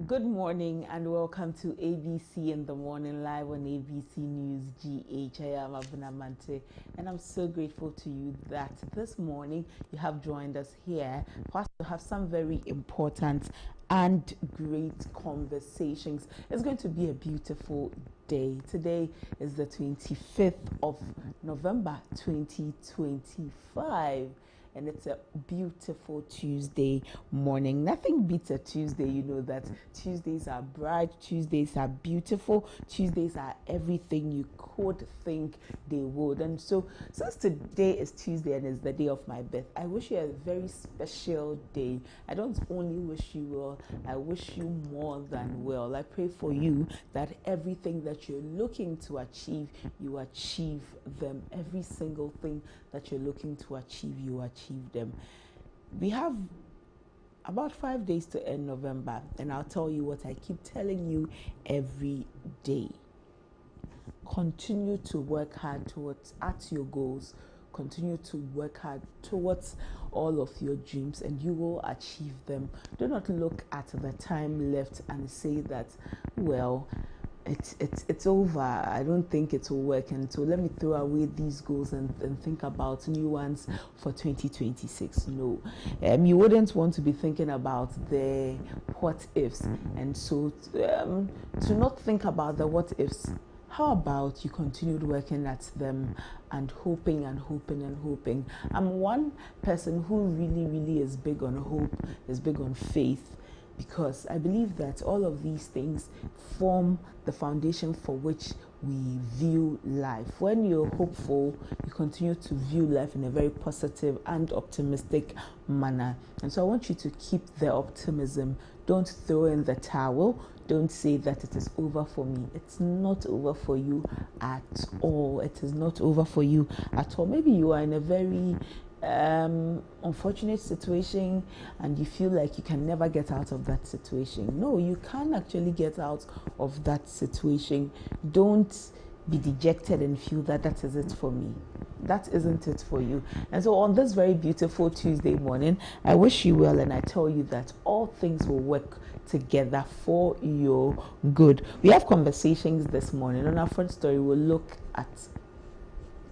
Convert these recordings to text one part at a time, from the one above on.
Good morning and welcome to ABC in the Morning Live on ABC News GH. I am ABENA MANTE and I'm so grateful to you that this morning you have joined us here for us to have some very important and great conversations. It's going to be a beautiful day. Today is the 25th of November 2025. And it's a beautiful Tuesday morning. Nothing beats a Tuesday. You know that Tuesdays are bright, Tuesdays are beautiful, Tuesdays are everything you could think they would. And so, since today is Tuesday and is the day of my birth, I wish you a very special day. I don't only wish you well, I wish you more than well. I pray for you that everything that you're looking to achieve, you achieve them. Every single thing that you're looking to achieve, you achieve them. We have about 5 days to end November, and I'll tell you what I keep telling you every day. Continue to work hard at your goals. Continue to work hard towards all of your dreams and you will achieve them. Do not look at the time left and say that, well, it's over. I don't think it will work, and so let me throw away these goals and think about new ones for 2026. No, you wouldn't want to be thinking about the what ifs, and so to not think about the what ifs. How about you continued working at them and hoping and hoping and hoping? I'm one person who really is big on hope, is big on faith, because I believe that all of these things form the foundation for which we view life. When you're hopeful, you continue to view life in a very positive and optimistic manner. And so I want you to keep the optimism. Don't throw in the towel. Don't say that it is over for me. It's not over for you at all. It is not over for you at all. Maybe you are in a very unfortunate situation and you feel like you can never get out of that situation. No, you can actually get out of that situation. Don't be dejected and feel that is it for me. That isn't it for you. And so on this very beautiful Tuesday morning, I wish you well and I tell you that all things will work together for your good. We have conversations this morning. On our first story, we'll look at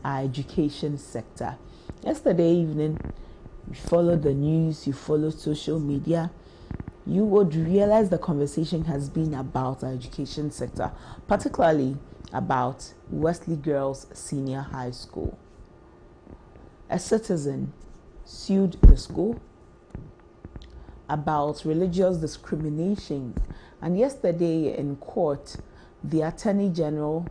our education sector. Yesterday evening, you followed the news, you followed social media, you would realize the conversation has been about our education sector, particularly about Wesley Girls Senior High School. A citizen sued the school about religious discrimination, and yesterday in court, the Attorney General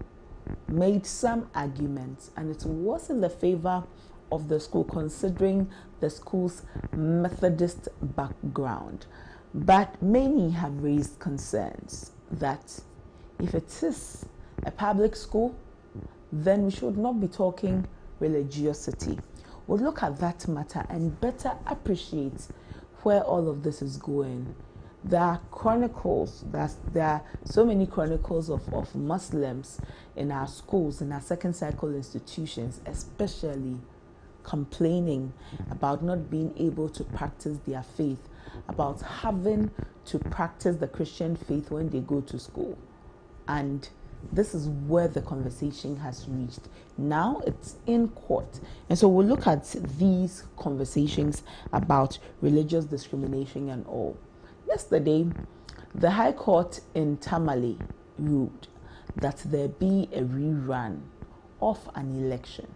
made some arguments, and it was in the favor of the school, considering the school's Methodist background. But many have raised concerns that if it is a public school, then we should not be talking religiosity. We'll look at that matter and better appreciate where all of this is going. There are so many chronicles of Muslims in our schools, in our second cycle institutions, especially complaining about not being able to practice their faith, about having to practice the Christian faith when they go to school. And this is where the conversation has reached. Now it's in court. And so we'll look at these conversations about religious discrimination and all. Yesterday, the High Court in Tamale ruled that there be a rerun of an election.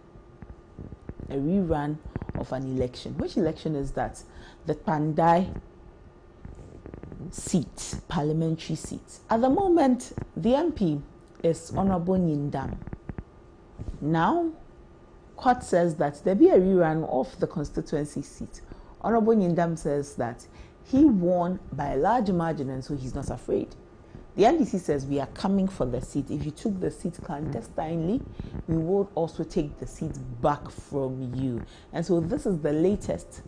A rerun of an election. Which election is that? The Pandai seat, parliamentary seat. At the moment, the MP is Honorable Nyindam. Now, court says that there be a rerun of the constituency seat. Honorable Nyindam says that he won by a large margin and so he's not afraid. The NDC says we are coming for the seat. If you took the seat clandestinely, we will also take the seat back from you. And so this is the latest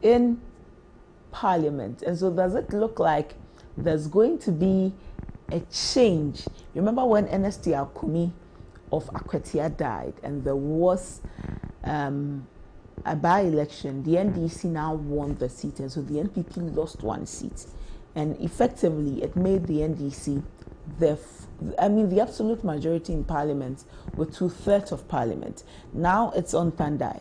in Parliament. And so does it look like there's going to be a change? Remember when NST Akumi of Akwetia died and there was a by-election, the NDC now won the seat, and so the NPP lost one seat. and effectively it made the NDC the absolute majority in parliament with 2/3 of parliament. Now it's on Tandai.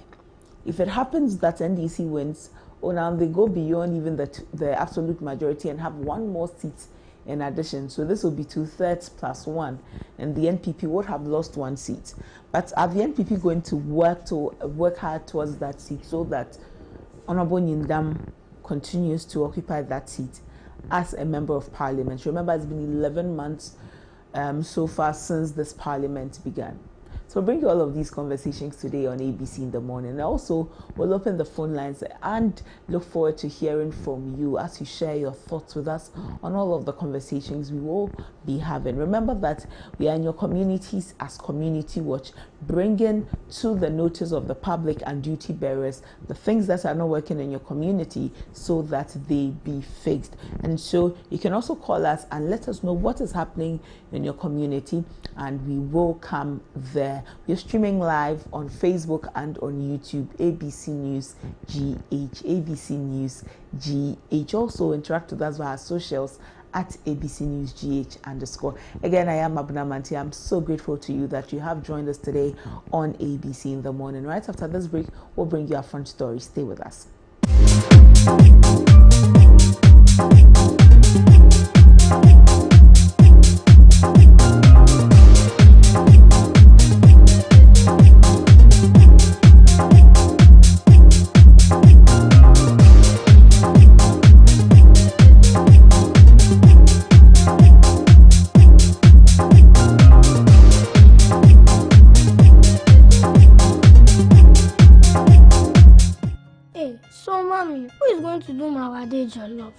If it happens that NDC wins, now they go beyond even the absolute majority and have one more seat in addition. So this will be 2/3 plus 1, and the NPP would have lost 1 seat. But are the NPP going to work hard towards that seat so that Honorable Nyindam continues to occupy that seat as a member of parliament? Remember, it's been 11 months so far since this parliament began. So we'll bring you all of these conversations today on ABC in the morning. And also, we'll open the phone lines and look forward to hearing from you as you share your thoughts with us on all of the conversations we will be having. Remember that we are in your communities as Community Watch, bringing to the notice of the public and duty bearers the things that are not working in your community so that they be fixed. And so you can also call us and let us know what is happening in your community, and we will come there. We're streaming live on Facebook and on YouTube, ABC News GH, ABC News GH. Also interact with us via our socials at ABC News GH_. Again, I am ABENA MANTE. I'm so grateful to you that you have joined us today on ABC in the morning. Right after this break, we'll bring you our front story. Stay with us.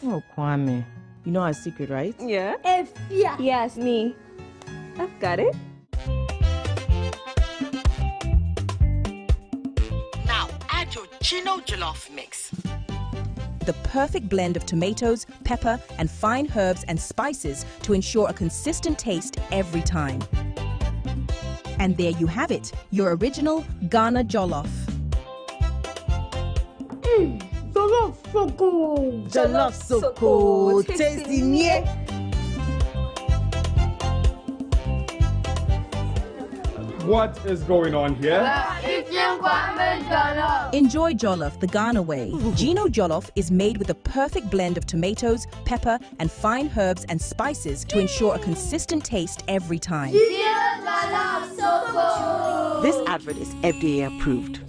Oh, Kwame. You know our secret, right? Yeah. Yes, me. I've got it. Now add your Gino Jollof mix. The perfect blend of tomatoes, pepper, and fine herbs and spices to ensure a consistent taste every time. And there you have it, your original Ghana Jollof. Jollof Soko, tasty nie. What is going on here? Enjoy Jollof the Ghana way. Gino Jollof is made with the perfect blend of tomatoes, pepper, and fine herbs and spices to ensure a consistent taste every time. This advert is FDA approved.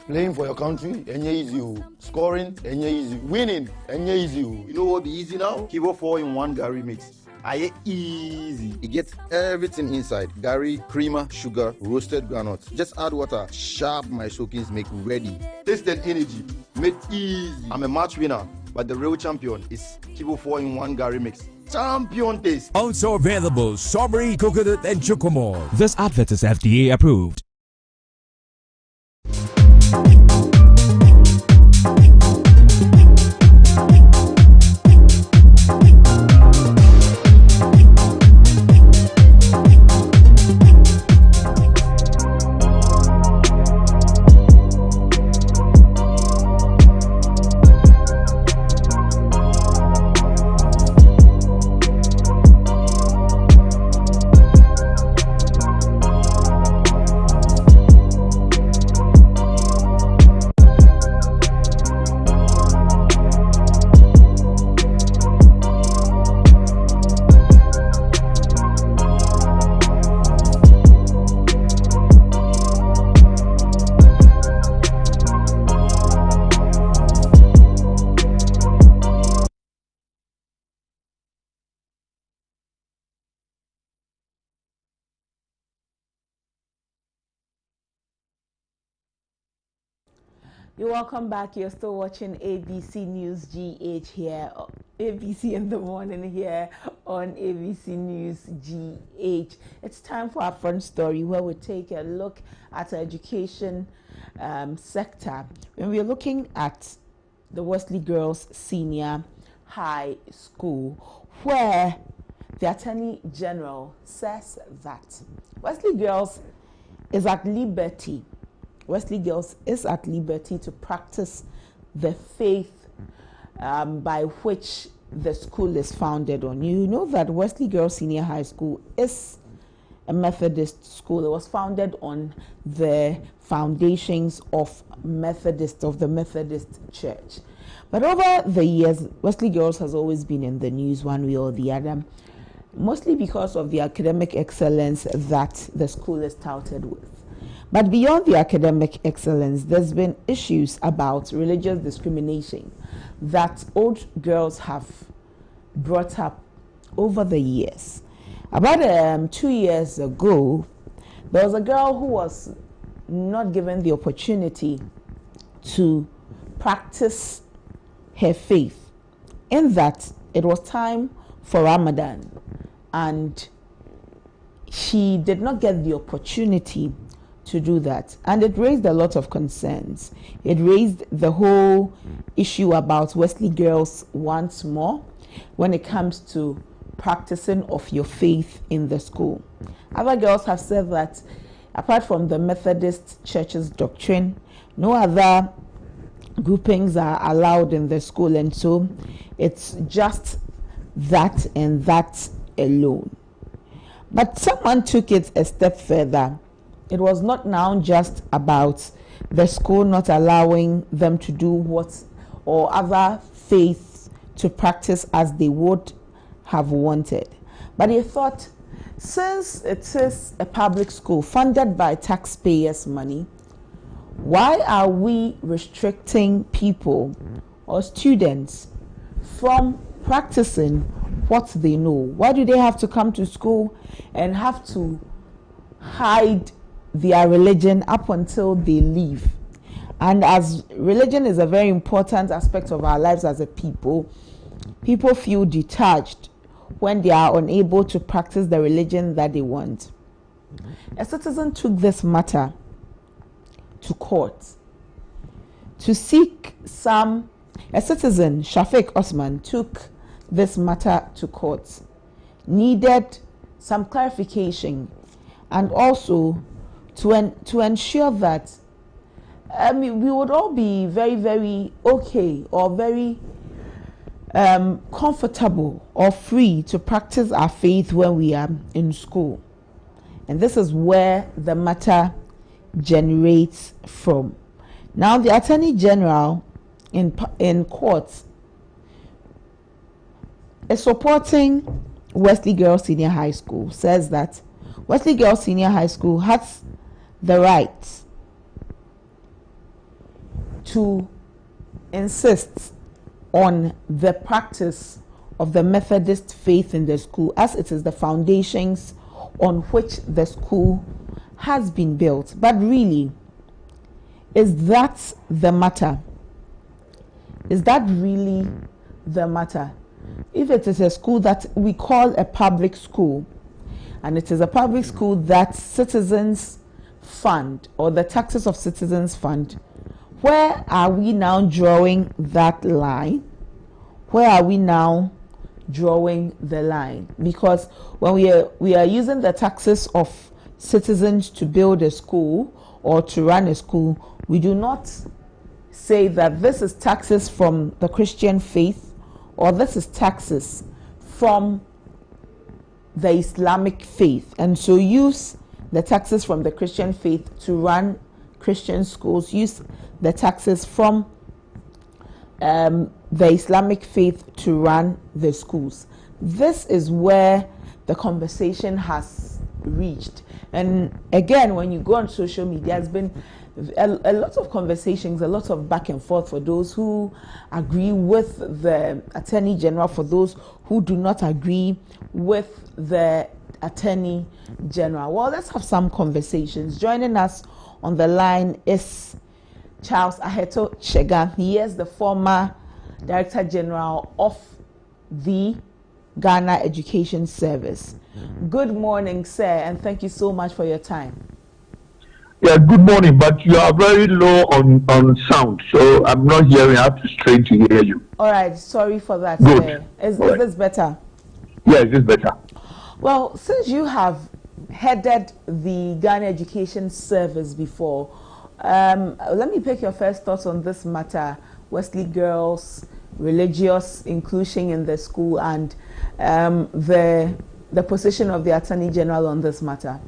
Playing for your country, enye easy. Scoring, enye easy. Winning, enye easy. You know what be easy now? Kivo 4-in-1 Gary mix. Aye easy. It gets everything inside. Gary, creamer, sugar, roasted granules. Just add water. Sharp my soakings make ready. Taste and energy. Made easy. I'm a match winner, but the real champion is Kivo 4-in-1 Gary mix. Champion taste. Also available strawberry, coconut, and chocomore. This advert is FDA approved. You're welcome back. You're still watching ABC News GH here, ABC in the morning here on ABC News GH. It's time for our front story where we take a look at the education sector. When we're looking at the Wesley Girls Senior High School, where the Attorney General says that Wesley Girls is at liberty. Wesley Girls is at liberty to practice the faith by which the school is founded on. You know that Wesley Girls Senior High School is a Methodist school. It was founded on the foundations of the Methodist Church. But over the years, Wesley Girls has always been in the news one way or the other, mostly because of the academic excellence that the school is touted with. But beyond the academic excellence, there's been issues about religious discrimination that old girls have brought up over the years. About 2 years ago, there was a girl who was not given the opportunity to practice her faith, in that it was time for Ramadan and she did not get the opportunity to do that, and it raised a lot of concerns. It raised the whole issue about Wesley girls once more when it comes to practicing of your faith in the school. Other girls have said that apart from the Methodist Church's doctrine, no other groupings are allowed in the school, and so it's just that and that alone. But someone took it a step further. It was not now just about the school not allowing them to do what or other faiths to practice as they would have wanted, but he thought, since it is a public school funded by taxpayers' money, why are we restricting people or students from practicing what they know? Why do they have to come to school and have to hide their religion up until they leave? And as religion is a very important aspect of our lives as a people, people feel detached when they are unable to practice the religion that they want. A citizen took this matter to court to seek a citizen, Shafiq Osman, took this matter to court, needed some clarification, and also to ensure that we would all be very, very okay or very comfortable or free to practice our faith when we are in school. And this is where the matter generates from. Now, the Attorney General in court is supporting Wesley Girls Senior High School, says that Wesley Girls Senior High School has the right to insist on the practice of the Methodist faith in the school, as it is the foundations on which the school has been built. But really, is that the matter? Is that really the matter? If it is a school that we call a public school, and it is a public school that citizens fund, or the taxes of citizens fund, where are we now drawing that line? Where are we now drawing the line? Because when we are using the taxes of citizens to build a school or to run a school, we do not say that this is taxes from the Christian faith or this is taxes from the Islamic faith, and so use the taxes from the Christian faith to run Christian schools, use the taxes from the Islamic faith to run the schools. This is where the conversation has reached. And again, when you go on social media, there's been a lot of conversations, a lot of back and forth for those who agree with the Attorney General, for those who do not agree with the Attorney General. Well, let's have some conversations. Joining us on the line is Charles Aheto Chega. He is the former Director General of the Ghana Education Service. Good morning, sir, and thank you so much for your time. Yeah, good morning, but you are very low on sound, so I'm not hearing. I have to strain to hear you. All right, sorry for that. Good. Sir. Is this better? Yes, it's better. Well, since you have headed the Ghana Education Service before, let me pick your first thoughts on this matter. Wesley Girls religious inclusion in the school and the position of the Attorney General on this matter?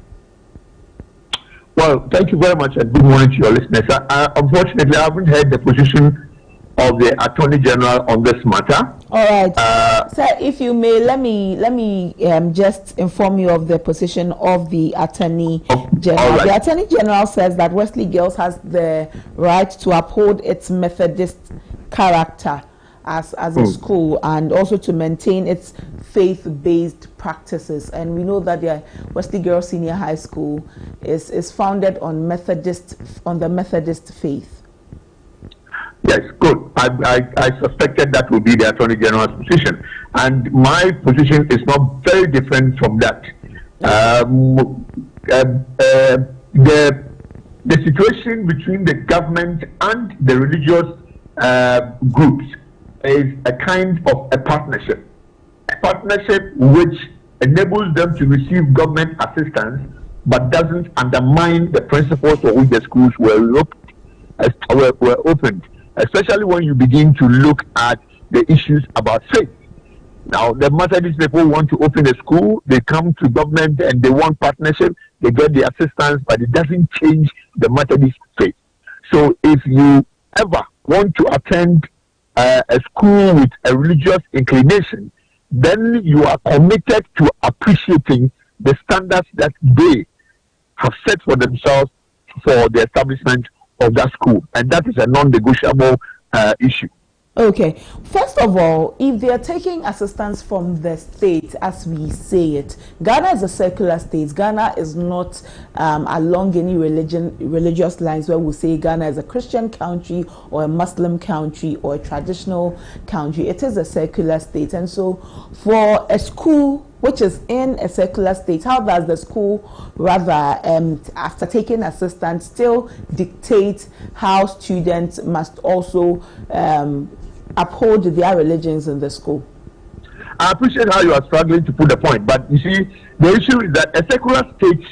Well, thank you very much and good morning to your listeners. Unfortunately, I haven't heard the position of the Attorney General on this matter. All right. Sir, if you may, let me just inform you of the position of the Attorney General. Right. The Attorney General says that Wesley Girls has the right to uphold its Methodist character as a school and also to maintain its faith-based practices. And we know that the Wesley Girls Senior High School is founded on the Methodist faith. Yes, good. I suspected that would be the Attorney General's position, and my position is not very different from that. The situation between the government and the religious groups is a kind of a partnership which enables them to receive government assistance but doesn't undermine the principles for which the schools were opened, especially when you begin to look at the issues about faith. Now, the Methodist people want to open a school, they come to government and they want partnership, they get the assistance, but it doesn't change the Methodist faith. So if you ever want to attend a school with a religious inclination, then you are committed to appreciating the standards that they have set for themselves for the establishment of that school. And that is a non-negotiable issue. Okay. First of all, if they are taking assistance from the state, as we say it, Ghana is a secular state. Ghana is not along any religious lines where we say Ghana is a Christian country or a Muslim country or a traditional country. It is a secular state. And so for a school which is in a secular state, how does the school, rather, after taking assistance, still dictate how students must also uphold their religions in the school? I appreciate how you are struggling to put the point, but you see, the issue is that a secular state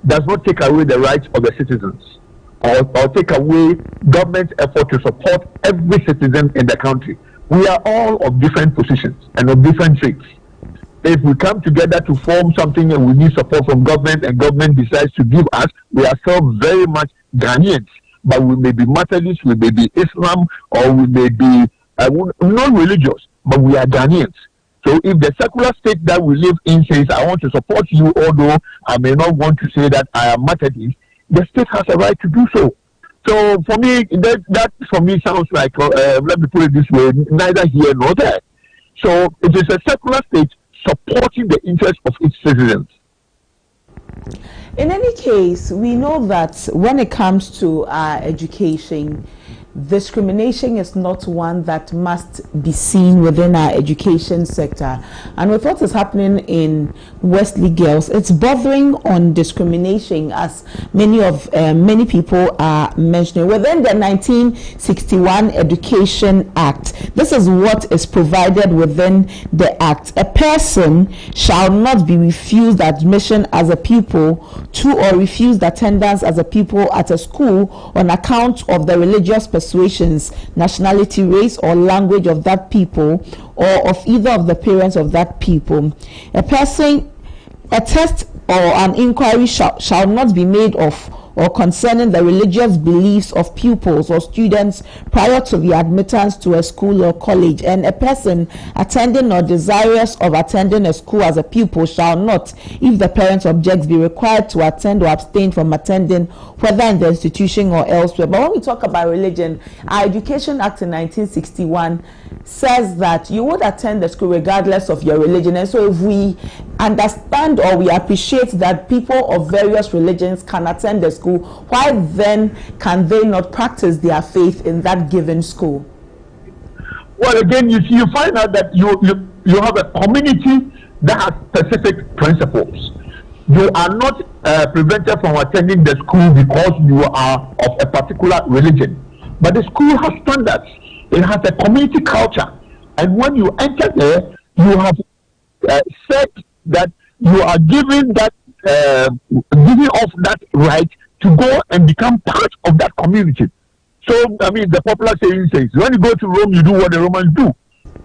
does not take away the rights of the citizens or take away government's effort to support every citizen in the country. We are all of different positions and of different faiths. If we come together to form something and we need support from government and government decides to give us, we are still very much Ghanaians. But we may be Methodists, we may be Islam, or we may be non-religious, but we are Ghanaians. So if the secular state that we live in says, I want to support you, although I may not want to say that I am Methodist, the state has a right to do so. So for me, that for me sounds like, let me put it this way, neither here nor there. So it is a secular state supporting the interests of its citizens. In any case, we know that when it comes to our education, discrimination is not one that must be seen within our education sector. And with what is happening in Wesley Girls, it's bordering on discrimination, as many people are mentioning. Within the 1961 Education Act, this is what is provided within the Act. A person shall not be refused admission as a pupil to or refused attendance as a pupil at a school on account of the religious persuasions, nationality, race, or language of that people, or of either of the parents of that people. A test or an inquiry shall not be made of or concerning the religious beliefs of pupils or students prior to the admittance to a school or college, and a person attending or desirous of attending a school as a pupil shall not, if the parent objects, be required to attend or abstain from attending, whether in the institution or elsewhere. But when we talk about religion, our Education Act in 1961 says that you would attend the school regardless of your religion. And so if we understand or we appreciate that people of various religions can attend the school, why then can they not practice their faith in that given school? Well, again, you find out that you have a community that has specific principles. You are not prevented from attending the school because you are of a particular religion. But the school has standards. It has a community culture. And when you enter there, you have said that you are given that giving off that right to go and become part of that community. So, I mean, the popular saying says, when you go to Rome, you do what the Romans do.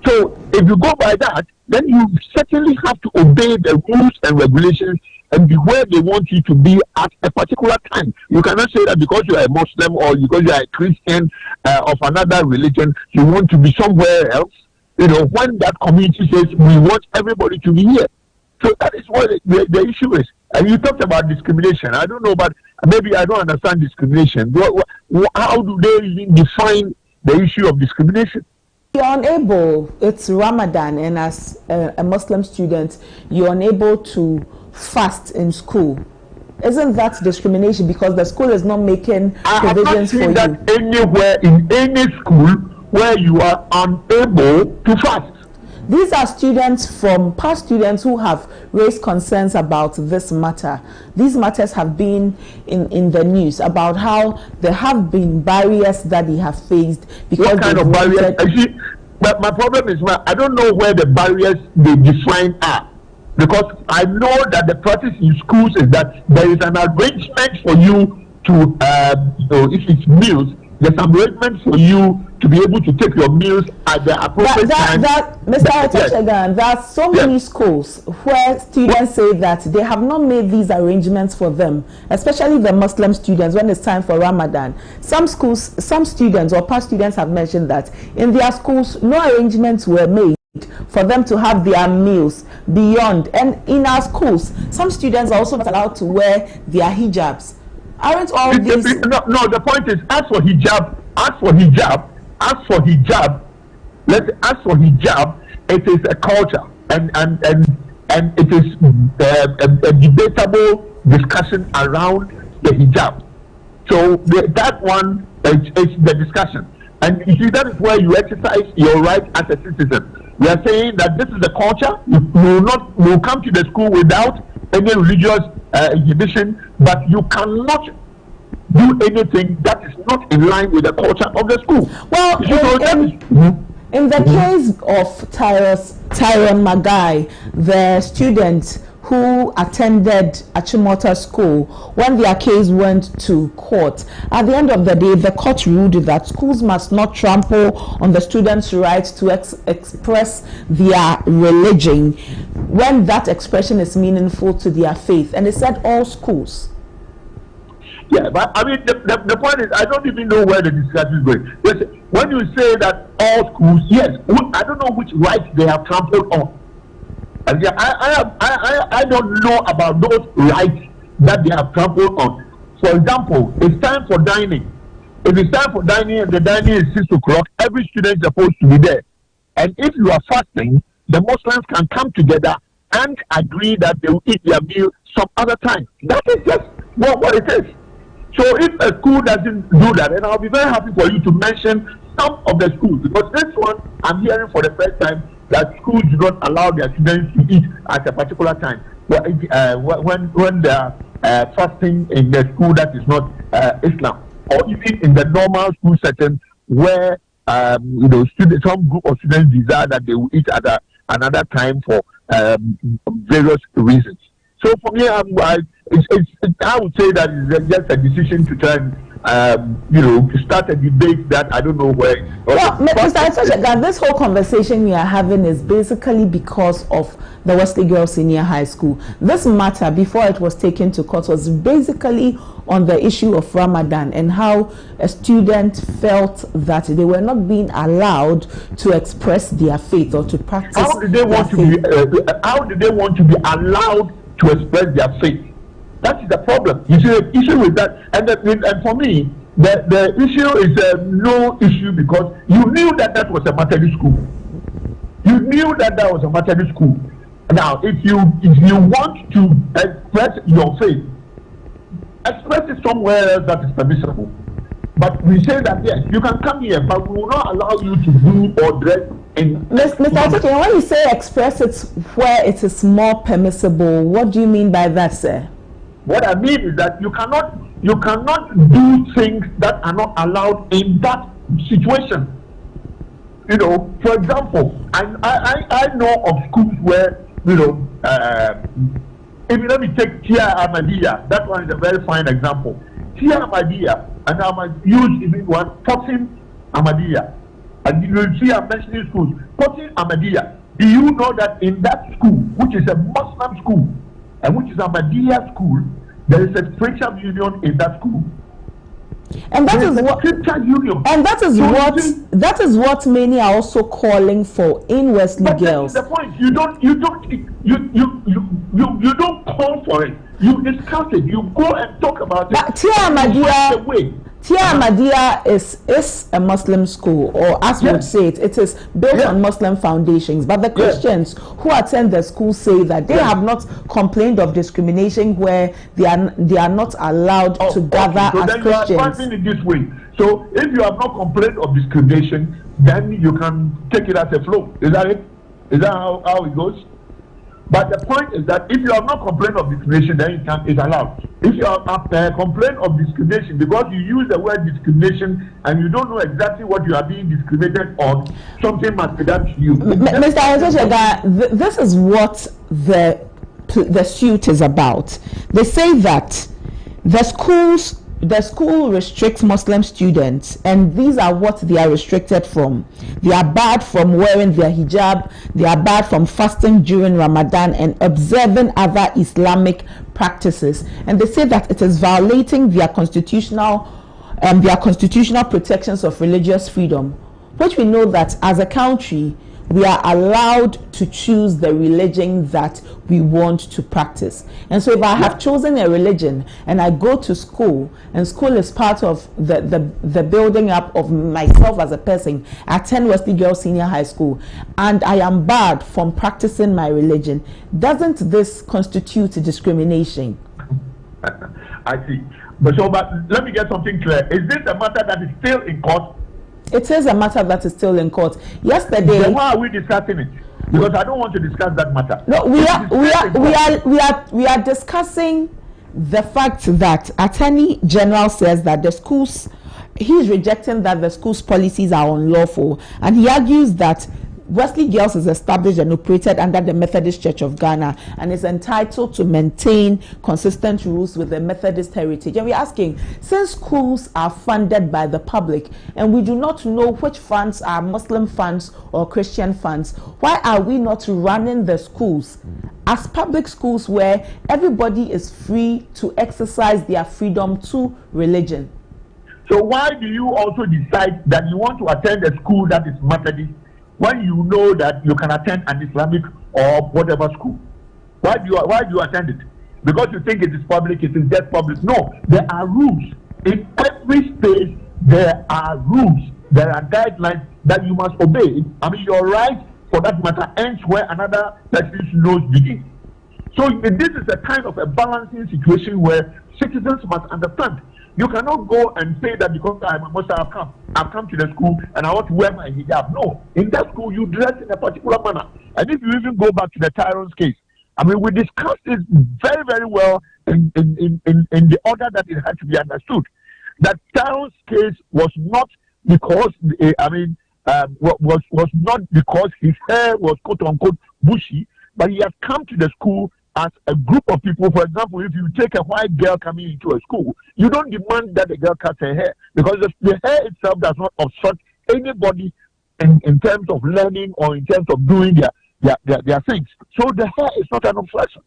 So, if you go by that, then you certainly have to obey the rules and regulations and be where they want you to be at a particular time. You cannot say that because you are a Muslim or because you are a Christian of another religion, you want to be somewhere else. You know, when that community says, we want everybody to be here. So that is what the issue is. And you talked about discrimination. I don't know, but maybe I don't understand discrimination. How do they even define the issue of discrimination? You're unable, it's Ramadan, and as a Muslim student, you're unable to fast in school. Isn't that discrimination because the school is not making provisions for you? I have not seen that anywhere in any school where you are unable to fast. These are students from past students who have raised concerns about this matter. These matters have been in the news about how there have been barriers that they have faced because what kind of barriers? Actually, but my problem is, I don't know where the barriers they define are, because I know that the practice in schools is that there is an arrangement for you to, if it's meals, there's an arrangement for you to be able to take your meals at the appropriate time. Mr. Etoshegan, there are so many schools where students say that they have not made these arrangements for them, especially the Muslim students when it's time for Ramadan. Some schools, some students or past students have mentioned that in their schools, no arrangements were made for them to have their meals beyond. And in our schools, some students are also not allowed to wear their hijabs. Aren't all these... No, the point is, as for hijab, it is a culture, and it is a debatable discussion around the hijab. So that one is the discussion, and you see that is where you exercise your right as a citizen. We are saying that this is the culture. You will come to the school without any religious exhibition, but you cannot do anything that is not in line with the culture of the school. Well, in the case of Tyrone Magai, the student who attended Achimota School, when their case went to court, at the end of the day, the court ruled that schools must not trample on the students' right to express their religion when that expression is meaningful to their faith. And it said all schools. Yeah, but I mean, the point is, I don't even know where the discussion is going. Yes, when you say that all schools, yes, I don't know which rights they have trampled on. And yeah, I don't know about those rights that they have trampled on. For example, it's time for dining. If it's time for dining and the dining is 6 o'clock, every student is supposed to be there. And if you are fasting, the Muslims can come together and agree that they will eat their meal some other time. That is just what it is. So if a school doesn't do that, and I'll be very happy for you to mention some of the schools, because this one I'm hearing for the first time that schools do not allow their students to eat at a particular time. When they are fasting in the school that is not Islam, or even in the normal school setting where some group of students desire that they will eat at another time for various reasons. So for me, I would say that it's just a decision to try and start a debate that I don't know where. Well, Mr. Etoshegan, this whole conversation we are having is basically because of the Wesley Girls Senior High School. This matter, before it was taken to court, was basically on the issue of Ramadan and how a student felt that they were not being allowed to express their faith or to practice. How did they want to be allowed to express their faith? That is the problem. You see the issue with that, and for me, the issue is no issue because you knew that was a Methodist school. You knew that was a Methodist school. Now, if you want to express your faith, express it somewhere else that is permissible. But we say that yes, you can come here, but we will not allow you to do or dress in. Mr. Etoshegan, when you say express it where it is more permissible, what do you mean by that, sir? What I mean is that you cannot do things that are not allowed in that situation. For example, I know of schools where if you let me take Tia Ahmadiyya, that one is a very fine example. Tia Ahmadiyya, and I might use even one, Potin Ahmadiyya. And you will see I'm mentioning schools. Potin Ahmadiyya. Do you know that in that school, which is a Muslim school, and which is Ahmadiyya school, there is a spiritual union in that school? And that is what, and that is what many are also calling for in Wesley Girls. That's the point. You don't call for it. You discuss it. You go and talk about it. But Tia Ahmadiyya is a Muslim school, or as we would say it is built on Muslim foundations. But the Christians who attend the school say that they have not complained of discrimination where they are not allowed to gather as Christians. You are passing it this way. So if you have not complained of discrimination, then you can take it as a flow. Is that it? Is that how it goes? But the point is that if you have not complained of discrimination, then it's allowed. If you have complained of discrimination because you use the word discrimination and you don't know exactly what you are being discriminated on, something must be done to you. Mr. Ayotoshega, this is what the suit is about. They say that the school restricts Muslim students, and these are what they are restricted from. They are barred from wearing their hijab, they are barred from fasting during Ramadan and observing other Islamic practices. And they say that it is violating their constitutional protections of religious freedom, which we know that as a country we are allowed to choose the religion that we want to practice. And so if I have chosen a religion and I go to school, and school is part of the building up of myself as a person, I attend Wesley Girls Senior High School, and I am barred from practicing my religion, doesn't this constitute discrimination? I see. But let me get something clear. Is this a matter that is still in court? It is a matter that is still in court. Yesterday. Then why are we discussing it? Because I don't want to discuss that matter. No, we are discussing the fact that Attorney General says that the schools, he is rejecting that the schools' policies are unlawful, and he argues that Wesley Girls is established and operated under the Methodist Church of Ghana and is entitled to maintain consistent rules with the Methodist heritage. And we're asking, since schools are funded by the public and we do not know which funds are Muslim funds or Christian funds, why are we not running the schools as public schools where everybody is free to exercise their freedom to religion? So why do you also decide that you want to attend a school that is Methodist when you know that you can attend an Islamic or whatever school? Why do you attend it? Because you think it is public, it is just public. No, there are rules. In every space, there are rules. There are guidelines that you must obey. I mean, your right, for that matter, ends where another person's nose begins. So this is a kind of a balancing situation where citizens must understand. You cannot go and say that because I'm a Muslim, I've come to the school and I want to wear my hijab. No, in that school you dress in a particular manner. And if you even go back to the Tyrone's case, I mean, we discussed it very, very well in the order that it had to be understood. That Tyrone's case was not because was not because his hair was quote unquote bushy, but he had come to the school as a group of people. For example, if you take a white girl coming into a school, you don't demand that the girl cuts her hair, because the hair itself does not obstruct anybody in terms of learning or in terms of doing their things. So the hair is not an obstruction.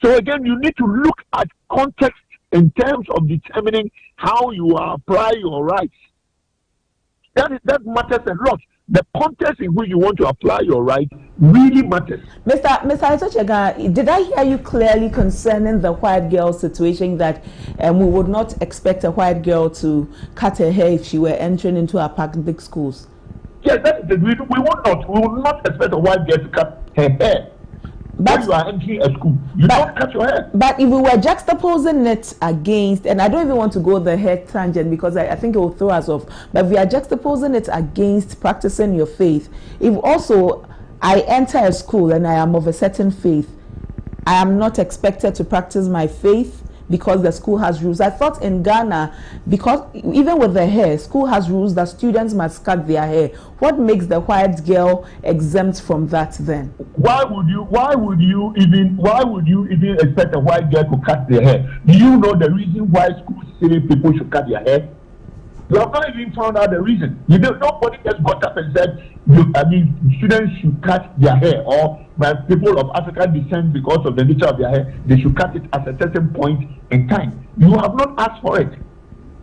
So again, you need to look at context in terms of determining how you apply your rights. That matters a lot. The context in which you want to apply your right really matters. Mr. Ayotoshega, did I hear you clearly concerning the white girl situation, that we would not expect a white girl to cut her hair if she were entering into our public schools? Yes, we will not expect a white girl to cut her hair. But you are entering a school, you don't cut your hair. But if we were juxtaposing it against, and I don't even want to go the hair tangent because I think it will throw us off, but if we are juxtaposing it against practicing your faith, if also I enter a school and I am of a certain faith, I am not expected to practice my faith because the school has rules. I thought in Ghana, because even with the hair, school has rules that students must cut their hair. What makes the white girl exempt from that then? Why would you even expect a white girl to cut their hair? Do you know the reason why schools say people should cut their hair? You have not even found out the reason. Nobody just got up and said, students should cut their hair, or people of African descent, because of the nature of their hair, they should cut it at a certain point in time. You have not asked for it.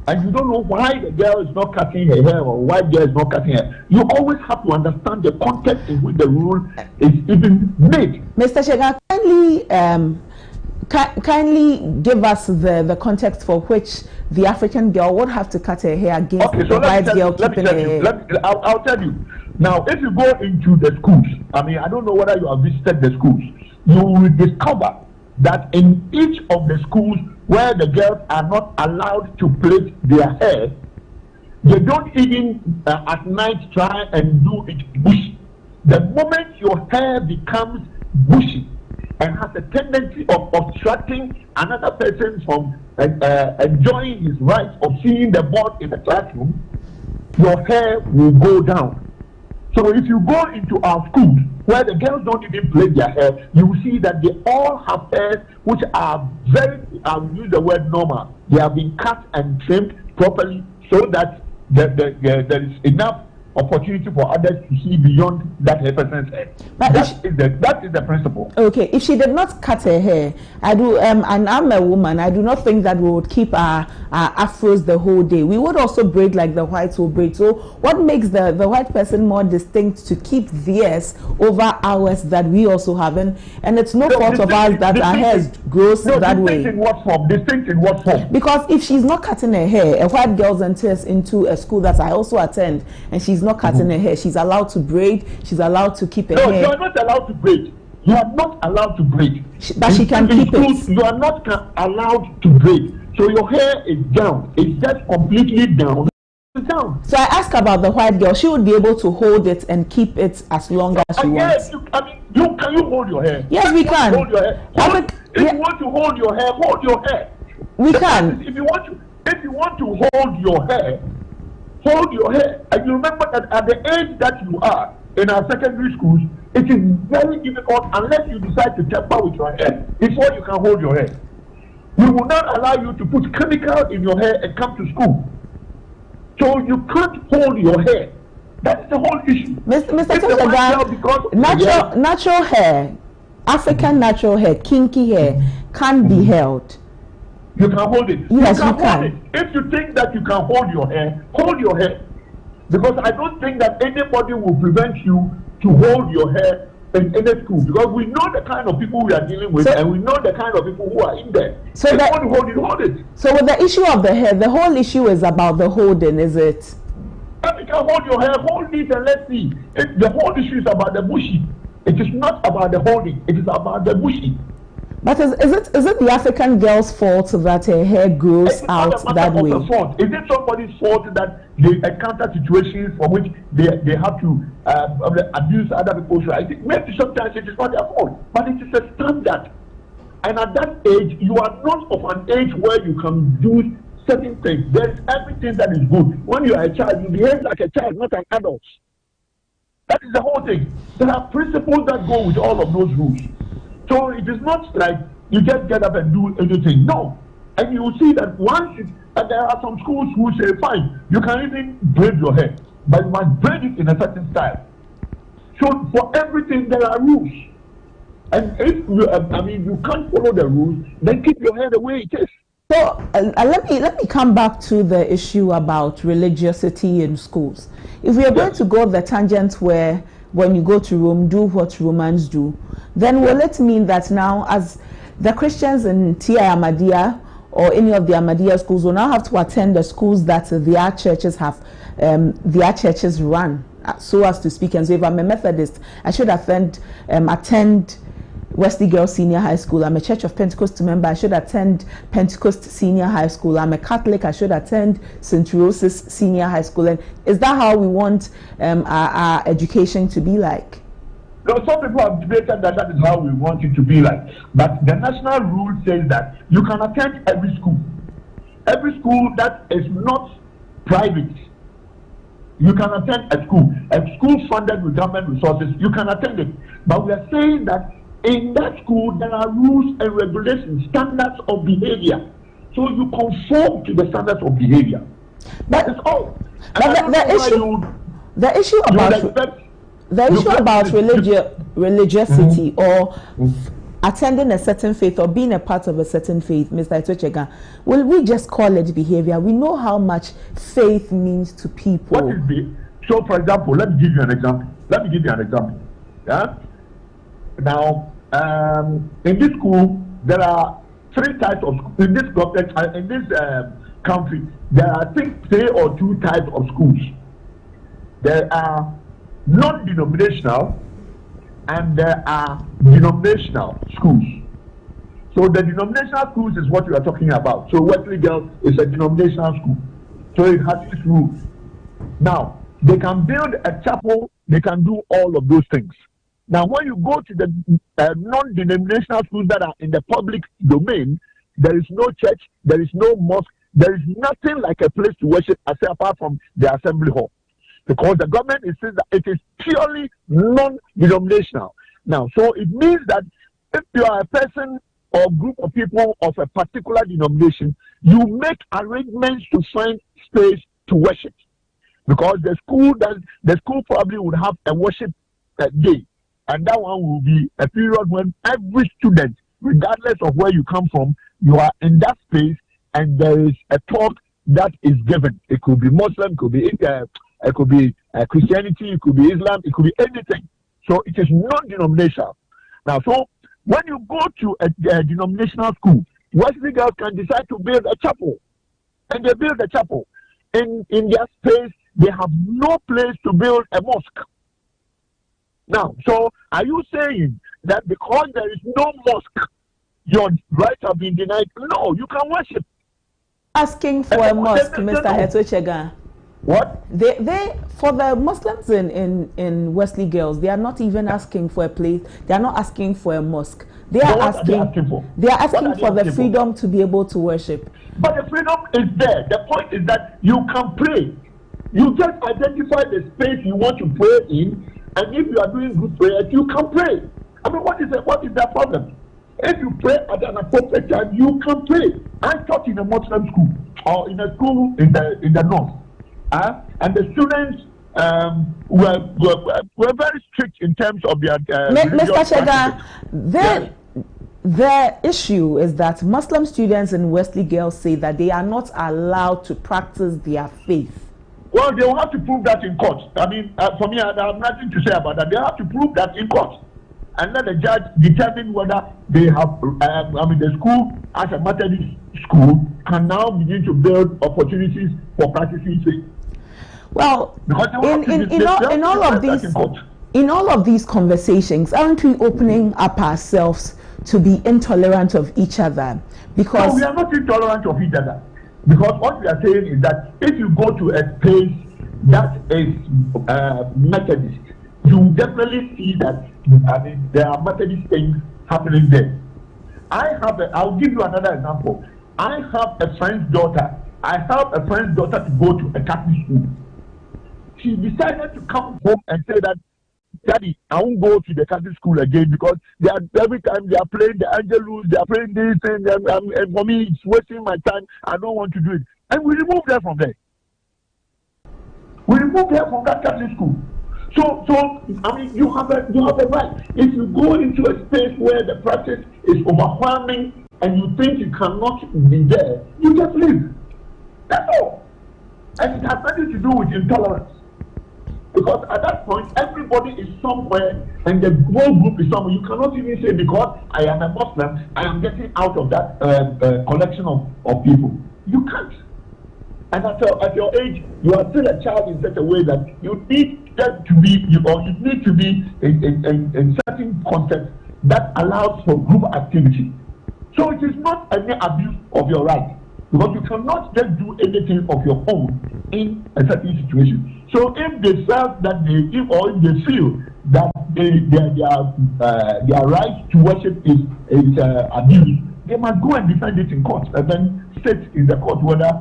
And you don't know why the girl is not cutting her hair or why the girl is not cutting her hair. You always have to understand the context in which the rule is even made. Mr. Shega, kindly give us the context for which the African girl would have to cut her hair against the white girl keeping her hair. I'll tell you. Now, if you go into the schools, I don't know whether you have visited the schools, you will discover that in each of the schools where the girls are not allowed to plait their hair, they don't even at night try and do it bushy. The moment your hair becomes bushy and has a tendency of obstructing another person from enjoying his rights of seeing the board in the classroom, your hair will go down. So if you go into our schools where the girls don't even plait their hair, you will see that they all have hairs which are very, I'll use the word normal. They have been cut and trimmed properly so that there is enough opportunity for others to see beyond that person's hair. But that is the principle. Okay, if she did not cut her hair, and I'm a woman, I do not think that we would keep our afros the whole day. We would also braid like the whites will braid. So what makes the white person more distinct to keep theirs over ours that we also have? And it's no fault of ours that our hair grows that way. Distinct in what form? Distinct in what form? Because if she's not cutting her hair, a white girl enters into a school that I also attend, and she's not cutting her hair, she's allowed to braid, she's allowed to keep her hair. No, you are not allowed to braid. You are not allowed to braid. But she can keep it. You are not allowed to braid. So your hair is down. It's just completely down. It's down. So I asked about the white girl. She would be able to hold it and keep it as long as she wants. Yes, can you hold your hair? Yes, we can. Hold your hair. If you want to hold your hair, hold your hair. We can. If you want to hold your hair, hold your hair. And you remember that at the age that you are in our secondary schools, it is very difficult unless you decide to tamper with your hair before you can hold your hair. We will not allow you to put chemical in your hair and come to school. So you can't hold your hair. That's the whole issue. Mr. Tosaga, natural hair, African natural hair, kinky hair, can be held. You can hold it. Yes, you can. Hold it. If you think that you can hold your hair, hold your hair. Because I don't think that anybody will prevent you to hold your hair in any school. Because we know the kind of people we are dealing with, and we know the kind of people who are in there. So if you want to hold it, hold it. So with the issue of the hair, the whole issue is about the holding, is it? If you can hold your hair, hold it and let's see. The whole issue is about the bushy. It is not about the holding. It is about the bushy. But is it the African girl's fault that her hair grows out that way? Fault. Is it somebody's fault that they encounter situations for which they have to abuse other people's rights? Maybe sometimes it is not their fault, but it is a standard. And at that age, you are not of an age where you can do certain things. There is everything that is good. When you are a child, you behave like a child, not an adult. That is the whole thing. There are principles that go with all of those rules. So it is not like you just get up and do anything. No. And you will see that there are some schools who say, fine, you can even braid your hair, but you must braid it in a certain style. So for everything, there are rules. And if you can't follow the rules, then keep your hair the way it is. So let me come back to the issue about religiosity in schools. If we are going to go the tangent where when you go to Rome, do what Romans do, then will it mean that now, as the Christians in T.I. Ahmadiyya or any of the Ahmadiyya schools will now have to attend the schools that their churches have, their churches run, so as to speak? And so if I'm a Methodist, I should attend Wesley Girls Senior High School. I'm a Church of Pentecost member, I should attend Pentecost Senior High School. I'm a Catholic, I should attend St. Rose's Senior High School. And is that how we want our education to be like? Now, some people have debated that is how we want it to be like. But the national rule says that you can attend every school. Every school that is not private, you can attend a school funded with government resources, you can attend it. But we are saying that in that school, there are rules and regulations, standards of behavior. So you conform to the standards of behavior. That is all. But the issue about religiosity or attending a certain faith or being a part of a certain faith, Mr. Etochega, will we just call it behavior? We know how much faith means to people. What is so, for example, let me give you an example. Yeah. Now, in this school, there are 3 types of in this country. There are, I think, 3 or 2 types of schools. There are non-denominational and there are denominational schools. So the denominational schools is what we are talking about. So Wesley Girls is a denominational school. So it has its rules. Now, they can build a chapel, they can do all of those things. Now, when you go to the non-denominational schools that are in the public domain, there is no church, there is no mosque, there is nothing like a place to worship apart from the assembly hall. Because the government says that it is purely non-denominational. Now, so it means that if you are a person or group of people of a particular denomination, you make arrangements to find space to worship. Because the school probably would have a worship day. And that one will be a period when every student, regardless of where you come from, you are in that space and there is a talk that is given. It could be Muslim, it could be Christianity, it could be Islam, it could be anything. So it is non-denominational. Now, so when you go to a denominational school, Wesley Girls can decide to build a chapel. And they build a chapel. In their space, they have no place to build a mosque. Now, so are you saying that because there is no mosque, your rights have been denied? No, you can worship. Asking for a mosque, Mr. Etochega. What? They for the Muslims in Wesley Girls, they are not even asking for a place. They are not asking for a mosque. They are asking for the freedom to be able to worship. But the freedom is there. The point is that you can pray. You just identify the space you want to pray in, and if you are doing good prayers, you can pray. I mean, what is the problem? If you pray at an appropriate time, you can pray. I taught in a Muslim school or in a school in the north, and the students were very strict in terms of their. Mr. Chega, the issue is that Muslim students in Wesley Girls say that they are not allowed to practice their faith. Well, they will have to prove that in court. I mean, for me, I have nothing to say about that. They have to prove that in court. And let the judge determine whether they have, the school, as a Methodist school, can now begin to build opportunities for practicing faith. Well, in all of these conversations, aren't we opening up ourselves to be intolerant of each other? Because no, we are not intolerant of each other. Because what we are saying is that if you go to a place that is Methodist, you definitely see that there are Methodist things happening there. I'll give you another example. I have a friend's daughter. To go to a Catholic school. She decided to come home and say that, Daddy, I won't go to the Catholic school again because every time they are playing the Angelus, they are playing this thing, and for me it's wasting my time. I don't want to do it. And we removed her from there. We removed her from that Catholic school. So I mean, you have a right. If you go into a space where the practice is overwhelming and you think you cannot be there, you just leave. That's all. And it has nothing to do with intolerance. Because at that point, everybody is somewhere and the whole group is somewhere. You cannot even say, because I am a Muslim, I am getting out of that collection of people. You can't. And at your age, you are still a child in such a way that you need to be in certain context that allows for group activity. So it is not any abuse of your right. Because you cannot just do anything of your own in a certain situation. So if they felt that if they feel that their right to worship is abused, they must go and defend it in court and then state in the court whether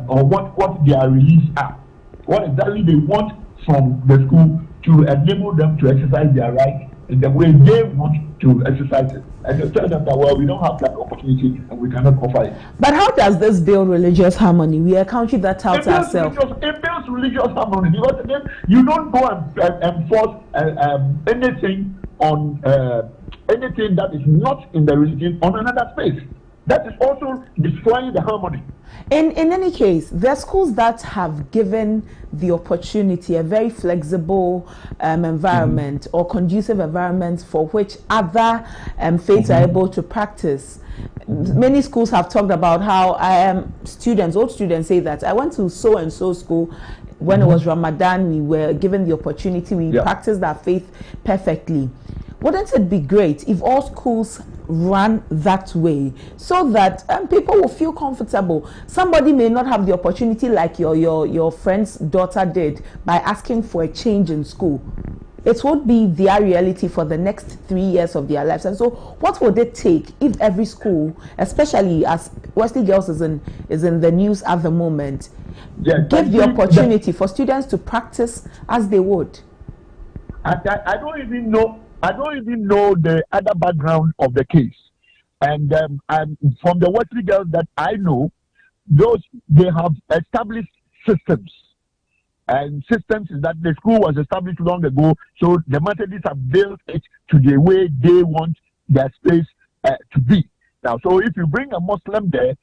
or what their release are, what exactly they want from the school to enable them to exercise their right in the way they want to exercise it, and to tell them that, well, we don't have that opportunity and we cannot offer it. But how does this build religious harmony? We are a country that touts ourselves. It builds religious harmony because again, you don't go and enforce anything on anything that is not in the religion on another space. That is also destroying the harmony. In any case, there are schools that have given the opportunity, a very flexible environment or conducive environment for which other faiths are able to practice. Many schools have talked about how old students say that I went to so and so school when it was Ramadan, we were given the opportunity, we practiced our faith perfectly. Wouldn't it be great if all schools ran that way so that people will feel comfortable? Somebody may not have the opportunity like your friend's daughter did by asking for a change in school. It would be their reality for the next 3 years of their lives. And so what would it take if every school, especially as Wesley Girls is in the news at the moment, give the opportunity for students to practice as they would? I don't even know the other background of the case. And from the Wesley Girls that I know, they have established systems. And systems is that the school was established long ago, so the Methodists have built it to the way they want their space to be. Now, so if you bring a Muslim there,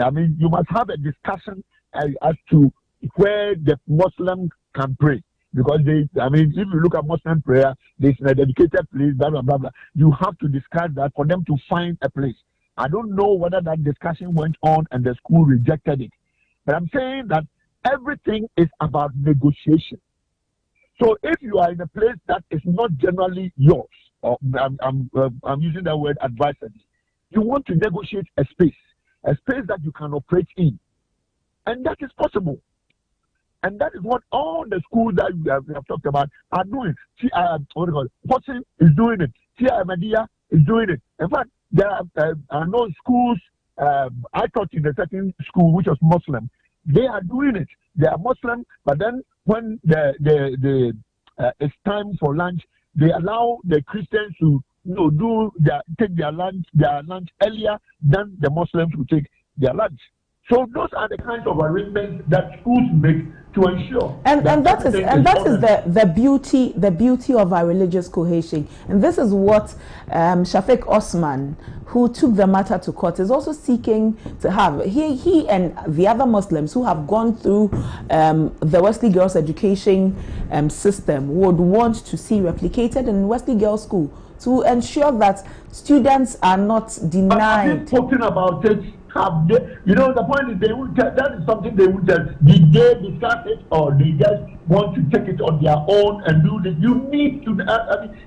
I mean, you must have a discussion as to where the Muslim can pray. Because if you look at Muslim prayer, there's a dedicated place, blah, blah, blah, blah. You have to discuss that for them to find a place. I don't know whether that discussion went on and the school rejected it. But I'm saying that everything is about negotiation. So if you are in a place that is not generally yours, or I'm using that word advisedly, you want to negotiate a space that you can operate in. And that is possible. And that is what all the schools that we have talked about are doing. Hudson is doing it. Ahmadiyya is doing it. In fact, there are no schools. I taught in a certain school which was Muslim. They are doing it. They are Muslim, but then when it's time for lunch, they allow the Christians to take their lunch earlier than the Muslims will take their lunch. So those are the kinds of arrangements that schools make to ensure. And that is the beauty of our religious cohesion. And this is what Shafiq Osman, who took the matter to court, is also seeking to have. He and the other Muslims who have gone through the Wesley Girls education system would want to see replicated in Wesley Girls School to ensure that students are not denied. Talking about it. The point is that is something they would tell. Did they discuss it or they just want to take it on their own and do this? You need to,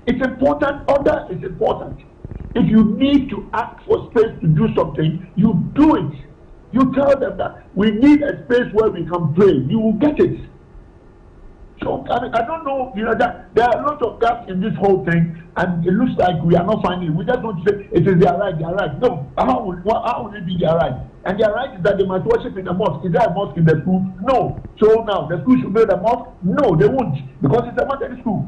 it's important, order is important. If you need to ask for space to do something, you do it. You tell them that we need a space where we can pray. You will get it. So, I don't know, that there are lots of gaps in this whole thing, and it looks like we are not finding it. We just don't say it is their right, their right. No, how would it be their right? And their right is that they must worship in a mosque. Is there a mosque in the school? No. So now, the school should build a mosque? No, they won't, because it's a Methodist school.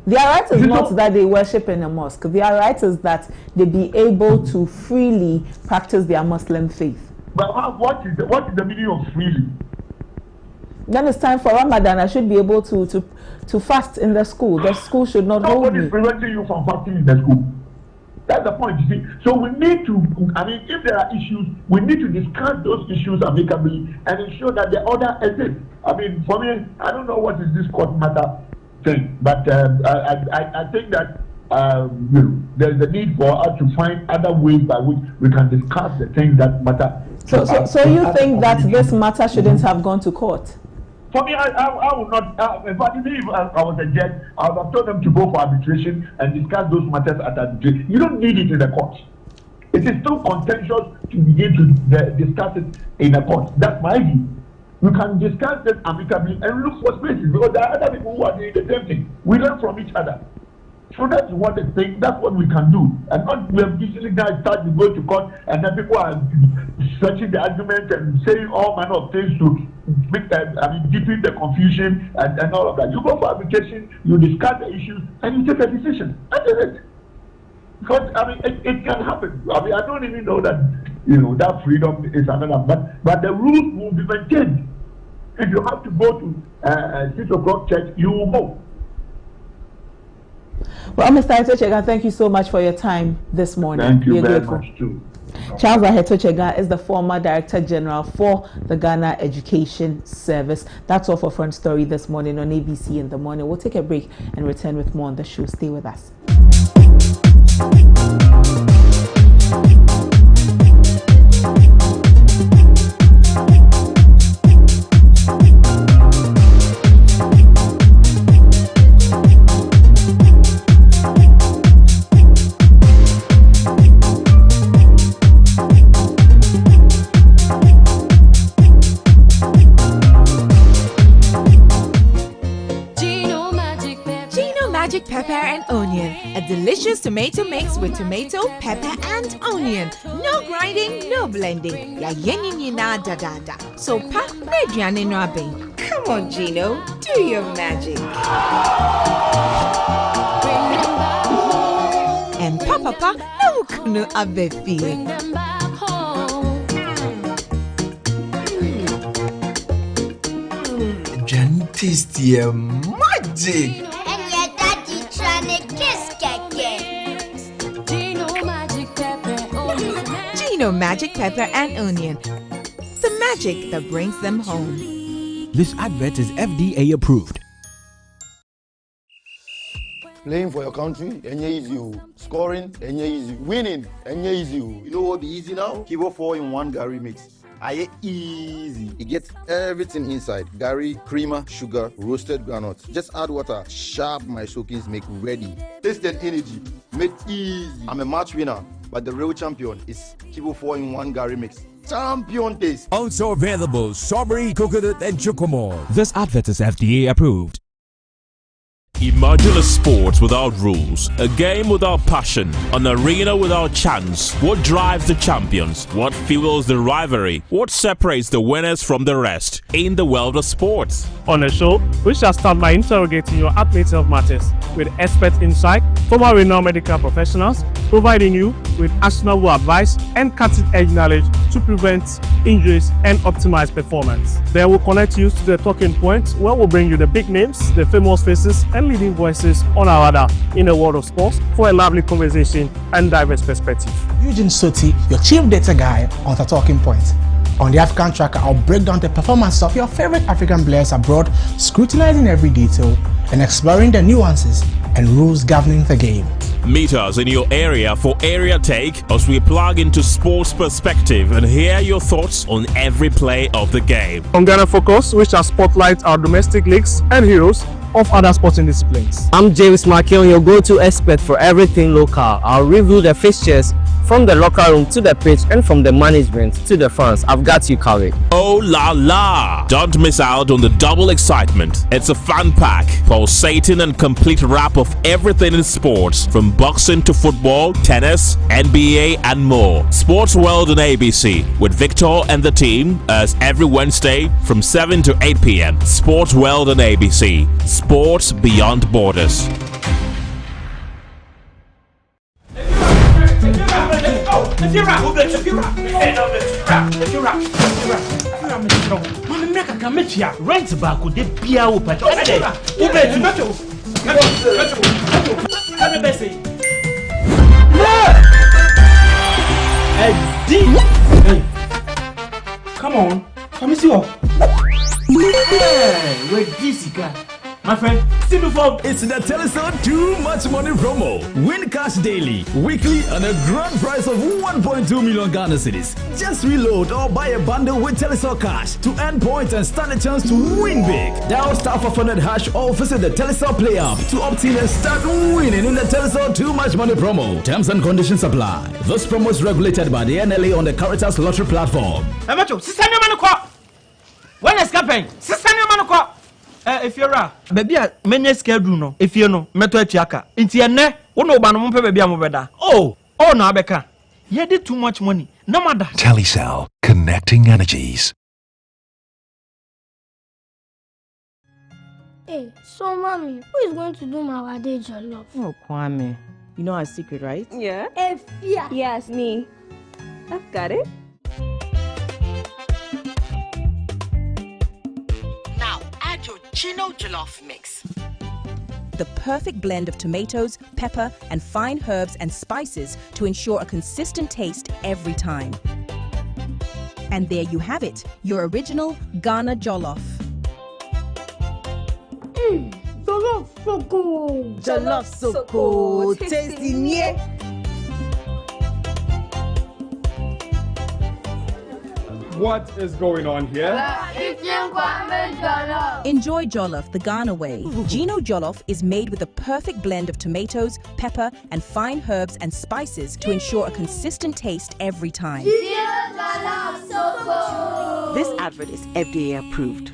Their right is not that they worship in a mosque. Their right is that they be able to freely practice their Muslim faith. But what is the meaning of freely? Then it's time for Ramadan. I should be able to fast in the school. The school should not hold me. Nobody is preventing you from fasting in the school. That's the point, you see. So we need to, if there are issues, we need to discuss those issues amicably and ensure that the order exists. For me, I don't know what is this court matter thing, but I think that there's a need for us to find other ways by which we can discuss the things that matter. So you think that this matter shouldn't have gone to court? For me, I would not. If I was a judge, I would have told them to go for arbitration and discuss those matters at arbitration. You don't need it in the court. It is too contentious to begin to discuss it in a court. That's my view. We can discuss it amicably and look for spaces because there are other people who are doing the same thing. We learn from each other. So that's what I think. That's what we can do, and not we have usually now start to go to court, and then people are searching the argument and saying all manner of things to make deepen the confusion and all of that. You go for arbitration, you discuss the issues, and you take a decision. That is it. Because it can happen. I don't even know that that freedom is another, but the rules will be maintained. If you have to go to 6 o'clock church, you will go. Well, Mr. Etochega, thank you so much for your time this morning. Thank you very much too. Charles Etochega is the former Director General for the Ghana Education Service. That's all for Front Story this morning on ABC in the Morning. We'll take a break and return with more on the show. Stay with us. Pepper and onion, a delicious tomato mix with tomato, pepper and onion. No grinding, no blending. Ya yenini na da da da. So pa mediane no abe. Come on, Gino, do your magic. And papa no kunu abe fi. Tasty magic. Gino Magic Pepper and Onion. The magic that brings them home. This advert is FDA approved. Playing for your country, easy. Scoring, easy. Winning, easy. You know what be easy now? Kivo 4-in-1 Gary mix. Easy. It gets everything inside. Gary, creamer, sugar, roasted granules. Just add water. Sharp my soakings make ready. Taste and energy. Made easy. I'm a match winner, but the real champion is Kivo 4-in-1 Gary mix. Champion taste. Also available strawberry, coconut and chocomore. This advert is FDA approved. Imagine a sport without rules, a game without passion, an arena without chance. What drives the champions? What fuels the rivalry? What separates the winners from the rest in the world of sports? On the show, we shall start by interrogating your athletes of matters with expert insight, former renowned medical professionals, providing you with actionable advice and cutting-edge knowledge to prevent injuries and optimize performance. They will connect you to the talking points where we'll bring you the big names, the famous faces, and leading voices on our radar in the world of sports for a lively conversation and diverse perspective. Eugene Soti, your chief data guy on the talking points. On the African Tracker, I'll break down the performance of your favorite African players abroad, scrutinizing every detail and exploring the nuances and rules governing the game. Meet us in your area for Area Take as we plug into sports perspective and hear your thoughts on every play of the game. On Ghana Focus, we shall spotlight our domestic leagues and heroes of other sporting disciplines. I'm James Makion, your go-to expert for everything local. I'll review the fixtures from the locker room to the pitch and from the management to the fans. I've got you covered. Oh la la! Don't miss out on the double excitement. It's a fun pack, pulsating and complete wrap of everything in sports, from boxing to football, tennis, NBA and more. Sports World on ABC with Victor and the team as every Wednesday from 7 to 8 p.m. Sports World on ABC. Sports beyond borders. Rent back with the Pia Come on, come see you. Where this guy? My friend, see before. It's the Telecel Too Much Money promo. Win cash daily, weekly, and a grand prize of 1.2 million Ghana cedis. Just reload or buy a bundle with Telecel Cash to earn points and stand a chance to win big. Dial *500# or visit the Telecel Play app to opt in and start winning in the Telecel Too Much Money promo. Terms and conditions apply. This promo is regulated by the NLA on the Caritas Lottery platform. When is capping? Sister Manoko. If you're a baby, many schedule no. If you know, meto chiaka. Inti ene, uno banu mpe baby amobeda. Oh, no abeka. You did too much money. No matter. Telecel, connecting energies. Hey, so mommy, who is going to do my wedding jollof? Oh, Kwame. You know our secret, right? Yeah. Efia. Yes, me. I've got it. Now add your Chino jollof mix. The perfect blend of tomatoes, pepper, and fine herbs and spices to ensure a consistent taste every time. And there you have it, your original Ghana jollof. Jollof so cool. Jollof so cool. Tasty nie. What is going on here? Enjoy jollof the Ghana way. Gino jollof is made with the perfect blend of tomatoes, pepper, and fine herbs and spices to ensure a consistent taste every time. This advert is FDA approved.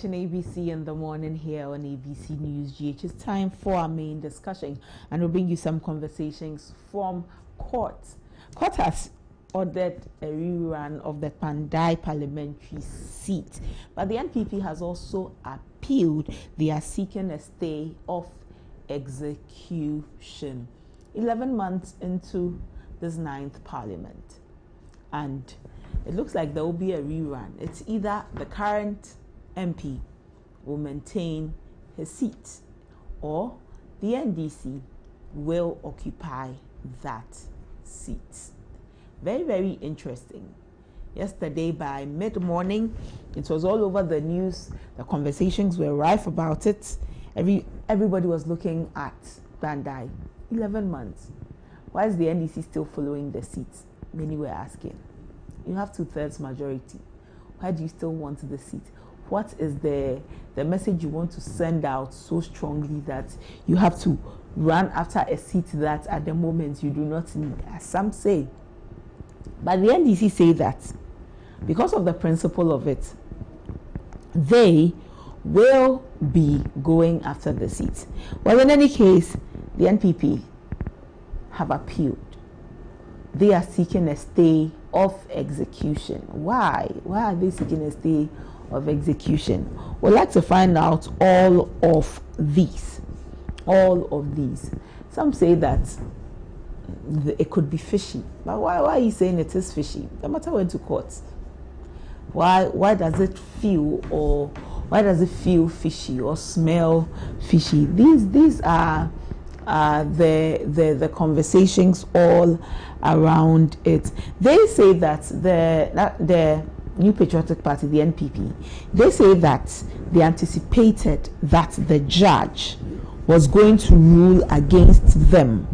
ABC in the morning here on ABC News GH. It's time for our main discussion, and we'll bring you some conversations from court. Court has ordered a rerun of the Pandai parliamentary seat, but the NPP has also appealed. They are seeking a stay of execution 11 months into this 9th parliament, and it looks like there will be a rerun. It's either the current MP will maintain his seat or the NDC will occupy that seat. Very, very interesting. Yesterday by mid-morning, it was all over the news. The conversations were rife about it. Everybody was looking at Bandai. 11 months. Why is the NDC still following the seats? Many were asking. You have 2/3 majority. Why do you still want the seat? What is the message you want to send out so strongly that you have to run after a seat that at the moment you do not need, as some say? But the NDC say that because of the principle of it, they will be going after the seat. Well, in any case, the NPP have appealed. They are seeking a stay of execution. Why? Why are they seeking a stay of execution? We'd like to find out all of these. Some say that it could be fishy. But why are you saying it is fishy? No matter went to court. Why does it feel fishy or smell fishy? These are the conversations all around it. They say that the New Patriotic Party, the NPP, they say that they anticipated that the judge was going to rule against them.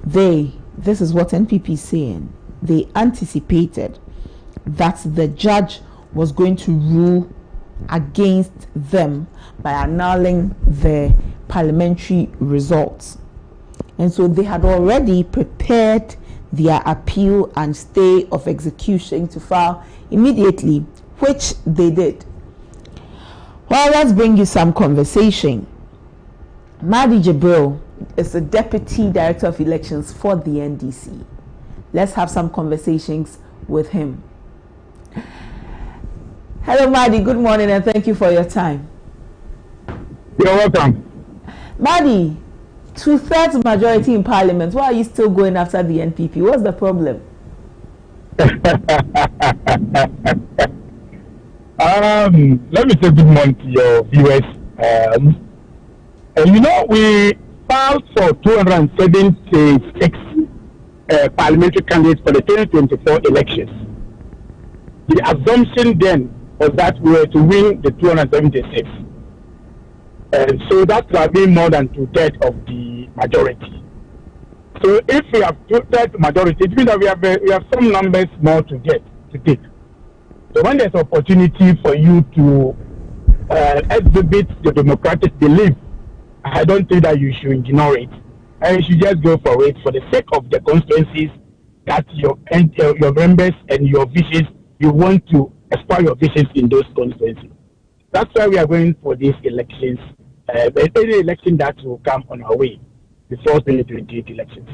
This is what NPP is saying. They anticipated that the judge was going to rule against them by annulling the parliamentary results. And so they had already prepared their appeal and stay of execution to file immediately, which they did. Well, let's bring you some conversation. Mahdi Jibril is the Deputy Director of Elections for the NDC. Let's have some conversations with him. Hello, Mahdi. Good morning, and thank you for your time. You're welcome. Mahdi, 2/3 majority in Parliament. Why are you still going after the NPP? What's the problem? Let me say good morning to your viewers. We filed for 276 parliamentary candidates for the 2024 elections. The assumption then was that we were to win the 276. And so that would have been more than 2/3 of the majority. So if we have 2/3 majority, it means that we have some numbers more to take. So when there's opportunity for you to exhibit the democratic belief, I don't think that you should ignore it. And you should just go for it for the sake of the constituencies that your members and your visions, you want to explore your visions in those constituencies. That's why we are going for these elections, any election that will come on our way before 2028 elections.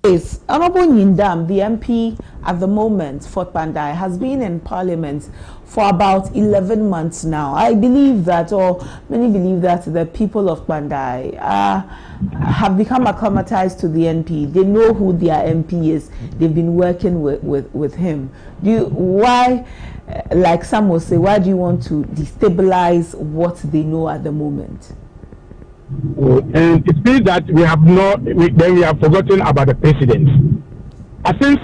Yes, Honorable Nyindam, the MP at the moment, Fort Pandai, has been in Parliament for about 11 months now. I believe that, or many believe that, the people of Pandai have become acclimatized to the NP. They know who their MP is. They've been working with him. Why, like some will say, why do you want to destabilize what they know at the moment? And it means that we have forgotten about the president. I think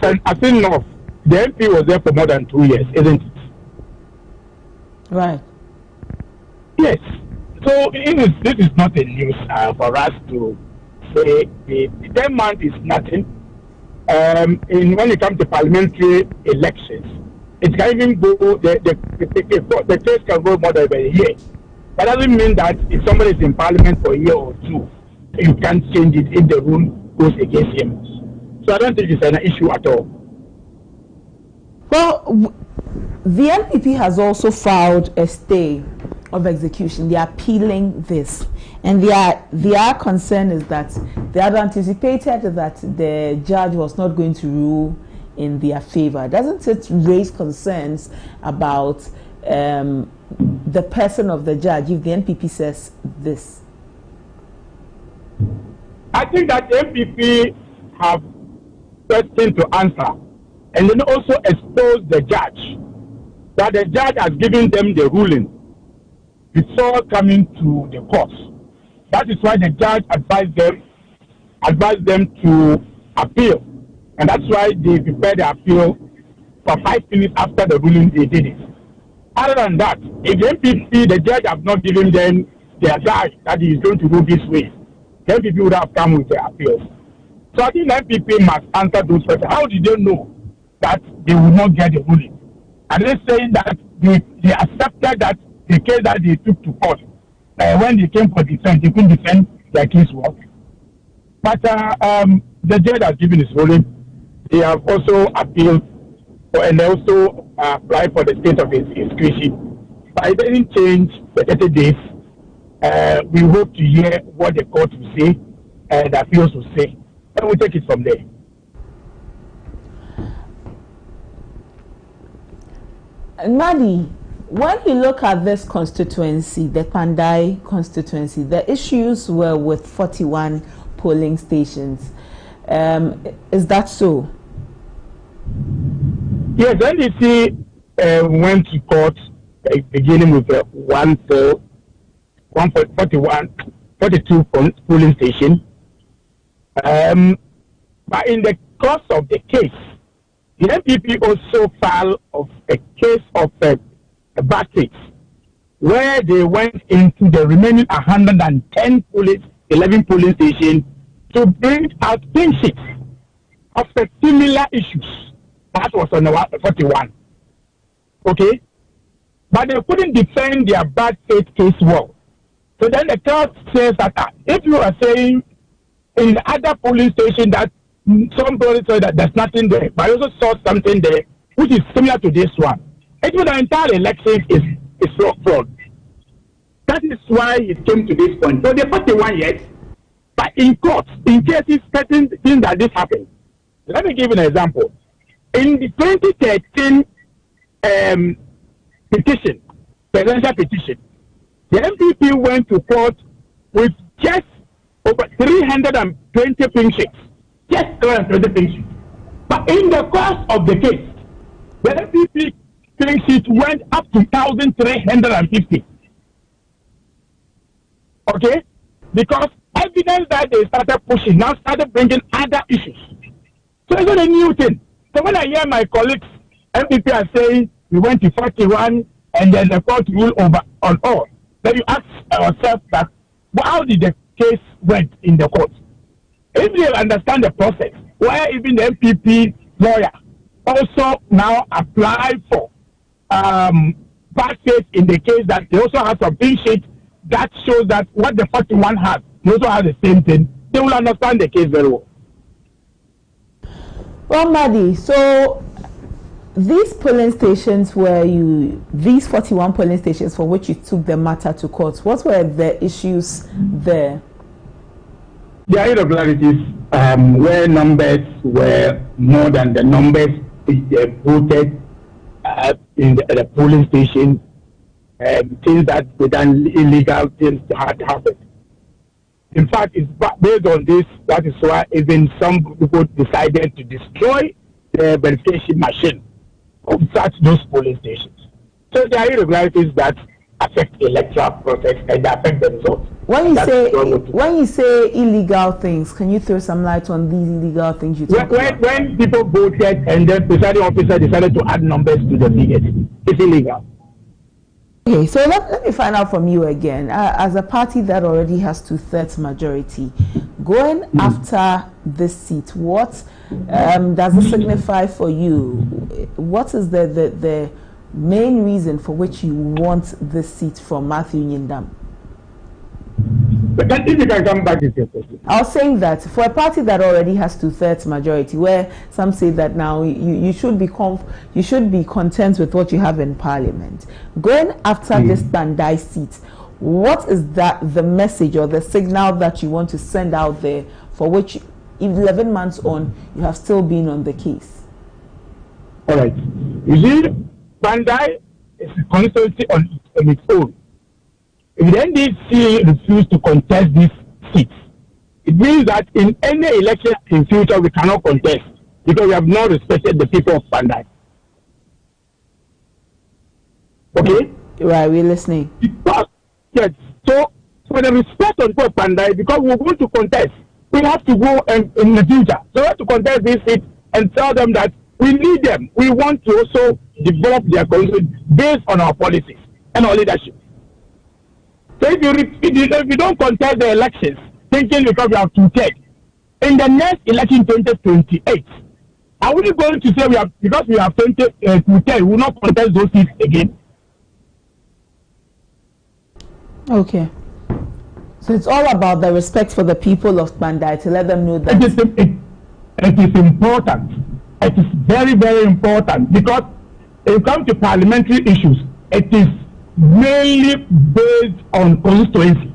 North, the MP was there for more than 2 years, isn't it? Right. Yes. So this is not a news for us to say the 10 months is nothing. When it comes to parliamentary elections, it can even go, the case can go more than a year. That doesn't mean that if somebody is in parliament for a year or two, you can't change it if the rule goes against him. So I don't think it's an issue at all. Well, the NPP has also filed a stay of execution. They are appealing this. And their concern is that they had anticipated that the judge was not going to rule in their favor. Doesn't it raise concerns about the person of the judge if the NPP says this? I think that the NPP have questions to answer and then also expose the judge, that the judge has given them the ruling before coming to the court. That is why the judge advised them to appeal, and that's why they prepared the appeal for 5 minutes after the ruling. They did it. Other than that, if the NPP, the judge have not given them their guide that he is going to do this way, the NPP would have come with their appeals. So I think the NPP must answer those questions. How did they know that they will not get the ruling? Are they saying that they accepted that the case that they took to court, when they came for defense, they couldn't defend their case work? But the judge has given his ruling. They have also appealed and also applied for the state of inscription. But it doesn't change the 30 days. We hope to hear what the court will say and the appeals will say. And we'll take it from there. Madi, when you look at this constituency, the Pandai constituency, the issues were with 41 polling stations. Is that so? Yes, NDC went to court beginning with 42 polling station. But in the course of the case, the NPP also filed of a case of a bad faith, where they went into the remaining 11 polling stations to bring out clean sheets of similar issues. That was on the 41. Okay? But they couldn't defend their bad faith case well. So then the court says that if you are saying in the other polling station that somebody said that there's nothing there, but I also saw something there which is similar to this one, it means the entire election is fraud. That is why it came to this point. So they're 41 yet, but in court, in cases certain things that this happened. Let me give you an example. In the 2013 petition, presidential petition, the MPP went to court with just over 320 pink sheets. Just 320 pink sheets. But in the course of the case, the MPP pink sheet went up to 1,350. Okay? Because evidence that they started pushing now started bringing other issues. So it's not a new thing. So when I hear my colleagues, MPP are saying we went to 41 and then the court ruled over on all, then you ask yourself that, well, how did the case went in the court? If you understand the process, where even the MPP lawyer also now applied for bad faith in the case that they also have some clean sheet that shows that what the 41 has, they also have the same thing, they will understand the case very well. Well, Madi, so these polling stations these 41 polling stations for which you took the matter to court, what were the issues there? There are irregularities where numbers were more than the numbers voted in the polling station, things that were done illegal, things had happened. In fact, it's based on this, that is why even some people decided to destroy the verification machine of those polling stations. So there are irregularities that affect the electoral process and affect the results. When you say illegal things, can you throw some light on these illegal things you talk about? When people voted and the presiding officer decided to add numbers to the figures, it's illegal. Okay, so let me find out from you again. As a party that already has 2/3 majority, going after this seat, what does it signify for you? What is the main reason for which you want this seat from Matthew Nyindam? But if you can come back to your question. I was saying that for a party that already has 2/3 majority, where some say that now you should be content with what you have in Parliament, going after this Bandai seat, what is the message or the signal that you want to send out there for which 11 months on you have still been on the case? All right. You see, Bandai is a constituency on its own. If the NDC refuse to contest these seats, it means that in any election in future we cannot contest because we have not respected the people of Bandai. Okay? Right, we're listening. Yes. So for the respect of the people of Bandai, because we want to contest, we have to go in the future. So we have to contest these seats and tell them that we need them. We want to also develop their country based on our policies and our leadership. So if you don't contest the elections, thinking because we have 2/3, in the next election 2028, are we going to say because we have 2/3, we will not contest those seats again? Okay. So it's all about the respect for the people of Bandai to let them know that it is important. It is very, very important because when it comes to parliamentary issues, it is mainly based on constituency.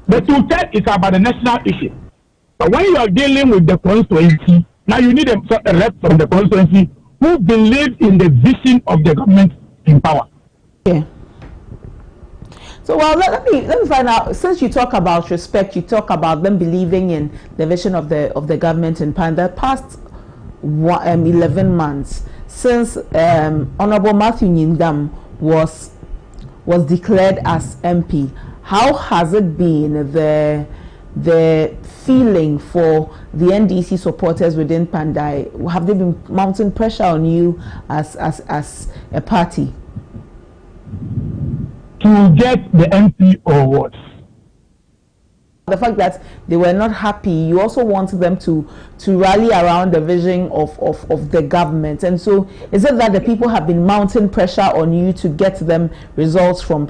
The 2/3 is about the national issue. But when you are dealing with the constituency, now you need a rep from the constituency who believes in the vision of the government in power. Okay. So well, let me find out. Since you talk about respect, you talk about them believing in the vision of the government in power. The past 11 months since Honorable Matthew Nyindam was declared as MP, how has it been the feeling for the NDC supporters within Pandai? Have they been mounting pressure on you as a party to get the MP or what? The fact that they were not happy, you also want them to rally around the vision of the government. And so is it that the people have been mounting pressure on you to get them results from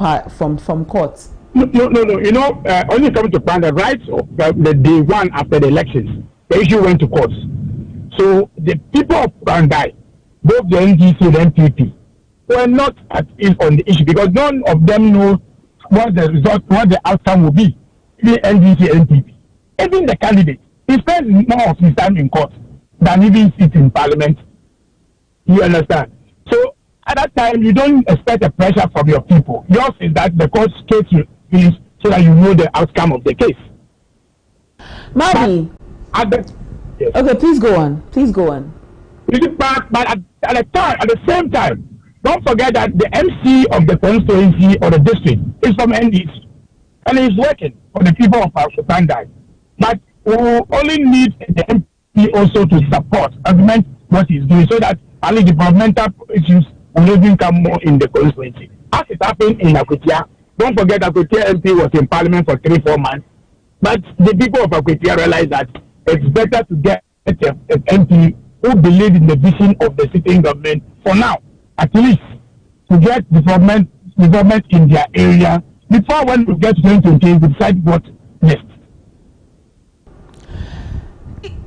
courts? No. You know, when it comes to Panda, right, the day one after the elections, the issue went to courts. So the people of Bandai, both the NDC and MPP, were not at ease on the issue because none of them know what the result, what the outcome will be. The NDC and MPP, even the candidate, he spends more of his time in court than even sits in Parliament. You understand? So at that time, you don't expect a pressure from your people. Yours is that the court case you finish so that you know the outcome of the case. Madi. Yes. Okay, please go on. Please go on. But at the same time, don't forget that the MC of the constituency or the district is from NDC. And he's working for the people of Pandai. But we will only need the MP also to support, augment what he's doing, so that only developmental issues will even come more in the constituency. As it happened in Akutia, don't forget Akutia MP was in parliament for 3-4 months, but the people of Akutia realized that it's better to get an MP who believe in the vision of the sitting government for now, at least to get development in their area before when we get to 2020 we decide what next.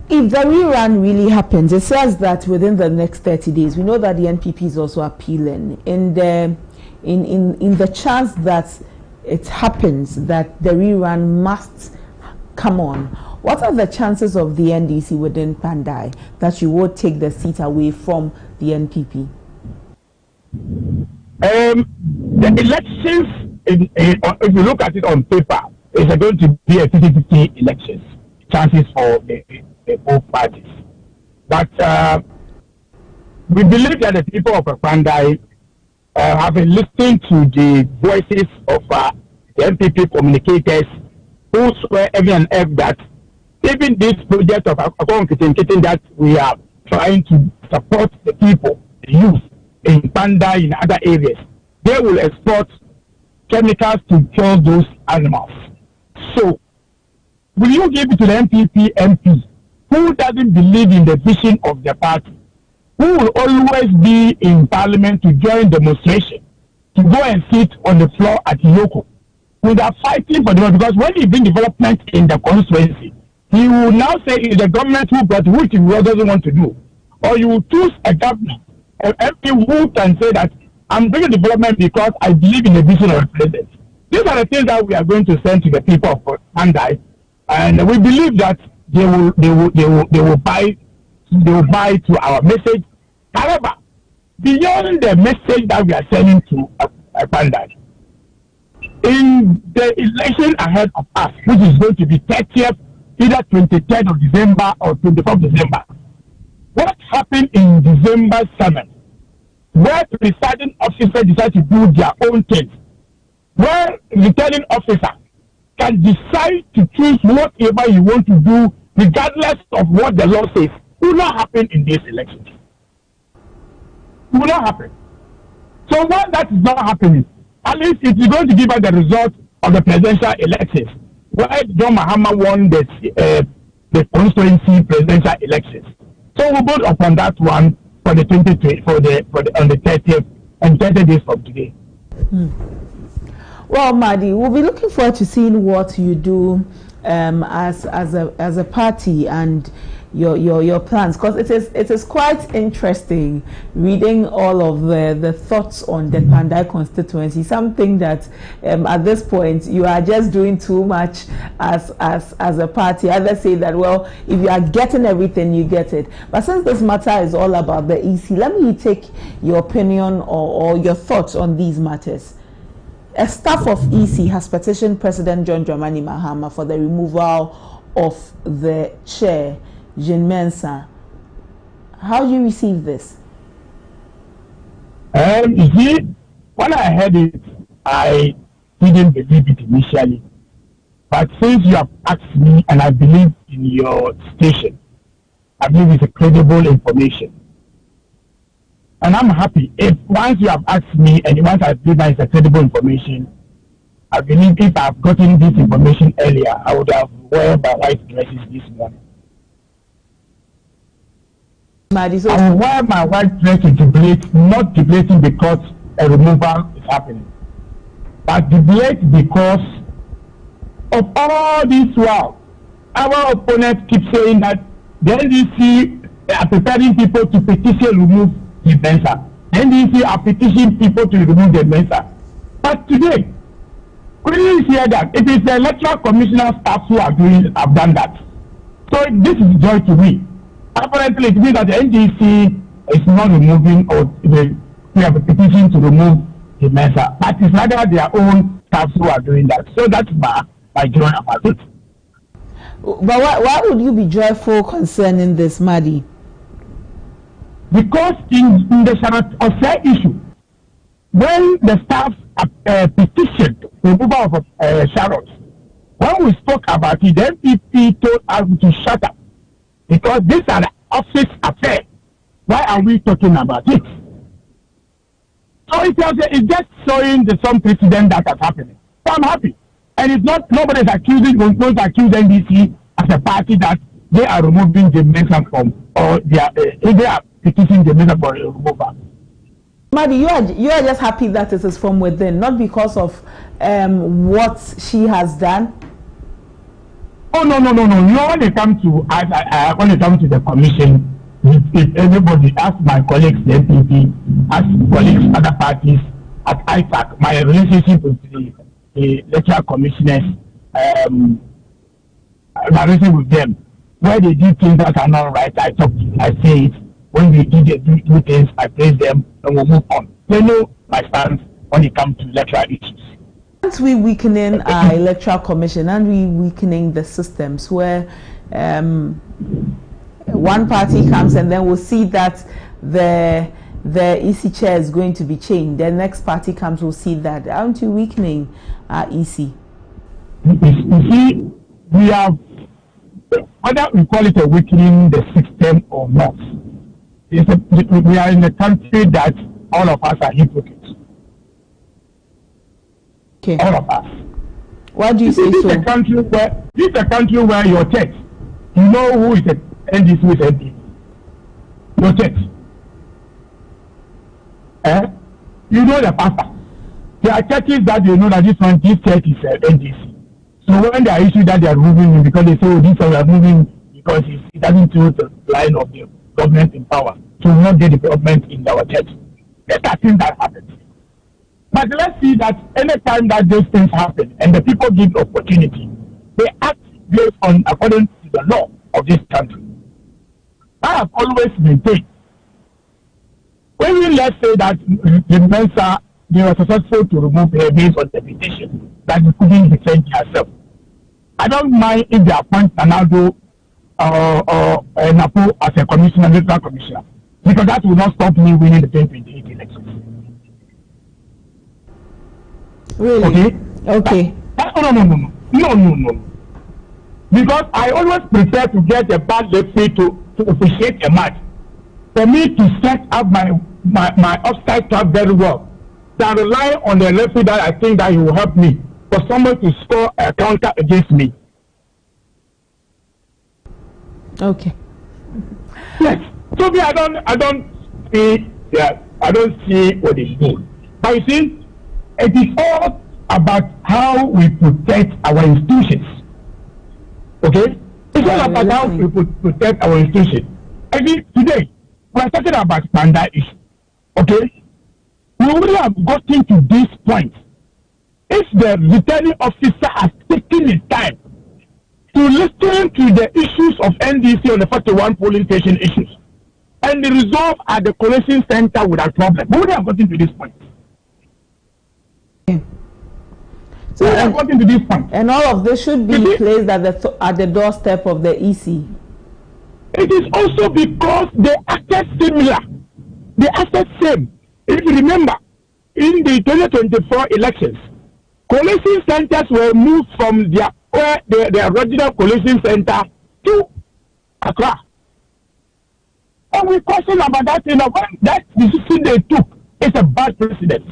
If the rerun really happens, it says that within the next 30 days, we know that the NPP is also appealing. In the chance that it happens that the rerun must come on, what are the chances of the NDC within Pandai that you would take the seat away from the NPP? The elections, if you look at it on paper, it's going to be a 50-50 elections, chances for the both parties. But we believe that the people of Pandai have been listening to the voices of the NPP communicators who swear every and every that even this project of Akon that we are trying to support the people, the youth in Pandai, in other areas, they will export chemicals to kill those animals. So, will you give it to the NPP MP who doesn't believe in the vision of the party, who will always be in parliament to join demonstration, to go and sit on the floor at Yoko, who are fighting for development? Because when he brings development in the constituency, he will now say it's the government who brought which he doesn't want to do. Or you will choose a government, an MP who can say that I'm bringing development because I believe in the vision of the president. These are the things that we are going to send to the people of Pandai, and we believe that they will buy to our message. However, beyond the message that we are sending to Pandai, in the election ahead of us, which is going to be 30th, either 23rd of December or 24th of December, what happened in December 7th, where the presiding officer decided to do their own things, where the returning officer can decide to choose whatever you want to do, regardless of what the law says, will not happen in these elections. It will not happen. So when that is not happening, at least it is going to give us the result of the presidential elections, where John Mahama won the constituency presidential elections. So we'll vote upon that one for the 23 on the 30th and 30 days from today. Well, Madi, we'll be looking forward to seeing what you do as a party and your plans, because it is quite interesting reading all of the thoughts on the Pandai constituency. Something that at this point you are just doing too much as a party. Others say that, well, if you are getting everything, you get it. But since this matter is all about the EC, let me take your opinion or your thoughts on these matters. A staff of EC has petitioned President John Dramani Mahama for the removal of the chair, Jean Mensah. How do you receive this? You see, when I heard it, I didn't believe it initially. But since you have asked me, and I believe in your station, I believe it's a credible information. And I'm happy. If once you have asked me, and once I believe that it's a credible information, I believe if I've gotten this information earlier, I would have worn my white dresses this morning. I will wear my white dress to debate, not debating because a removal is happening, but debate because of all this while. Our opponents keep saying that the NDC are preparing people to petition remove the Mensah. The NDC are petitioning people to remove the Mensah. But today, couldn't hear that it is the electoral commissioner staff who have done that. So this is joy to me. Apparently, it means that the NDC is not removing, or we have a petition to remove the Mensah. But it's rather their own staff who are doing that. So that's my joy about it. But why would you be joyful concerning this, Madi? Because in the Sharat issue, when the staff petitioned the removal of Sharat, When we spoke about it, the MPP told us to shut up because these are the office affairs. Why are we talking about it? So it's just showing some precedent that has happened. So I'm happy. And it's not, nobody is accusing, going to accuse NDC as a party that they are removing the Mensah from, or they are petitioning the Mensah for removal. Madi, you are just happy that it is from within, not because of what she has done. Oh no! When it comes to the commission, if everybody, ask my colleagues, the NPP, ask colleagues, other parties at IFAC, my relationship with the electoral commissioners, my relationship with them, where they do things that are not right, I say it. When they do things, I praise them, and we'll move on. They know my stance when it comes to electoral issues. Aren't we weakening our electoral commission? Aren't we weakening the systems where one party comes and then we'll see that the EC chair is going to be changed. The next party comes, we'll see that. Aren't you weakening our EC? You see, we have, whether we call it a weakening the system or not, we are in a country that all of us are hypocrites. Okay. All of us. Why do you say so? This is a country where your church, you know who is the NDC with NDC. Your church. You know the pastor. There are churches that you know that this church is NDC. So when there are issues that they are moving in because they say, oh, this one we are moving because it doesn't choose the line of the government in power. So we will not get development in our church. That's a thing that happens. But let's see that any time that those things happen and the people give opportunity, they act based on according to the law of this country. I have always maintained. When let's say that the Mensah, they were successful to remove her based on the petition that they couldn't defend herself. I don't mind if they appoint Nanado or Napo as a commissioner, electoral commissioner, because that will not stop me winning the 2028 elections. Really? Okay. No. Because I always prefer to get a bad referee to appreciate a match. For me to set up my offside trap very well, than rely on the referee that I think that he will help me for someone to score a counter against me. Okay. Yes. So me, I don't see what is good. But you see, it is all about how we protect our institutions. Okay? It's all about how we protect our institutions. I mean, today, we are talking about Panda issue. Okay? We already have gotten to this point. If the returning officer has taken his time to listen to the issues of NDC on the 41 polling station issues and the resolve at the collection center without problem, we already have gotten to this point. So to this point. And all of this should be placed at the doorstep of the EC. It is also because they acted similar. They acted same. If you remember, in the 2024 elections, collation centers were moved from their original collation center to Accra. And we question about that, when that decision they took is a bad precedent.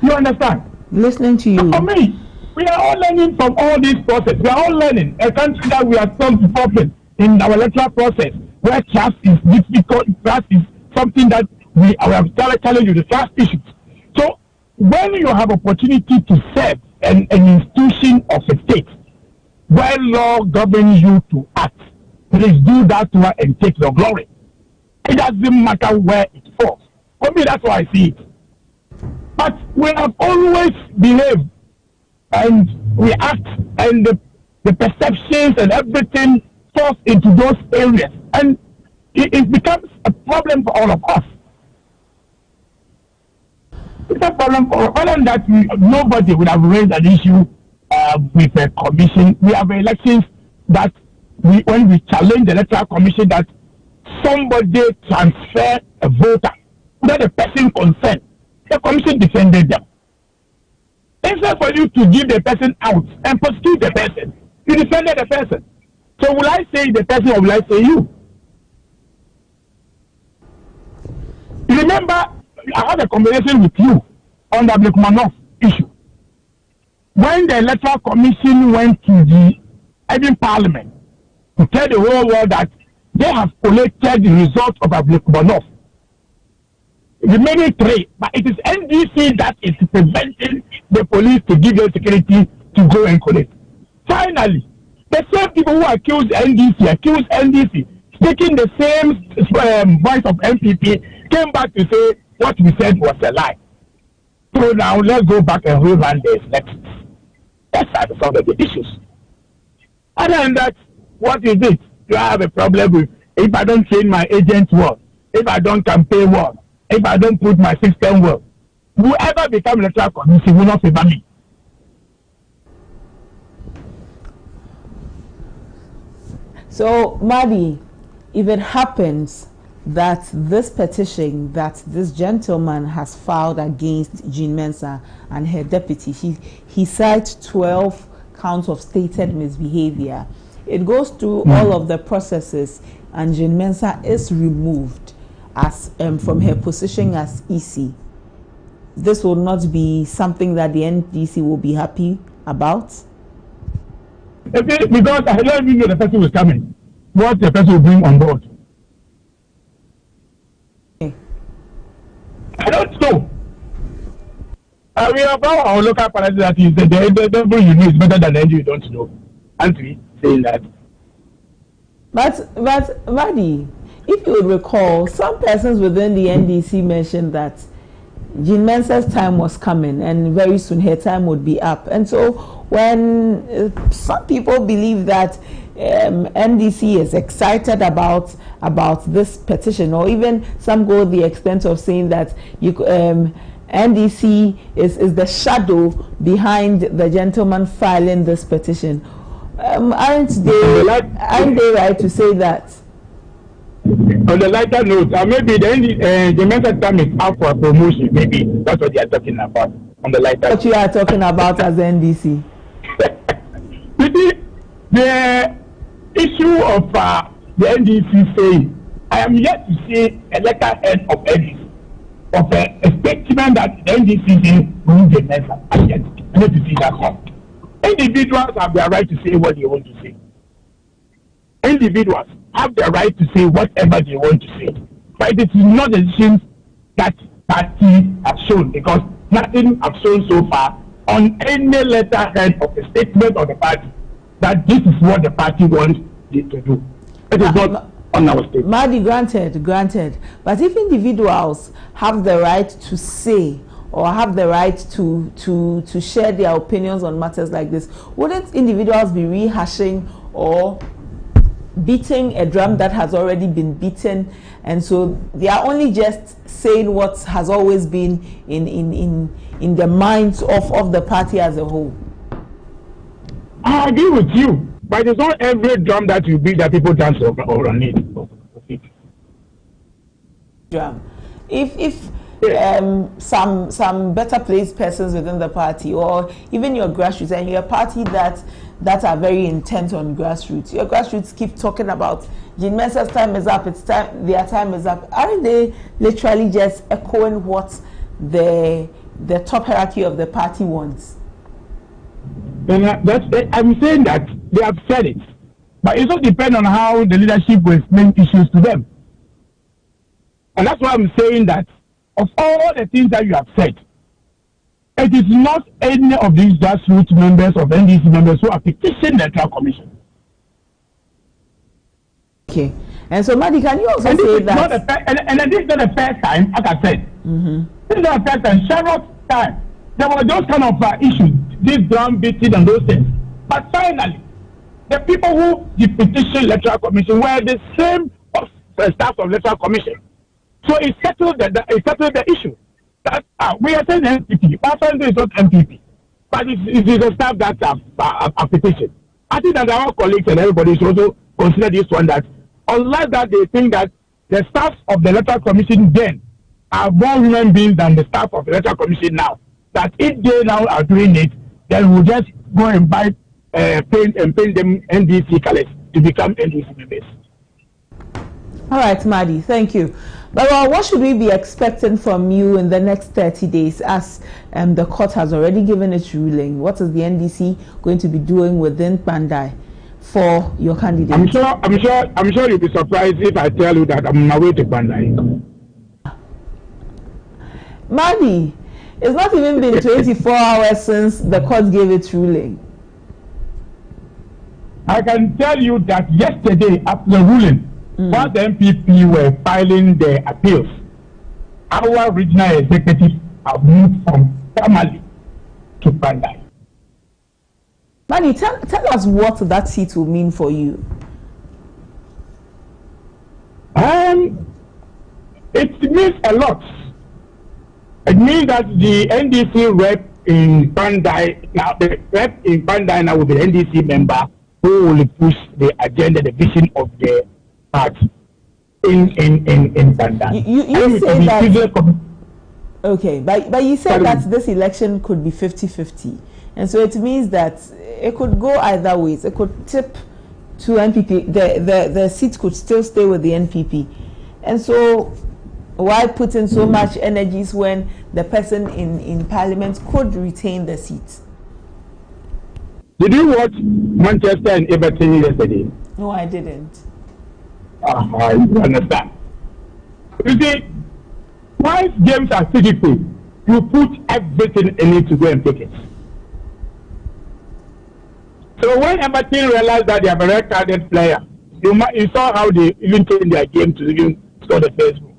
You understand? Listening to you. For me, we are all learning from all this process. We are all learning. A country that we are solving problems in our electoral process, where trust is difficult, trust is something that we have challenged with the trust issues. So when you have opportunity to serve an institution of a state, where law governs you to act, please do that one and take your glory. It doesn't matter where it falls. For me, that's why I see it. But we have always behaved and we act, and the perceptions and everything falls into those areas, and it becomes a problem for all of us. It's a problem for all of that. Nobody would have raised an issue with a commission. We have elections that when we challenge the electoral commission that somebody transfer a voter without the person concerned, the commission defended them. Instead for you to give the person out and prosecute the person, you defended the person. So will I say the person or will I say you? You remember, I had a conversation with you on the Blekmanov issue. When the Electoral Commission went to the Edin Parliament to tell the whole world that they have collected the result of Blekmanov, remaining 3, but it is NDC that is preventing the police to give them security to go and collect. Finally, the same people who accused NDC, taking the same voice of MPP, came back to say what we said was a lie. So now let's go back and rerun the elections. That's how to solve the issues. Other than that, what is it? Do I have a problem with if I don't train my agents well, if I don't campaign well, if I don't put my system well? Whoever becomes electoral commission will not favor me. So, Madi, if it happens that this petition that this gentleman has filed against Jean Mensah and her deputy, he cites 12 counts of stated misbehavior. It goes through all of the processes, and Jean Mensah is removed as from her position as EC. This will not be something that the NDC will be happy about. Okay, because I don't even know the person who is coming. What the person will bring on board. Okay. I don't know. We have our local party that is the devil you know is better than the angel you don't know. Aren't we saying that? But Madi, if you would recall, some persons within the NDC mentioned that Jean Mensah's time was coming and very soon her time would be up. And so when some people believe that NDC is excited about this petition, or even some go the extent of saying that NDC is the shadow behind the gentleman filing this petition, aren't they right to say that? On the lighter note, maybe the mental time is out for a promotion. Maybe that's what they are talking about. On the lighter. What you are talking about as the NDC? The issue of the NDC saying, I am yet to see a letterhead of NDC of a statement that the NDC is going to Mensah. I need to see that one. Individuals have their right to say what they want to say. Individuals have the right to say whatever they want to say. But it is not the decisions that party have shown, because nothing have shown so far on any letterhead of a statement of the party that this is what the party wants it to do. It is not on our statement. Madi, granted. But if individuals have the right to say or have the right to share their opinions on matters like this, wouldn't individuals be rehashing or beating a drum that has already been beaten, and so they are only just saying what has always been in the minds of the party as a whole? I agree with you, but it's not every drum that you beat that people dance or on it. Drum. If some better placed persons within the party, or even your grassroots, and you're a party that are very intent on grassroots, your grassroots keep talking about Jean Mensah's time is up, their time is up. Aren't they literally just echoing what the top hierarchy of the party wants? And I'm saying that they have said it, but it all depends on how the leadership will explain issues to them. And that's why I'm saying that of all the things that you have said, it is not any of these grassroots members of NDC members who have petitioned the Electoral Commission. Okay. And so, Madi, can you also say that? And this is not the first time, like I said. This is not the first time. Charlotte's time, there were those kind of issues, this drum beating and those things. But finally, the people who petitioned Electoral Commission were the same staff of Electoral Commission. So it settled the issue. That we are saying MPP. Personally, it's not MPP, but it is a staff that have petitioned. I think that our colleagues and everybody should also consider this one, that unless that they think that the staff of the Electoral Commission then are more human beings than the staff of the Electoral Commission now, that if they now are doing it, then we'll just go and buy paint them NDC colors to become NDC members. All right, Madi, thank you. But what should we be expecting from you in the next 30 days as the court has already given its ruling? What is the NDC going to be doing within Pandai for your candidate? I'm sure you'll be surprised if I tell you that I'm on my way to Pandai. Madi, it's not even been 24 hours since the court gave its ruling. I can tell you that yesterday after the ruling, while the MPP were filing their appeals, our regional executives have moved from Tamale to Pandai. Madi, tell us what that seat will mean for you. It means a lot. It means that the NDC rep in Pandai now, the rep in Pandai now will be the NDC member who will push the agenda, the vision of the party in Pandai. You say that. Okay, but you said that this election could be 50-50, and so it means that it could go either ways. It could tip to NPP. The seat could still stay with the NPP, and so why put in so much energies when the person in parliament could retain the seat? Did you watch Manchester and Everton yesterday? No, I didn't. I understand. You see, once games are critical, you put everything in it to go and take it. So when Everton realized that they have a red-carded player, you saw how they even changed their game to even score the first goal.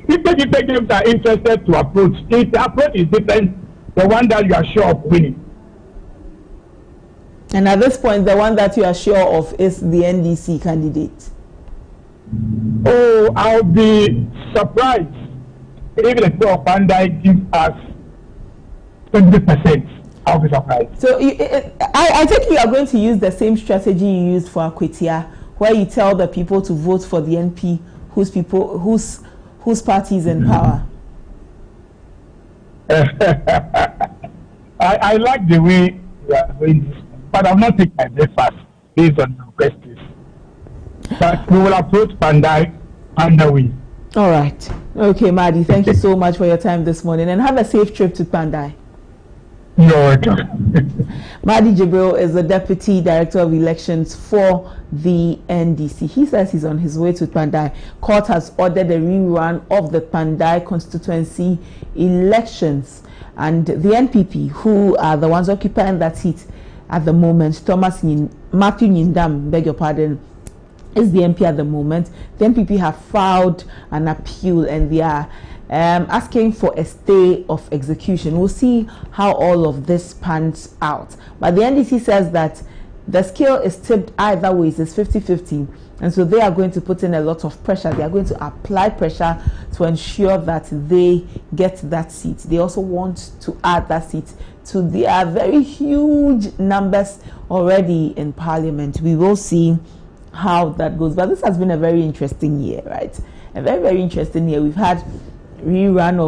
If the games are interested to approach, if the approach is different, the one that you are sure of winning. And at this point, the one that you are sure of is the NDC candidate. Oh, I'll be surprised if the people of Pandai give us 20%. I'll be surprised. So I think you are going to use the same strategy you used for Akwetia, where you tell the people to vote for the NP whose party is in power. I like the way you are doing this, but I'm not taking my breakfast based on the questions. But we will approach Pandai underway. All right. Okay, Madi, thank you so much for your time this morning, and have a safe trip to Pandai. You're welcome. Madi Jibril is the Deputy Director of Elections for the NDC. He says he's on his way to Pandai. Court has ordered a rerun of the Pandai constituency elections, and the NPP, who are the ones occupying that seat at the moment, Matthew Nyindam, beg your pardon, is the MP at the moment. The NPP have filed an appeal, and they are asking for a stay of execution. We'll see how all of this pans out. But the NDC says that the scale is tipped either ways. It's 50-50. And so they are going to put in a lot of pressure. They are going to apply pressure to ensure that they get that seat. They also want to add that seat to their very huge numbers already in Parliament. We will see how that goes. But this has been a very interesting year, right? A very, very interesting year. We've had rerun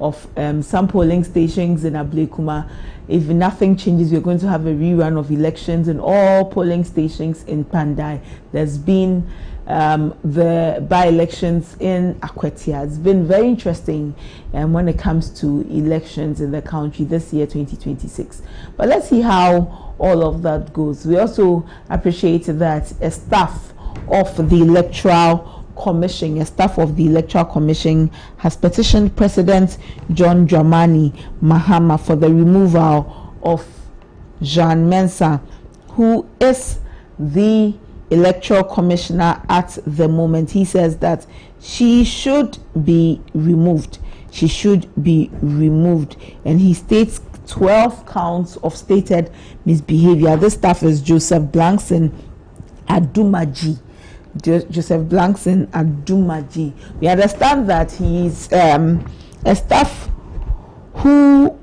of some polling stations in Ablekuma. If nothing changes, we're going to have a rerun of elections in all polling stations in Pandai. There's been the by-elections in Akwetia. It's been very interesting when it comes to elections in the country this year, 2026. But let's see how all of that goes. We also appreciate that a staff of the Electoral Commission, has petitioned President John Dramani Mahama for the removal of Jean Mensah, who is the Electoral Commissioner at the moment. He says that she should be removed. And he states 12 counts of stated misbehavior. This staff is Joseph Blankson Adumaji. We understand that he's a staff who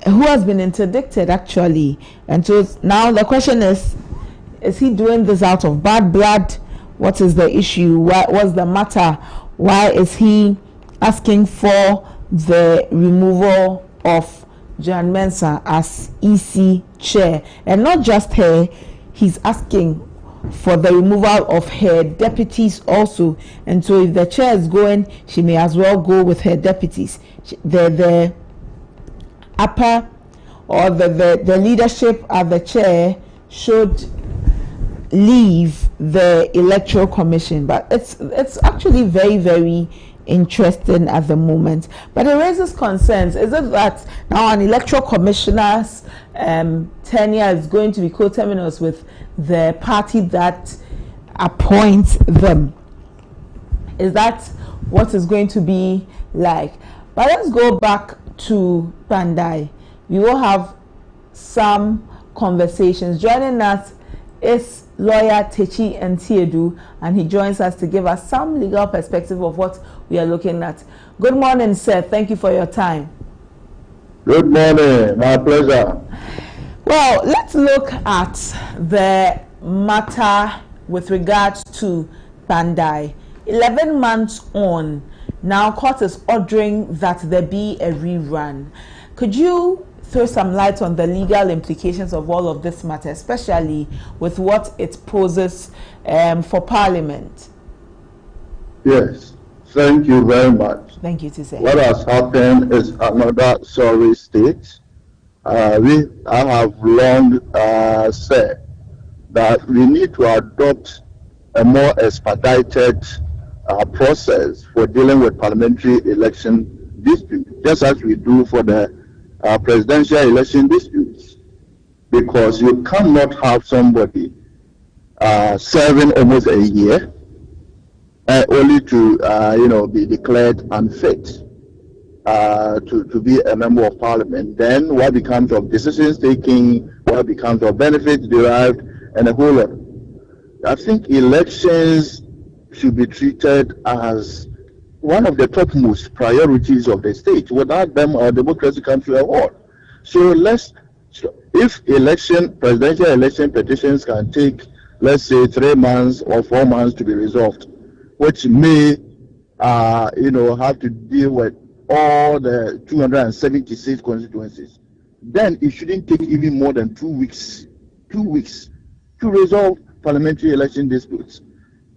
has been interdicted, actually. And so now the question is he doing this out of bad blood? What is the issue? What's the matter? Why is he asking for the removal of Jan Mensah as EC chair, and not just her, he's asking for the removal of her deputies also. And so if the chair is going, she may as well go with her deputies. The upper or the leadership at the chair should leave the electoral commission. But it's actually very, very interesting at the moment. But it raises concerns. Is it that now an electoral commissioner's tenure is going to be coterminous with the party that appoints them? Is that what is going to be like? But let's go back to Pandai. We will have some conversations. Joining us is lawyer Techi Ntiedu, and he joins us to give us some legal perspective of what we are looking at. Good morning, sir. Thank you for your time. Good morning. My pleasure. Well, let's look at the matter with regards to Pandai. 11 months on, now court is ordering that there be a rerun. Could you throw some light on the legal implications of all of this matter, especially with what it poses for Parliament? Yes, thank you very much. Thank you, Tise. What has happened is another sorry state. I have long said that we need to adopt a more expedited process for dealing with parliamentary election disputes, just as we do for the presidential election disputes, because you cannot have somebody serving almost a year only to be declared unfit to be a member of parliament. Then what becomes of decisions taking, what becomes of benefits derived, and a whole lot. I think elections should be treated as one of the topmost priorities of the state. Without them, our democracy can't feel award. So if presidential election petitions can take, let's say, 3 months or 4 months to be resolved, which may, have to deal with all the 276 constituencies, then it shouldn't take even more than 2 weeks. 2 weeks to resolve parliamentary election disputes,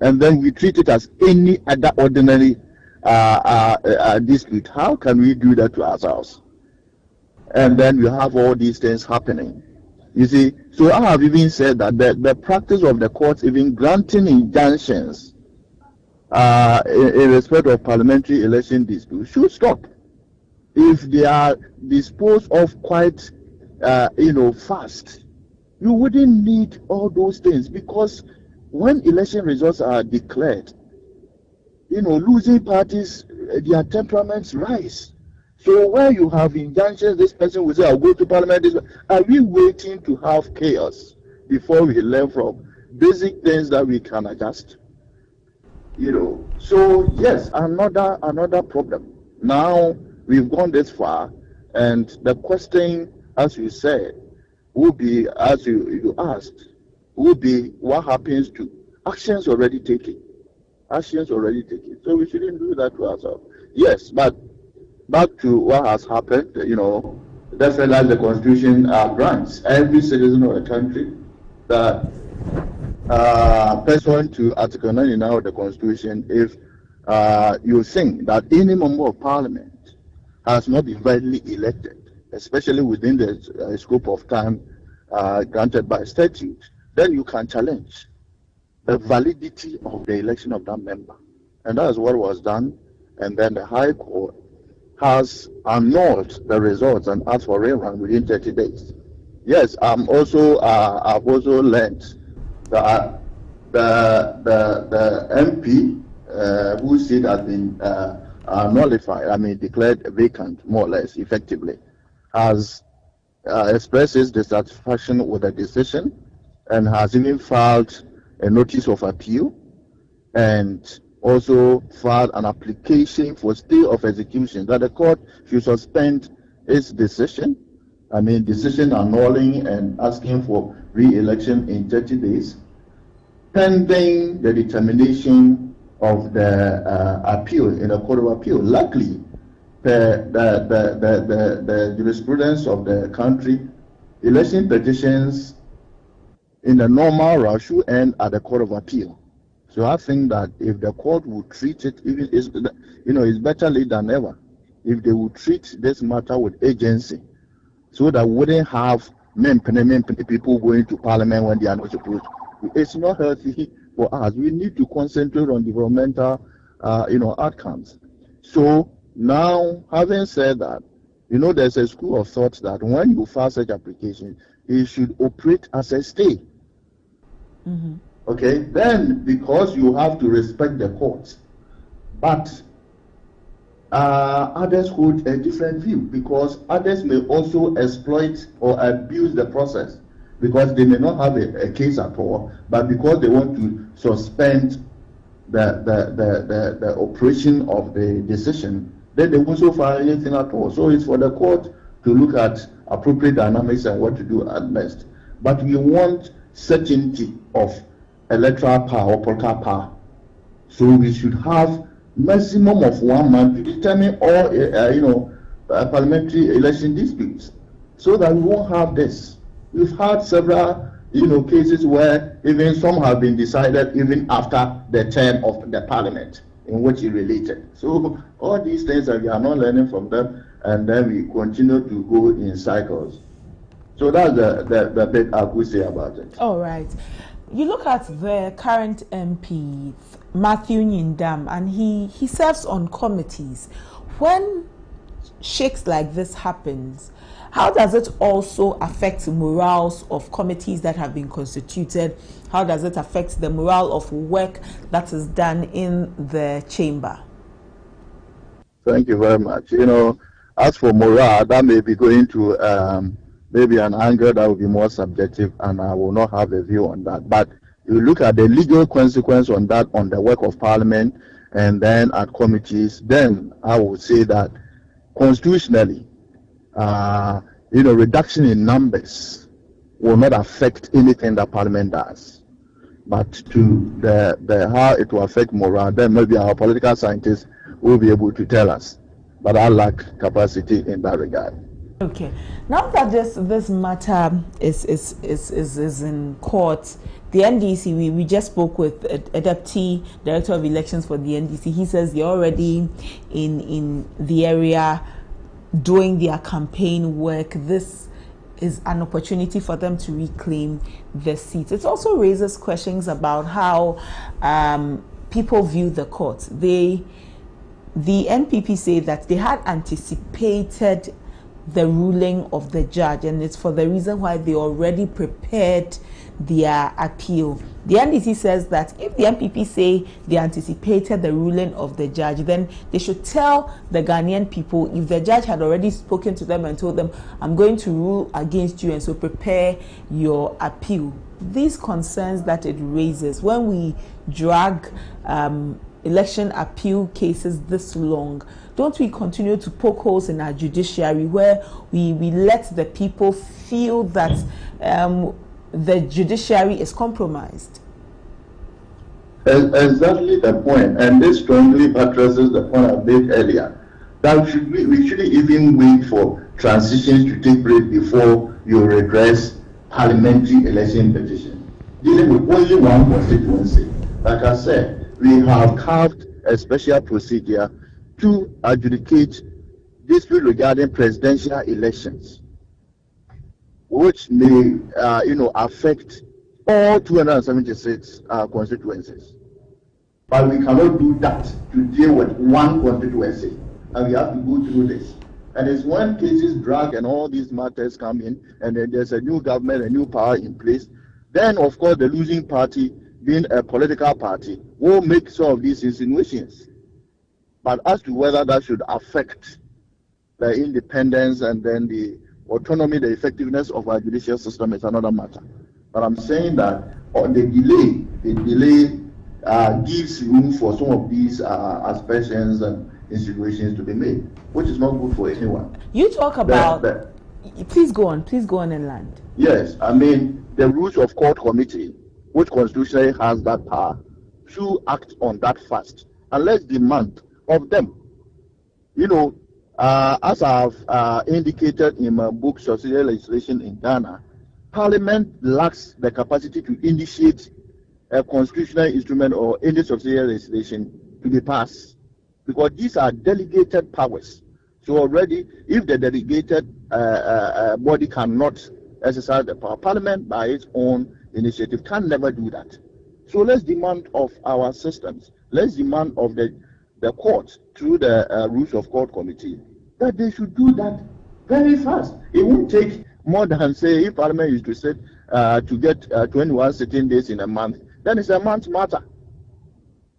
and then we treat it as any other ordinary dispute. How can we do that to ourselves? And then we have all these things happening. You see, so I have even said that the practice of the courts even granting injunctions in respect of parliamentary election disputes should stop. If they are disposed of quite, fast, you wouldn't need all those things, because when election results are declared, losing parties, their temperaments rise. So where you have injunctions, this person will say, I'll go to parliament. Are we waiting to have chaos before we learn from basic things that we can adjust? So yes, another problem. Now we've gone this far, and the question, as you said, would be, as you asked, would be what happens to actions already taken. Actions already taken. So we shouldn't do that to ourselves. Yes, but back to what has happened, definitely as the Constitution grants every citizen of the country that pursuant to Article 99 of the Constitution, if you think that any member of Parliament has not been validly elected, especially within the scope of time granted by statute, then you can challenge the validity of the election of that member. And that is what was done. And then the High Court has annulled the results and asked for rerun within 30 days. Yes, I've also learned that the MP whose seat has been nullified, declared vacant, more or less, effectively, has expressed his dissatisfaction with the decision and has even filed a notice of appeal and also filed an application for stay of execution, that the court should suspend its decision, decision annulling and asking for re-election in 30 days, pending the determination of the appeal in the Court of Appeal. Luckily, the jurisprudence of the country, election petitions in the normal route should end at the Court of Appeal. So I think that if the court would treat it, even it's better late than never. If they would treat this matter with agency, so that we wouldn't have many people going to Parliament when they are not supposed to. It's not healthy for us. We need to concentrate on developmental, outcomes. So now, having said that, there's a school of thought that when you file such application, it should operate as a stay. Mm-hmm. Okay, then because you have to respect the courts, but others hold a different view, because others may also exploit or abuse the process, because they may not have a case at all, but because they want to suspend the operation of the decision, then they won't so file anything at all. So it's for the court to look at appropriate dynamics and what to do at next. But we want certainty of electoral power or political power. So we should have maximum of 1 month to determine all parliamentary election disputes, so that we won't have this. We've had several cases where even some have been decided even after the term of the parliament in which it related. So all these things that we are not learning from them, and then we continue to go in cycles. So that's the bit I could say about it. All right. You look at the current MP, Matthew Nyindam, and he serves on committees. When shakes like this happens, how does it also affect morals of committees that have been constituted? How does it affect the morale of work that is done in the chamber? Thank you very much. As for morale, that may be going to maybe an angle that will be more subjective, and I will not have a view on that. But you look at the legal consequence on that, on the work of Parliament, and then at committees, then I would say that constitutionally, reduction in numbers will not affect anything that Parliament does. But to the how it will affect morale, then maybe our political scientists will be able to tell us. But I lack capacity in that regard. Okay. Now that this matter is in court, the NDC, we just spoke with a deputy director of elections for the NDC. He says they're already in the area doing their campaign work. This is an opportunity for them to reclaim the seat. It also raises questions about how people view the court. The NPP say that they had anticipated the ruling of the judge, and it's for the reason why they already prepared their appeal. The NDC says that if the NPP say they anticipated the ruling of the judge, then they should tell the Ghanaian people, if the judge had already spoken to them and told them, I'm going to rule against you, and so prepare your appeal. These concerns that it raises, when we drag election appeal cases this long, don't we continue to poke holes in our judiciary, where we let the people feel that the judiciary is compromised? Exactly the point, and this strongly buttresses the point I made earlier, that we shouldn't even wait for transitions to take place before you redress parliamentary election petition. Dealing with only one constituency, like I said, we have carved a special procedure to adjudicate dispute regarding presidential elections, which may affect all 276 constituencies. But we cannot do that to deal with one constituency, and we have to go through this. And it's when cases drag and all these matters come in, and then there's a new government, a new power in place, then of course the losing party, being a political party, will make some of these insinuations. But as to whether that should affect the independence and then the autonomy, the effectiveness of our judicial system is another matter. But I'm saying that the delay gives room for some of these aspersions and insinuations to be made, which is not good for anyone. You talk about... Please go on and land. Yes, I mean, the rules of court committee, which constitutionally has that power, to act on that fast, and let's demand of them. As I've indicated in my book, Subsidiary Legislation in Ghana, Parliament lacks the capacity to initiate a constitutional instrument or any subsidiary legislation to be passed, because these are delegated powers. So already, if the delegated body cannot exercise the power, Parliament by its own initiative can never do that. So let's demand of our systems, let's demand of the court through the Rules of Court Committee that they should do that very fast. It won't take more than, say, if Parliament used to sit to get 21 sitting days in a month, then it's a month's matter.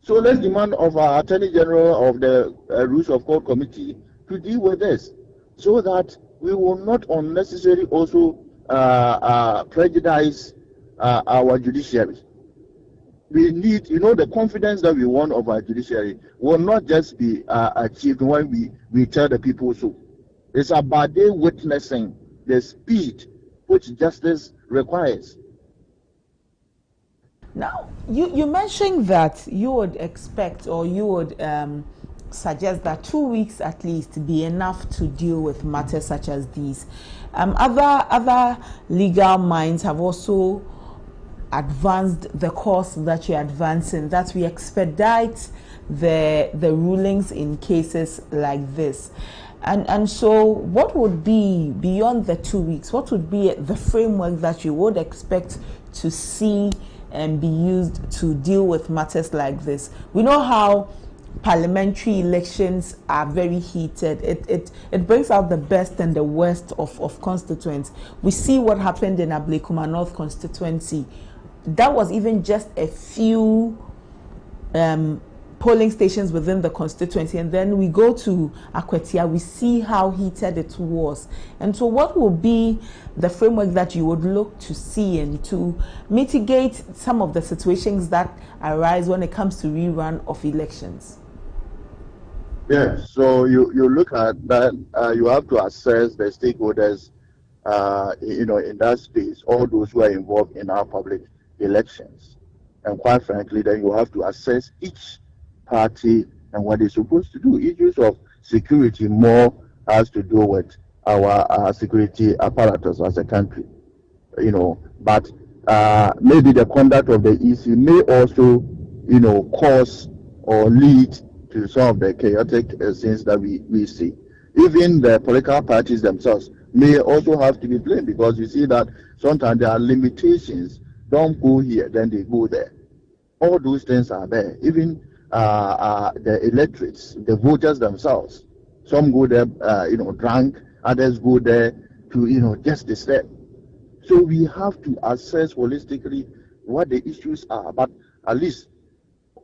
So let's demand of our Attorney General of the Rules of Court Committee to deal with this, so that we will not unnecessarily also prejudice our judiciary. We need, the confidence that we want of our judiciary will not just be achieved when we tell the people so. It's about they witnessing the speed which justice requires. Now, you mentioned that you would expect, or you would suggest that 2 weeks at least be enough to deal with matters such as these. Other legal minds have also advanced the course that you're advancing, that we expedite the rulings in cases like this. And so what would be, beyond the 2 weeks, what would be the framework that you would expect to see and be used to deal with matters like this? We know how parliamentary elections are very heated. It brings out the best and the worst of constituents. We see what happened in Ablekuma North constituency. That was even just a few polling stations within the constituency, and then we go to Akwetia, we see how heated it was. And so what will be the framework that you would look to see and to mitigate some of the situations that arise when it comes to rerun of elections? Yes, so you look at that, you have to assess the stakeholders in that space, all those who are involved in our public elections. And quite frankly, then you have to assess each party and what they're supposed to do. Issues of security more has to do with our security apparatus as a country, but maybe the conduct of the EC may also, cause or lead to some of the chaotic scenes that we see. Even the political parties themselves may also have to be blamed, because you see that sometimes there are limitations. Don't go here, then they go there. All those things are there. Even the electorates, the voters themselves, some go there, drunk, others go there to, just disturb. So we have to assess holistically what the issues are, but at least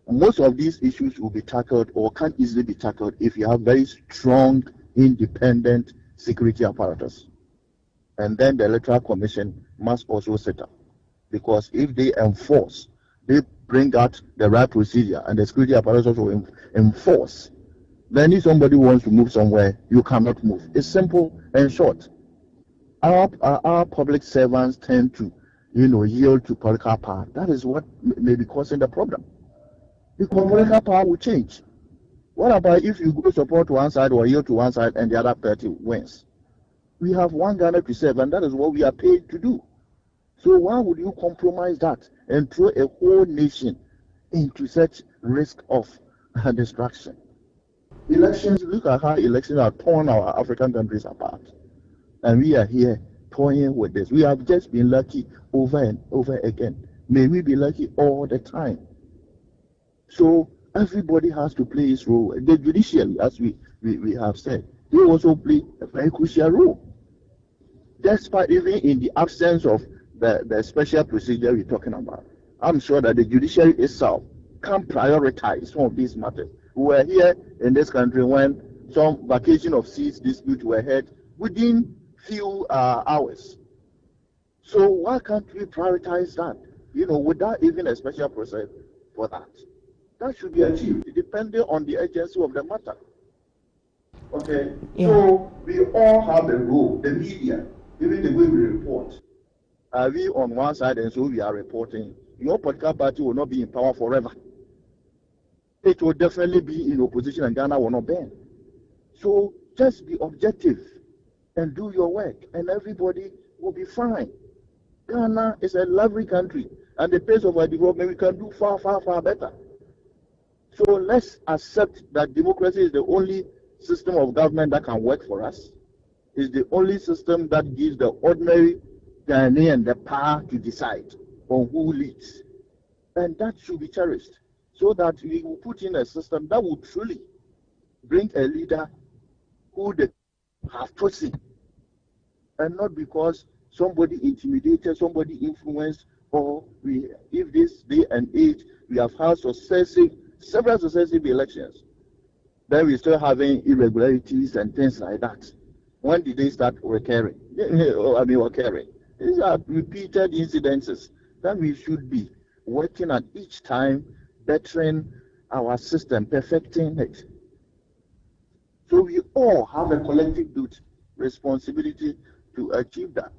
most of these issues will be tackled, or can easily be tackled, if you have very strong, independent security apparatus. And then the Electoral Commission must also set up, because if they enforce, they bring out the right procedure, and the security apparatus also enforce, then if somebody wants to move somewhere, you cannot move. It's simple and short. Our public servants tend to, yield to political power. That is what may be causing the problem. Because political power will change. What about if you go support to one side or yield to one side and the other party wins? We have one Ghana to serve, and that is what we are paid to do. So why would you compromise that and throw a whole nation into such risk of destruction? Elections, look at how elections are torn our African countries apart. And we are here toying with this. We have just been lucky over and over again. May we be lucky all the time. So everybody has to play his role. The judiciary, as we have said, they also play a very crucial role. Despite even in the absence of the special procedure we're talking about, I'm sure that the judiciary itself can prioritize some of these matters. We were here in this country when some vacation of seats disputes were heard within few hours. So why can't we prioritize that? Without even a special process for that. That should be achieved depending on the urgency of the matter. Okay? Yeah. So we all have a role, the media, even the way we report. We on one side, and so we are reporting. Your political party will not be in power forever. it will definitely be in opposition and Ghana will not bend. So just be objective and do your work, and everybody will be fine. Ghana is a lovely country, and the pace of our development we can do far, far, far better. So let's accept that democracy is the only system of government that can work for us. It's the only system that gives the ordinary Ghanaian the power to decide on who leads. And that should be cherished, so that we will put in a system that will truly bring a leader who they have chosen, and not because somebody intimidated, somebody influenced, or if this day and age we have had several successive elections, then we're still having irregularities and things like that. When did they start recurring? Occurring. These are repeated incidences that we should be working at each time, bettering our system, perfecting it. So we all have a collective duty, responsibility to achieve that.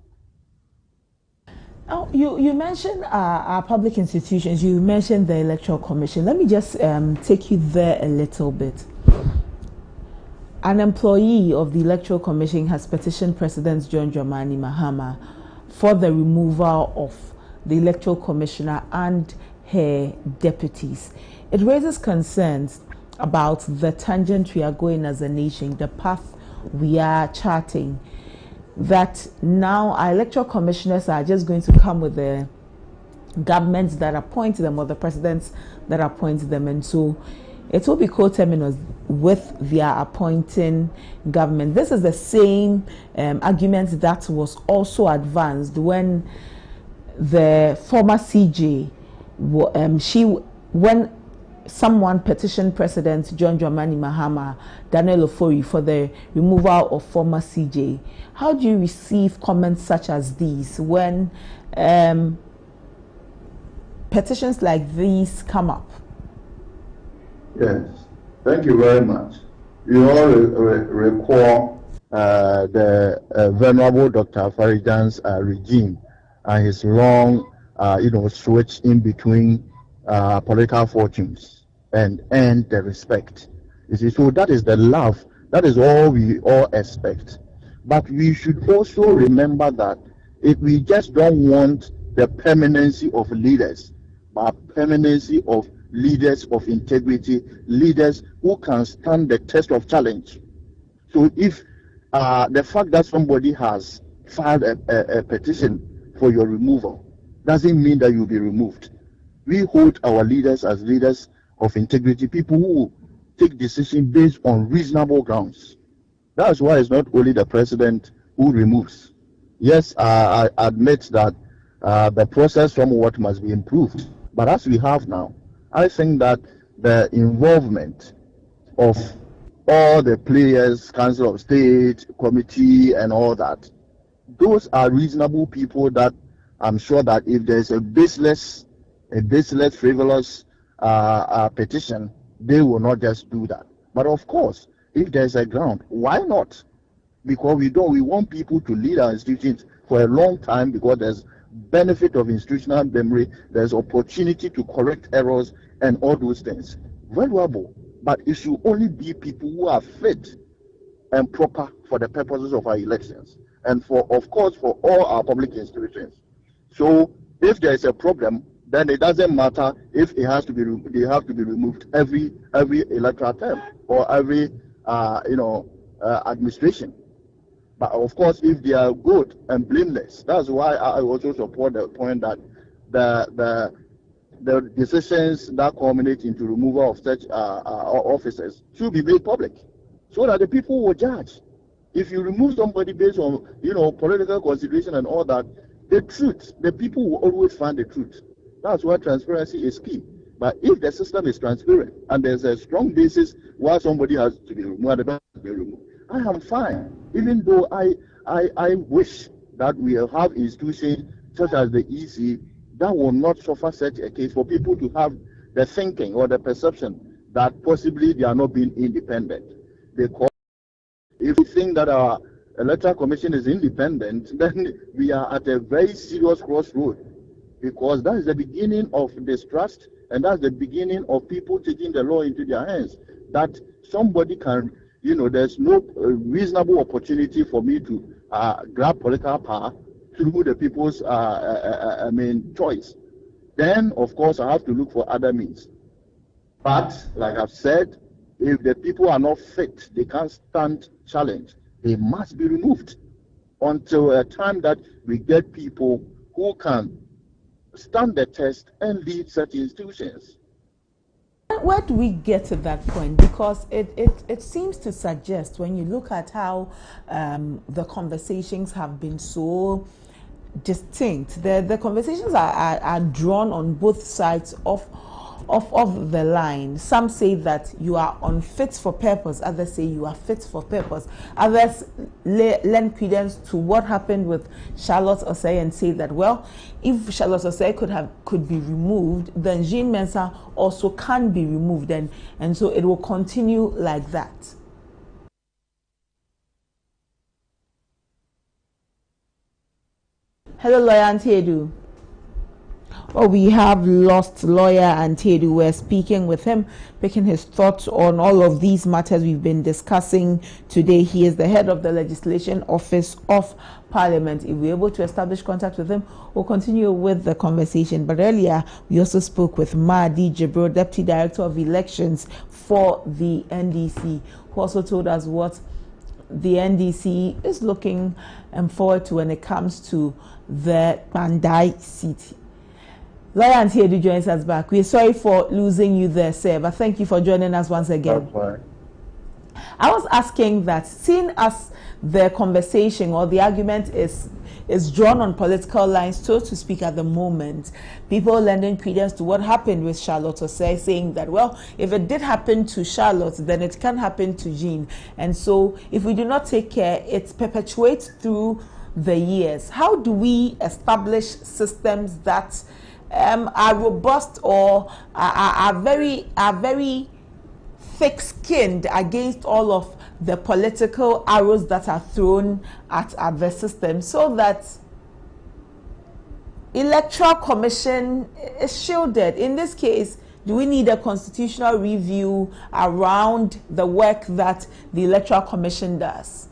Oh, you mentioned our public institutions. You mentioned the Electoral Commission. Let me just take you there a little bit. An employee of the Electoral Commission has petitioned President John Dramani Mahama for the removal of the Electoral Commissioner and her deputies. It raises concerns about the tangent we are going as a nation, the path we are charting, that now our electoral commissioners are just going to come with the governments that appoint them or the presidents that appoint them, and so it will be coterminous with their appointing government. This is the same argument that was also advanced when the former CJ, when someone petitioned President John Dramani Mahama, Daniel Ofori, for the removal of former CJ. How do you receive comments such as these when petitions like these come up? Yes, thank you very much. You all recall the venerable Dr. Farijan's regime and his long, switch in between political fortunes and earn the respect. You see, so that is the love. That is all we all expect. But we should also remember that if we just don't want the permanency of leaders, but permanency of leaders of integrity, leaders who can stand the test of challenge. So if the fact that somebody has filed a petition for your removal doesn't mean that you'll be removed. We hold our leaders as leaders of integrity, people who take decisions based on reasonable grounds. That's why it's not only the president who removes. Yes, I admit that the process somewhat must be improved. But as we have now, I think that the involvement of all the players, Council of State, committee, and all that, those are reasonable people that I'm sure that if there's a baseless, frivolous petition, they will not just do that. But of course, if there's a ground, why not? Because we want people to lead our institutions for a long time, because there's benefit of institutional memory, there's opportunity to correct errors and all those things. Valuable, but it should only be people who are fit and proper for the purposes of our elections, and of course for all our public institutions. So if there is a problem, then it doesn't matter if they have to be removed every electoral term or every administration. But of course, if they are good and blameless, that's why I also support the point that the decisions that culminate into removal of such officers should be made public, so that the people will judge. If you remove somebody based on political consideration and all that, the people will always find the truth. That's why transparency is key. But if the system is transparent and there's a strong basis why somebody has to be removed, I am fine. Even though I wish that we have institutions such as the EC that will not suffer such a case, for people to have the thinking or the perception that possibly they are not being independent. Because if we think that our Electoral Commission is independent, then we are at a very serious crossroad. because that is the beginning of distrust, and that's the beginning of people taking the law into their hands. That somebody can, there's no reasonable opportunity for me to grab political power through the people's, choice. Then, of course, I have to look for other means. But, like I've said, if the people are not fit, they can't stand challenge, they must be removed until a time that we get people who can stand the test and lead such institutions. Where do we get to that point? Because it seems to suggest, when you look at how the conversations have been so distinct, the conversations are drawn on both sides of the line. Some say that you are unfit for purpose, others say you are fit for purpose. Others lend credence to what happened with Charlotte Osei and say that, well, if Charlotte Osei could be removed, then Jean Mensah also can be removed, and so it will continue like that. Hello, Lawyer Antiedu. Well, we have lost Lawyer Antiedu. We're speaking with him, picking his thoughts on all of these matters we've been discussing today. He is the head of the Legislation Office of Parliament. If we're able to establish contact with him, we'll continue with the conversation. But earlier, we also spoke with Mahdi Jibril, Deputy Director of Elections for the NDC, who also told us what the NDC is looking forward to when it comes to the Pandai seat. Lawyer Antiedu joins us back. We're sorry for losing you there, sir, but thank you for joining us once again. I was asking that, seeing as the conversation or the argument is drawn on political lines, so to speak, at the moment, people lending credence to what happened with Charlotte Osei, saying that, well, if it did happen to Charlotte, then it can happen to Jean. And so if we do not take care, it perpetuates through the years. How do we establish systems that are robust or are very thick-skinned against all of the political arrows that are thrown at the system, so that Electoral Commission is shielded? In this case, do we need a constitutional review around the work that the Electoral Commission does?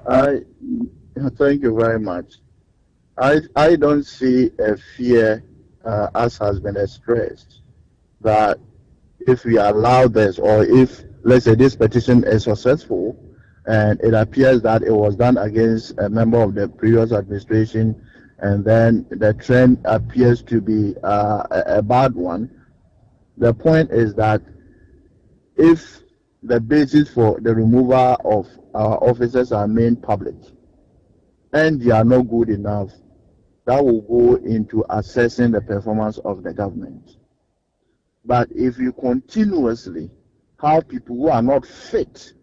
Thank you very much. I don't see a fear, as has been expressed, that if we allow this, or if, let's say, this petition is successful, and it appears that it was done against a member of the previous administration, and then the trend appears to be a bad one, the point is that if the basis for the removal of our officers are made public, and they are not good enough, that will go into assessing the performance of the government. But if you continuously have people who are not fit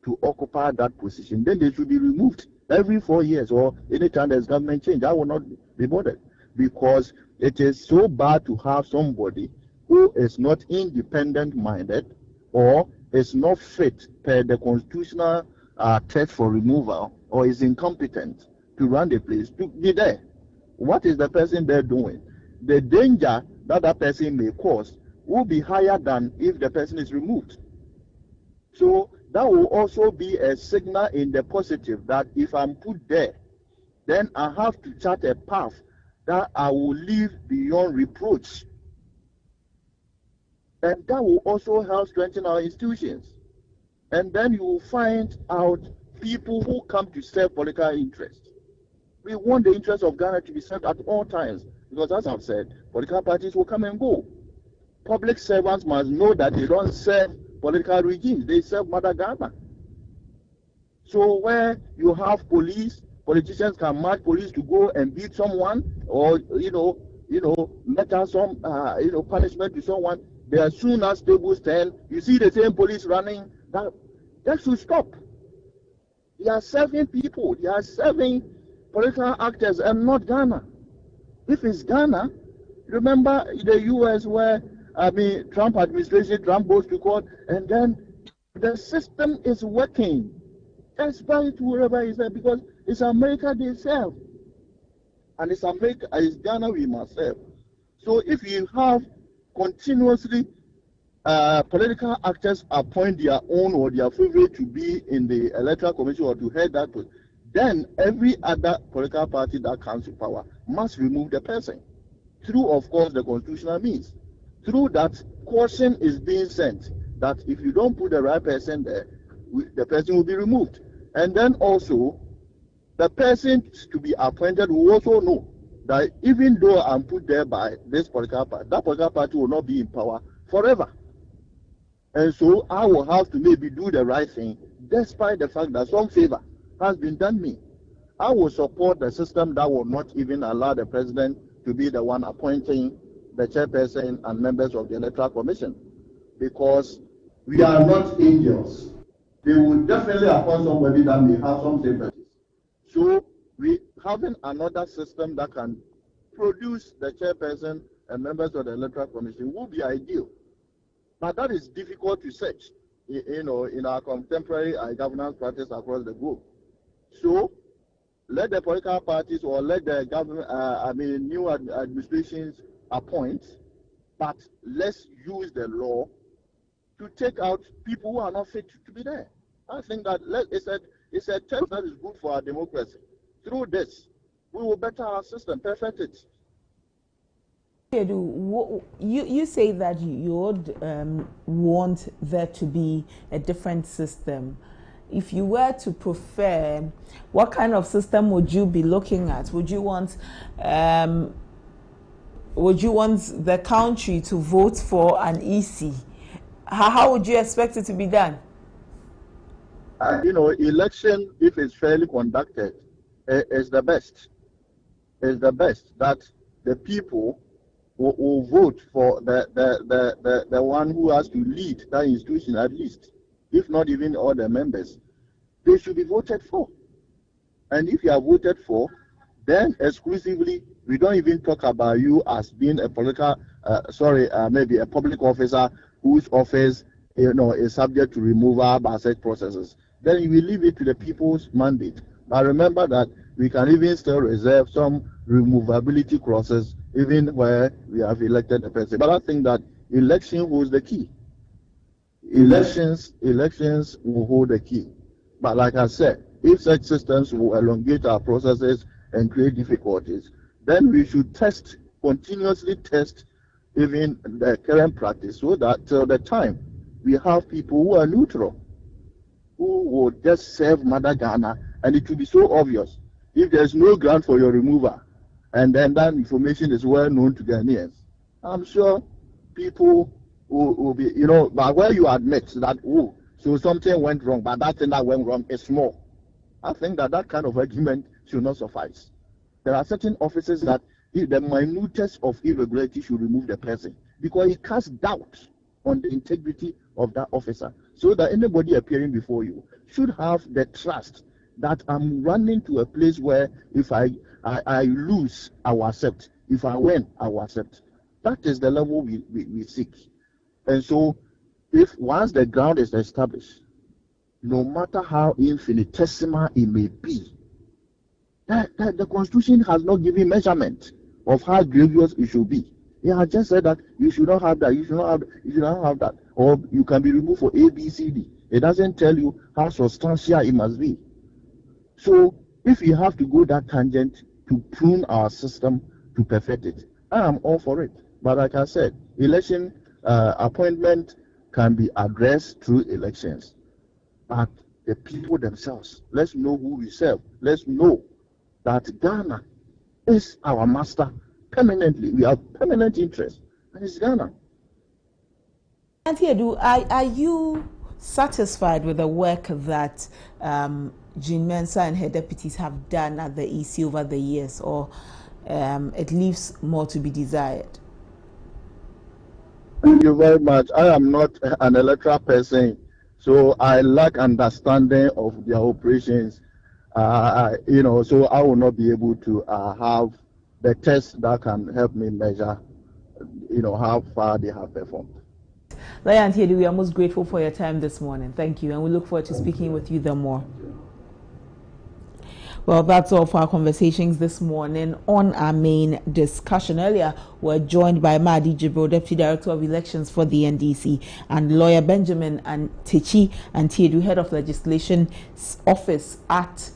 to occupy that position, then they should be removed every 4 years, or anytime there's government change. I will not be bothered, because it is so bad to have somebody who is not independent minded or is not fit per the constitutional test for removal, or is incompetent to run the place, to be there. What is the person there doing? The danger that that person may cause will be higher than if the person is removed. So that will also be a signal in the positive that if I'm put there, then I have to chart a path that I will live beyond reproach. And that will also help strengthen our institutions. And then you will find out people who come to serve political interests. We want the interests of Ghana to be served at all times, because, as I've said, political parties will come and go. Public servants must know that they don't serve political regimes, they serve Mother Ghana. So where you have police, politicians can march police to go and beat someone, or meter some punishment to someone. They, as soon as tables turn, you see the same police running. That should stop. They are serving people. They are serving political actors and not Ghana. If it's Ghana, remember the US where, Trump administration, Trump goes to court, and then the system is working. Despite wherever he's there, because it's America they serve. And it's Ghana we must serve. So if you have continuously political actors appoint their own or their favorite to be in the electoral commission or to head that, then every other political party that comes to power must remove the person through, of course, the constitutional means. Through that, caution is being sent that if you don't put the right person there, the person will be removed. And then also, the person to be appointed will also know that even though I'm put there by this political party, that political party will not be in power forever. And so I will have to maybe do the right thing, despite the fact that some favor has been done me. I will support the system that will not even allow the president to be the one appointing the chairperson and members of the Electoral Commission, because we are not angels. They will definitely appoint somebody that may have some sympathies. So we having another system that can produce the chairperson and members of the Electoral Commission would be ideal. But that is difficult to search, in our contemporary governance practice across the globe. So let the political parties or let the government, new administrations appoint, but let's use the law to take out people who are not fit to be there. I think that it's a test that is good for our democracy. Through this, we will better our system, perfect it. You say that you would want there to be a different system. If you were to prefer, what kind of system would you be looking at? Would you want the country to vote for an EC? How would you expect it to be done? Election, if it's fairly conducted, is the best. Is the best that the people will vote for the one who has to lead that institution, at least, if not even all the members. They should be voted for. And if you are voted for, then exclusively, we don't even talk about you as being a political, maybe a public officer whose office, is subject to removal by such processes. Then you will leave it to the people's mandate. But remember that we can even still reserve some removability clauses even where we have elected a person. But I think that election holds the key. Elections will hold the key. But like I said, if such systems will elongate our processes and create difficulties, then we should continuously test even the current practice, so that till the time we have people who are neutral, who will just serve Mother Ghana, and it will be so obvious. If there's no ground for your removal, and then that information is well known to Ghanaians, I'm sure people will be, but where you admit that, so something went wrong, but that thing that went wrong is small. I think that kind of argument should not suffice. There are certain offices that if the minutest of irregularity should remove the person, because it casts doubt on the integrity of that officer, so that anybody appearing before you should have the trust that I'm running to a place where if I lose, I will accept. If I win, I will accept. That is the level we seek. And so, if once the ground is established, no matter how infinitesimal it may be, that the Constitution has not given measurement of how grievous it should be. It has just said that you should not have that, you should not have that, or you can be removed for A, B, C, D. It doesn't tell you how substantial it must be. So, if you have to go that tangent to prune our system to perfect it, I am all for it. But like I said, election appointment can be addressed through elections. But the people themselves, let's know who we serve. Let's know that Ghana is our master permanently. We have permanent interest, and it's Ghana. Auntie Edu, are you satisfied with the work that Jean Mensah and her deputies have done at the EC over the years, or it leaves more to be desired? Thank you very much. I am not an electoral person, so I lack understanding of their operations. So I will not be able to have the test that can help me measure, how far they have performed. Auntie Edu, we are most grateful for your time this morning. Thank you, and we look forward to speaking with you the more. Well, that's all for our conversations this morning on our main discussion. Earlier, we're joined by Madi Jibril, Deputy Director of Elections for the NDC, and lawyer Benjamin and Techi and Tiedu, Head of Legislation Office at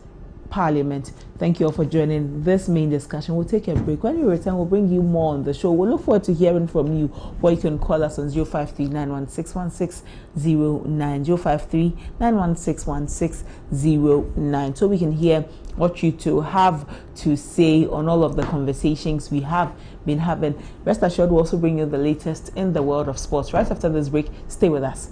Parliament. Thank you all for joining this main discussion. We'll take a break. When we return, we'll bring you more on the show. We'll look forward to hearing from you, or you can call us on 053-916-1609, 053-916-1609, so we can hear what you two have to say on all of the conversations we have been having. Rest assured, we'll also bring you the latest in the world of sports. Right after this break, stay with us.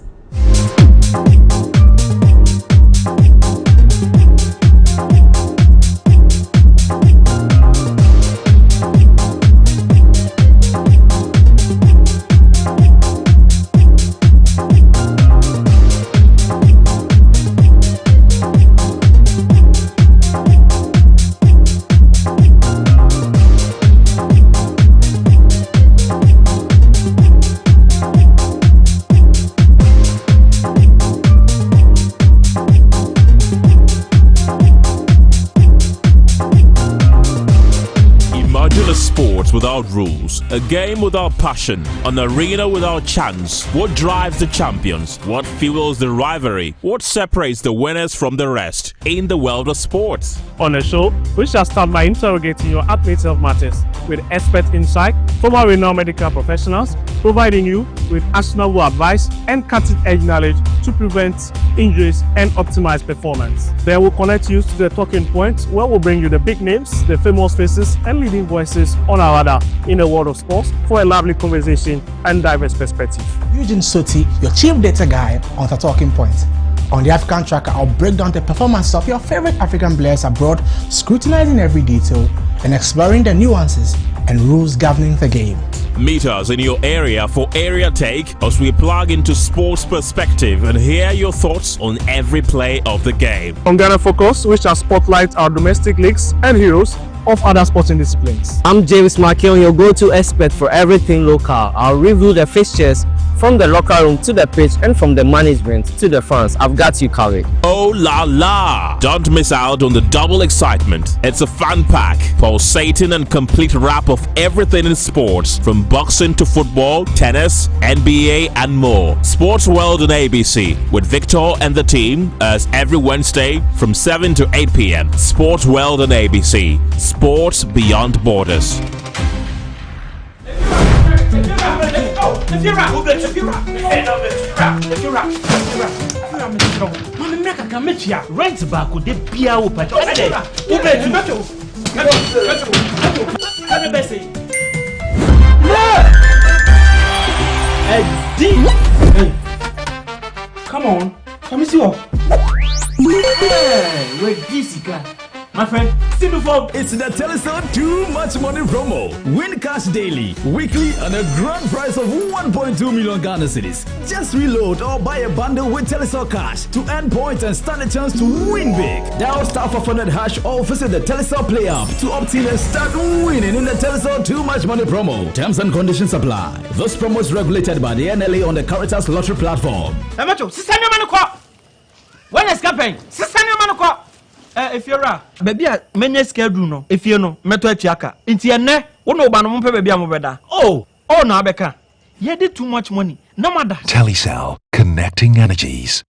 Without rules, a game without passion, an arena without chance. What drives the champions? What fuels the rivalry? What separates the winners from the rest in the world of sports? On the show, we shall start by interrogating your admits of matters with expert insight from our renowned medical professionals, providing you with actionable advice and cutting-edge knowledge to prevent injuries and optimize performance. Then we'll connect you to the talking points where we'll bring you the big names, the famous faces, and leading voices on our radar in the world of sports for a lively conversation and diverse perspective. Eugene Soti, your chief data guy on the talking points. On the African Tracker, I'll break down the performance of your favorite African players abroad, scrutinizing every detail and exploring the nuances and rules governing the game. Meet us in your area for Area Take as we plug into sports perspective and hear your thoughts on every play of the game. On Ghana Focus, we shall spotlight our domestic leagues and heroes of other sporting disciplines. I'm James Makion, your go-to expert for everything local. I'll review the fixtures from the locker room to the pitch and from the management to the fans. I've got you covered. Oh la la! Don't miss out on the double excitement. It's a fun pack, pulsating and complete wrap of everything in sports, from boxing to football, tennis, NBA and more. Sports World on ABC with Victor and the team as every Wednesday from 7 to 8 p.m. Sports World on ABC. Sports beyond borders. Rent back with the beer open. Come on, let me see what. Wait, this guy. My friend, see before. It's the Telestar Too Much Money promo. Win cash daily, weekly, and a grand prize of 1.2 million Ghana cedis. Just reload or buy a bundle with Telestar Cash to earn points and stand a chance to win big. Dial *500# or visit the Telestar Play app to opt in and start winning in the Telestar Too Much Money promo. Terms and conditions apply. This promo is regulated by the NLA on the Caritas Lottery platform. When is campaign? If you're a baby, many schedule no. If you know, meto etiaka. Inti ene, uno ba no mpe baby amobeda. Oh, na abeka. Ye did too much money. No matter. Telecel, connecting energies.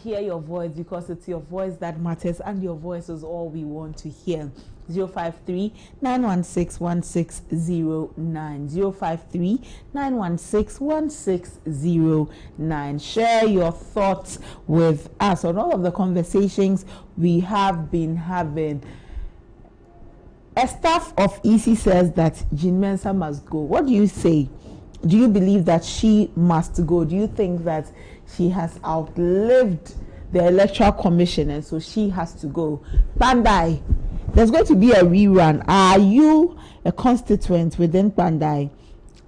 hear your voice because it's your voice that matters, and your voice is all we want to hear. 053-916-1609. 053-916-1609. Share your thoughts with us on all of the conversations we have been having. A staff of EC says that Jean Mensah must go. What do you say? Do you believe that she must go? Do you think that she has outlived the Electoral Commission and so she has to go? Pandai, there's going to be a rerun. Are you a constituent within Pandai?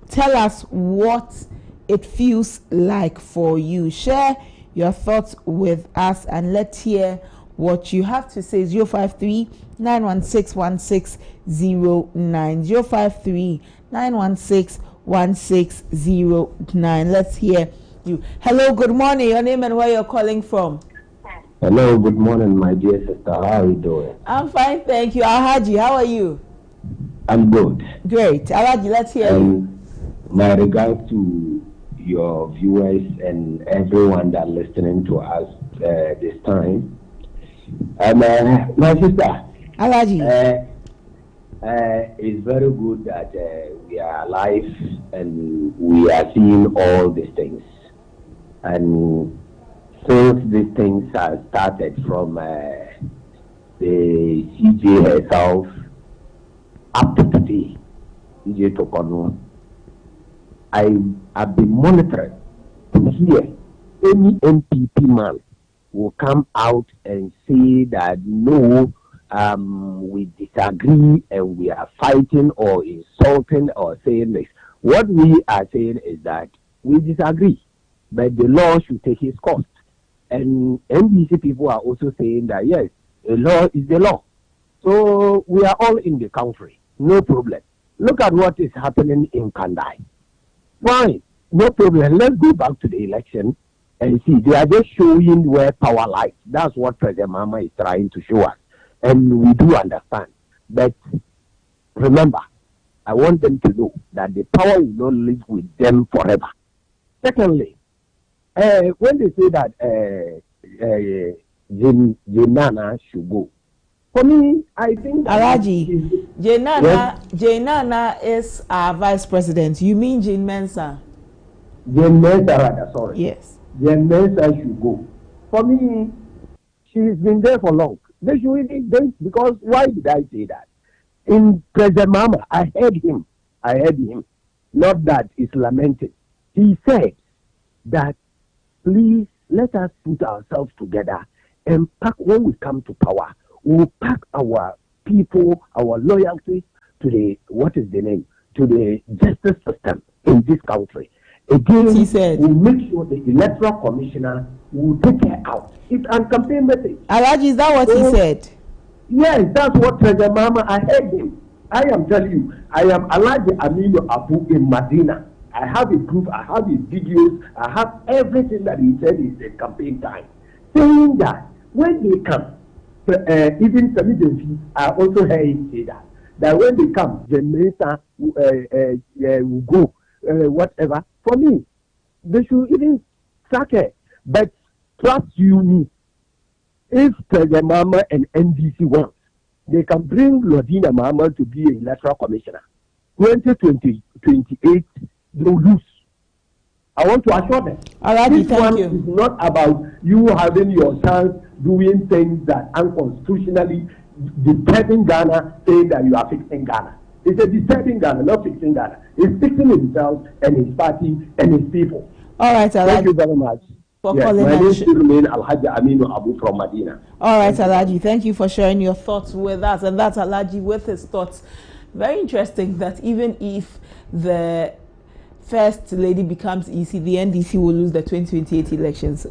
Tell us what it feels like for you. Share your thoughts with us and let's hear what you have to say. 053-916-1609. 053-916-1609. Let's hear you. Hello, good morning. Your name and where you're calling from? Hello, good morning, my dear sister. How are you doing? I'm fine, thank you. Alhaji, how are you? I'm good. Great. Alhaji, let's hear you. My regards to your viewers and everyone that listening to us this time. My sister, Alhaji, it's very good that we are alive and we are seeing all these things. And since these things have started from the CJ herself up to today, CJ Tokono, I've been monitoring to hear any MPP man will come out and say that no, we disagree and we are fighting or insulting or saying this. What we are saying is that we disagree, but the law should take its course. And NBC people are also saying that yes, the law is the law. So we are all in the country, no problem. Look at what is happening in Kandai. Fine, no problem. Let's go back to the election and see. They are just showing where power lies. That's what President Mama is trying to show us. And we do understand. But remember, I want them to know that the power will not live with them forever. Secondly, when they say that Jenana should go, for me, I think Alhaji, Jenana is our vice president. You mean Jean Mensah? Jean Mensah, rather, sorry. Yes. Jean Mensah should go. For me, she's been there for long. They should really, because why did I say that? In President Mama, I heard him. Not that it's lamented. He said that please let us put ourselves together and pack when we come to power. We'll pack our people, our loyalty to the, what is the name? To the justice system in this country. Again, he said, we'll make sure the electoral commissioner will take her out. It's a campaign message. Alhaji, is that what he said? Yes, that's what President Mama, I heard him. I am telling you, I am Alhaji Aminu Abu in Medina. I have a proof, I have his videos, I have everything that he said is a campaign time. Saying that when they come, even Samidenfi, I also heard him say that when they come, the minister will go, whatever. For me, they should even sack her. But trust you me, if President Mama and NDC want, they can bring Lodina Mama to be an electoral commissioner. 2028, they'll lose. I want to assure them. Alrighty, this one is not about you having your chance doing things that unconstitutionally disturbing Ghana, saying that you are fixing Ghana. It's a disturbing Ghana, not fixing Ghana. It's fixing himself and his party and his people. All right, Alhaji. Thank you very much. For yes, calling my name still remain Alhaji Aminu Abu from Medina. All right, Alhaji. Thank you for sharing your thoughts with us. And that's Alhaji with his thoughts. Very interesting that even if the first lady becomes EC, the NDC will lose the 2028 elections.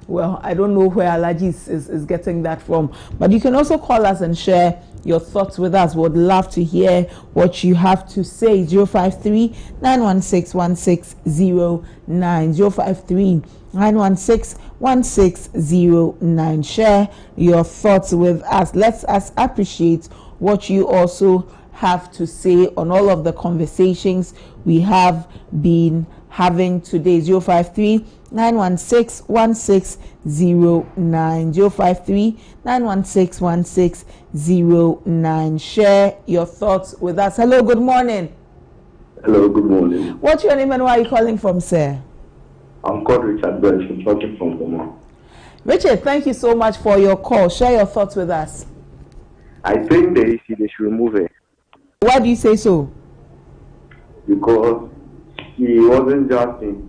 Well, I don't know where Alhaji is getting that from. But you can also call us and share your thoughts with us. Would love to hear what you have to say. 053-916-1609. 053-916-1609. Share your thoughts with us. Let us appreciate what you also have to say on all of the conversations we have been having today. 916-1609 053-916-1609. Share your thoughts with us. Hello, good morning. Hello, good morning. What's your name and where are you calling from, sir? I'm called Richard Bench. I'm talking from Goma. Richard, thank you so much for your call. Share your thoughts with us. I think they should remove it. Why do you say so? Because he wasn't just in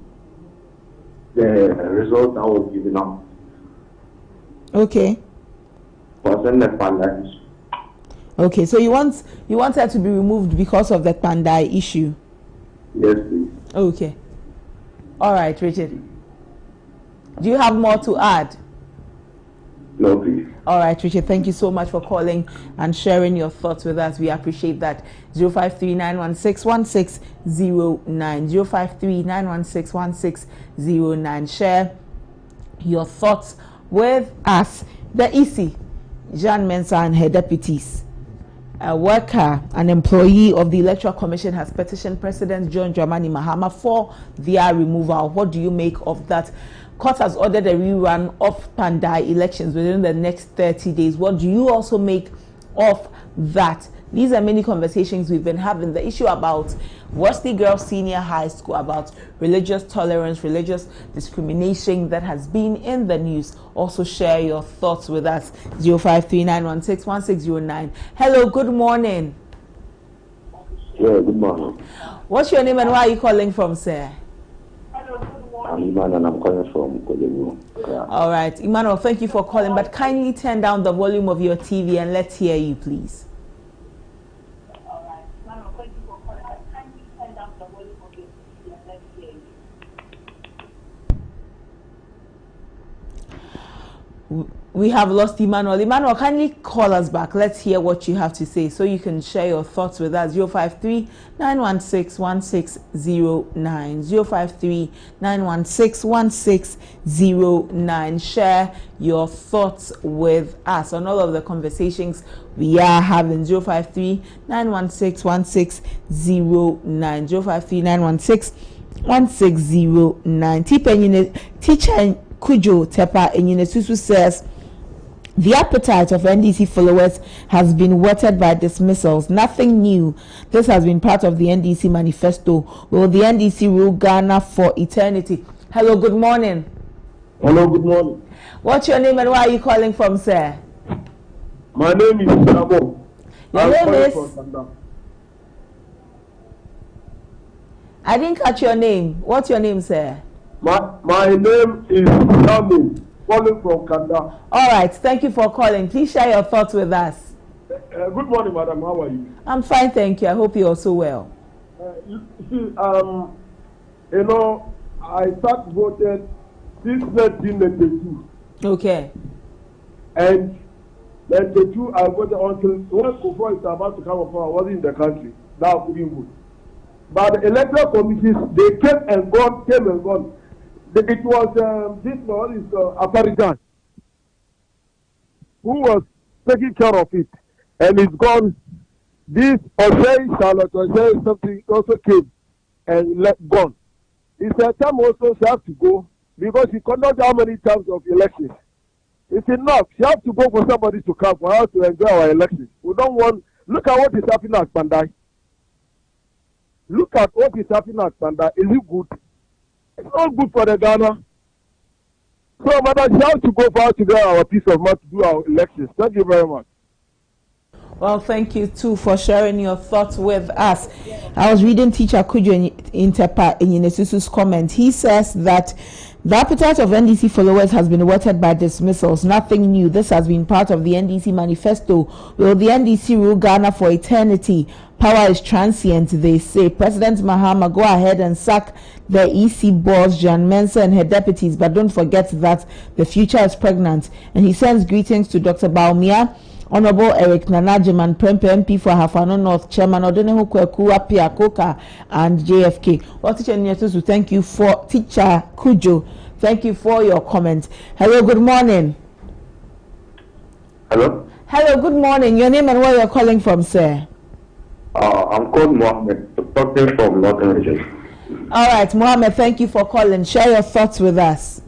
the result that was given out. Okay. Wasn't the pandemic. Okay, so you want her to be removed because of the Pandai issue? Yes, please. Okay. All right, Richard. Do you have more to add? No, please. All right, Richard, thank you so much for calling and sharing your thoughts with us. We appreciate that. 053-916-1609. 053-916-1609. Share your thoughts with us. The EC, Jan Mensah and her deputies. A worker, an employee of the Electoral Commission, has petitioned President John Dramani Mahama for their removal. What do you make of that? Court has ordered a rerun of Pandai elections within the next 30 days. What do you also make of that? These are many conversations we've been having. The issue about Wesley Girls Senior High School, about religious tolerance, religious discrimination that has been in the news. Also share your thoughts with us. 0539161609. Hello, good morning. Yeah, good morning. What's your name and where are you calling from, sir? I'm Iman and I'm calling from Kolebu. Yeah. All right, Emmanuel, thank you for calling, but kindly turn down the volume of your TV and let's hear you, please. We have lost Emmanuel. Emmanuel, kindly call us back. Let's hear what you have to say so you can share your thoughts with us. 053-916-1609. 053-916-1609. Share your thoughts with us on all of the conversations we are having. 053-916-1609. 053-916-1609. Teacher Kujo Tepa Enyinesusu says the appetite of NDC followers has been whetted by dismissals. Nothing new. This has been part of the NDC manifesto. Will the NDC rule Ghana for eternity? Hello, good morning. Hello, good morning. What's your name and where are you calling from, sir? My name is Sabo. Your name is? I didn't catch your name. What's your name, sir? My name is Sabo. Calling from Kanda. All right, thank you for calling. Please share your thoughts with us. Good morning, madam. How are you? I'm fine, thank you. I hope you're also well. You see, I started voting since 1992. Okay. And 92, I voted until when Kufo is about to come up. I wasn't in the country. Now I couldn't vote. But the electoral committees, they came and gone. It was this man is Afarijan who was taking care of it, and it's gone. This Osei Charlotte Osei something also came and gone. It's a time also she has to go because she conducted how many times of elections. It's enough. She has to go for somebody to come for us to enjoy our elections. We don't want. Look at what is happening at Pandai. Look at what is happening at Pandai. Is it good? It's not good for the Ghana. So, madam, she has to go for us to get our peace of mind to do our elections. Thank you very much. Well, thank you too for sharing your thoughts with us. I was reading Teacher Kujo Tepa Enyinesusu's comment. He says that the appetite of NDC followers has been whetted by dismissals. Nothing new. This has been part of the NDC manifesto. Will the NDC rule Ghana for eternity? Power is transient, they say. President Mahama, go ahead and sack the EC boss, Jan Mensah, and her deputies, but don't forget that the future is pregnant. And he sends greetings to Dr. Baumia, Honorable Eric Nanajiman, Prempe MP for Hafano North, Chairman Odonehu Kweku, Apia Koka, and JFK. Well, Teacher Nyetusu, thank you for Teacher Kujo. Thank you for your comment. Hello, good morning. Hello? Hello, good morning. Your name and where you're calling from, sir? I'm called Mohammed, talking from Northern Region. All right, Mohammed, thank you for calling. Share your thoughts with us.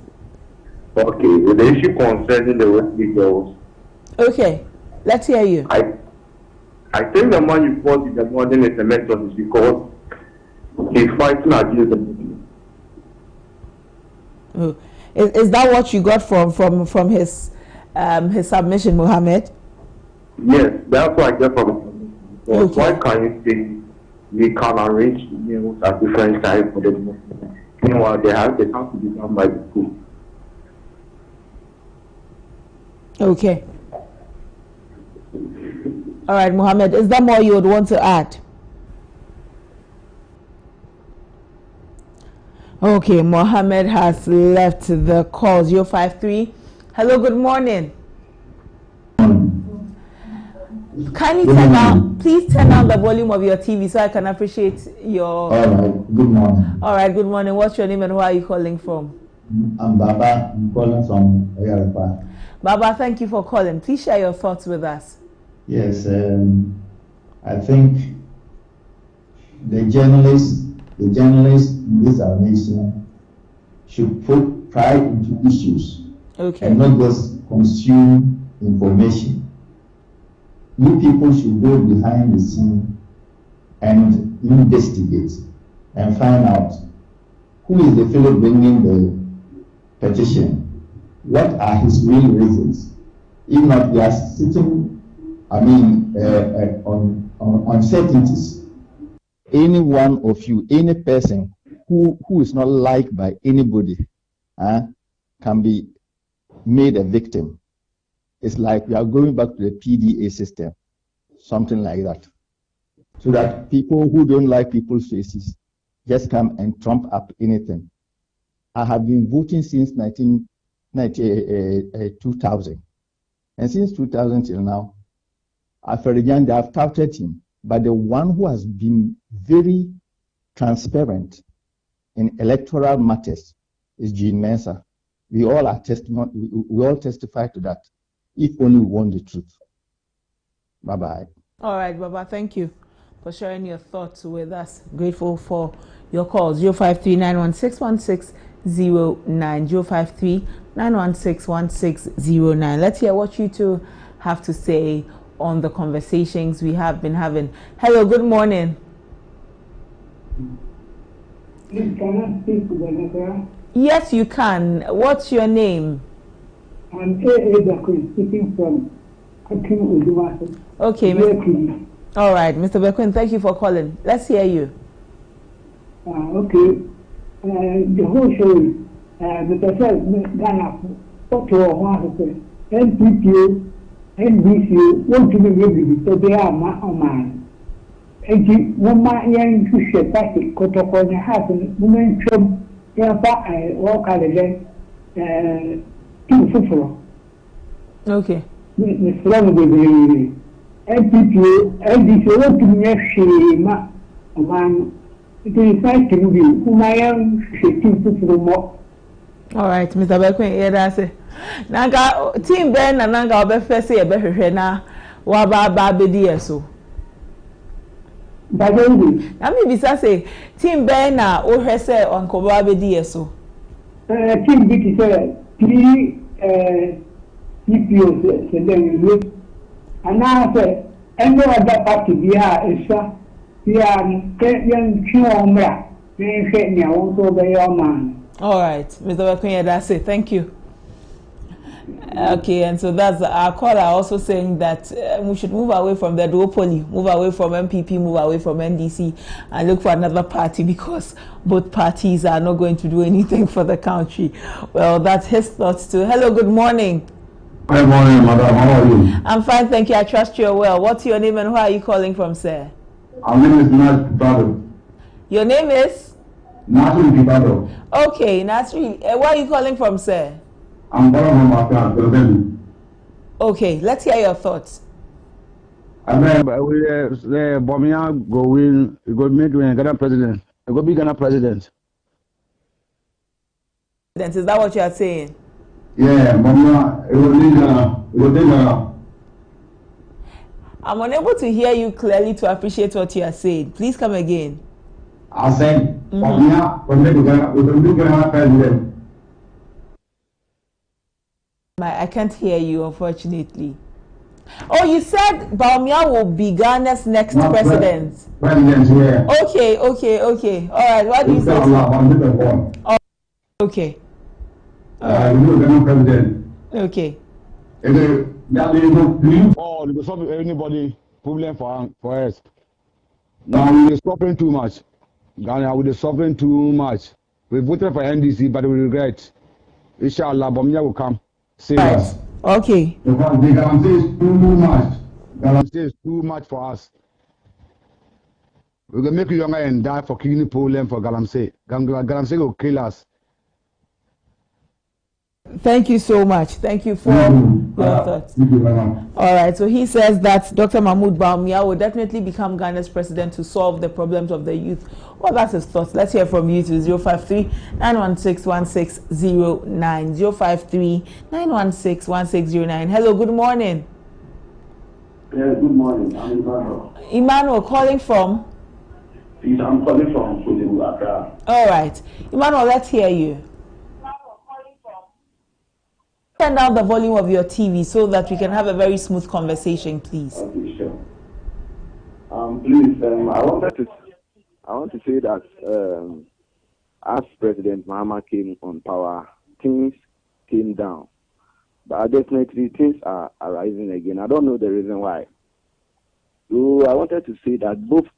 Okay, with the issue concerning the weekly girls. Okay, let's hear you. I think the man you fought in the morning is elected is because he's fighting against the Muslims. Oh. Is that what you got from his submission, Mohammed? Yes, that's what I get from him. So okay. Why can't you say we can arrange meals at different times for the Muslims? Meanwhile, they have to be done by the school. Okay. All right, Mohammed, is there more you would want to add? Okay, Mohammed has left the call. 053. Hello, good morning. Kindly please turn down the volume of your TV so I can appreciate your... All right, good morning. All right, good morning. What's your name and where are you calling from? I'm Baba. I'm calling from Oyaripa. Baba, thank you for calling. Please share your thoughts with us. Yes, I think the journalists in this our nation should put pride into issues, okay, and not just consume information. You people should go behind the scene and investigate and find out who is the fellow bringing the petition. What are his real reasons? If not, we are sitting, on uncertainties. Any one of you, any person who is not liked by anybody, can be made a victim. It's like we are going back to the PDA system, something like that. So that people who don't like people's faces just come and trump up anything. I have been voting since 2000. And since 2000 till now, Aferijan, they have touted him. But the one who has been very transparent in electoral matters is Jean Mensa. We all testify to that, if only we want the truth. Bye-bye. All right, Baba, thank you for sharing your thoughts with us. Grateful for your calls. 053-916-1609, 053-916-1609. Let's hear what you two have to say on the conversations we have been having. Hello, good morning. Can I speak to the letter? Yes, you can. What's your name? I'm A.A. Bakun, speaking from Akin Udumase. Okay, all right, Mr. Bakun, thank you for calling. Let's hear you. Okay. The whole show is Mr. Ghana, what you want to say, NPPO, NBC, want to be ready, so they are my man. And one man young to share party, Kotokon has a woman from Yapa, walk out again, okay. Miss Long, NPPO, NBC, want to be a shame, man. It is nice to be whom I am shaking to more. All right, Mr. Bekwen, yeah, that's it. Nanga team Ben and Nanga Obefe say a better na waba babedi eso. Bagendi. I mean, say team Ben na o say on babedi eso. Team Biki say 3 CPOs and then you and now say any other party via Esha. All right, Mr. Bakunya, that's it. Thank you. Okay, and so that's our caller also saying that we should move away from the duopoly, move away from MPP, move away from NDC, and look for another party because both parties are not going to do anything for the country. Well, that's his thoughts too. Hello, good morning. Good morning, madam. How are you? I'm fine, thank you. I trust you're well. What's your name and where are you calling from, sir? My name is Nasri Pipado. Your name is? Nasri Pipado. Okay, Nasri. Where are you calling from, sir? I'm calling from Accra. Okay, let's hear your thoughts. I mean, Bomia go win, go make Ghana president. Go be Ghana president. Is that what you are saying? Yeah, Bomia, it will be Ghana. I'm unable to hear you clearly to appreciate what you are saying. Please come again. I said, president. I can't hear you, unfortunately. Oh, you said Baumia will be Ghana's next president. President, yeah. Okay. All right. What do you say? Oh, okay. President. Okay. Oh, they solve anybody problem for us. Now we're suffering too much. Ghana, we're suffering too much. We voted for NDC, but we regret. Inshallah, Baumia will come. Right. Okay. Because the Galamsey is too much. Galamsey is too much for us. We can make you younger and die for kidney problem for Galamsey. Galamsey will kill us. Thank you so much. Thank you for your thoughts. All right. So he says that Dr. Mahmoud Bawumia will definitely become Ghana's president to solve the problems of the youth. Well, that's his thoughts. Let's hear from you to 053-916-1609. 053-916-1609. Hello. Good morning. Yeah, good morning. I'm Emmanuel. Emmanuel, calling from? Please, I'm calling from Accra. All right. Emmanuel, let's hear you. Turn down the volume of your TV so that we can have a very smooth conversation, please. Okay, sure. Please, I want to say that as President Mahama came on power, things came down. But definitely things are rising again. I don't know the reason why. So I wanted to say that both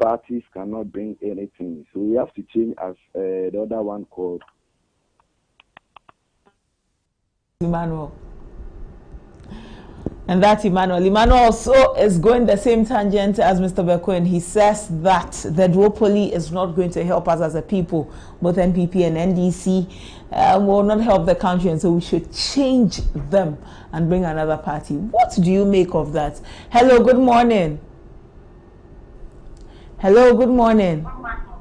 parties cannot bring anything. So we have to change as the other one called Emmanuel. And that's Emmanuel. Emmanuel also is going the same tangent as Mr. Beko, and he says that the duopoly is not going to help us as a people. Both NPP and NDC will not help the country, and so we should change them and bring another party. What do you make of that? Hello, good morning. Hello, good morning.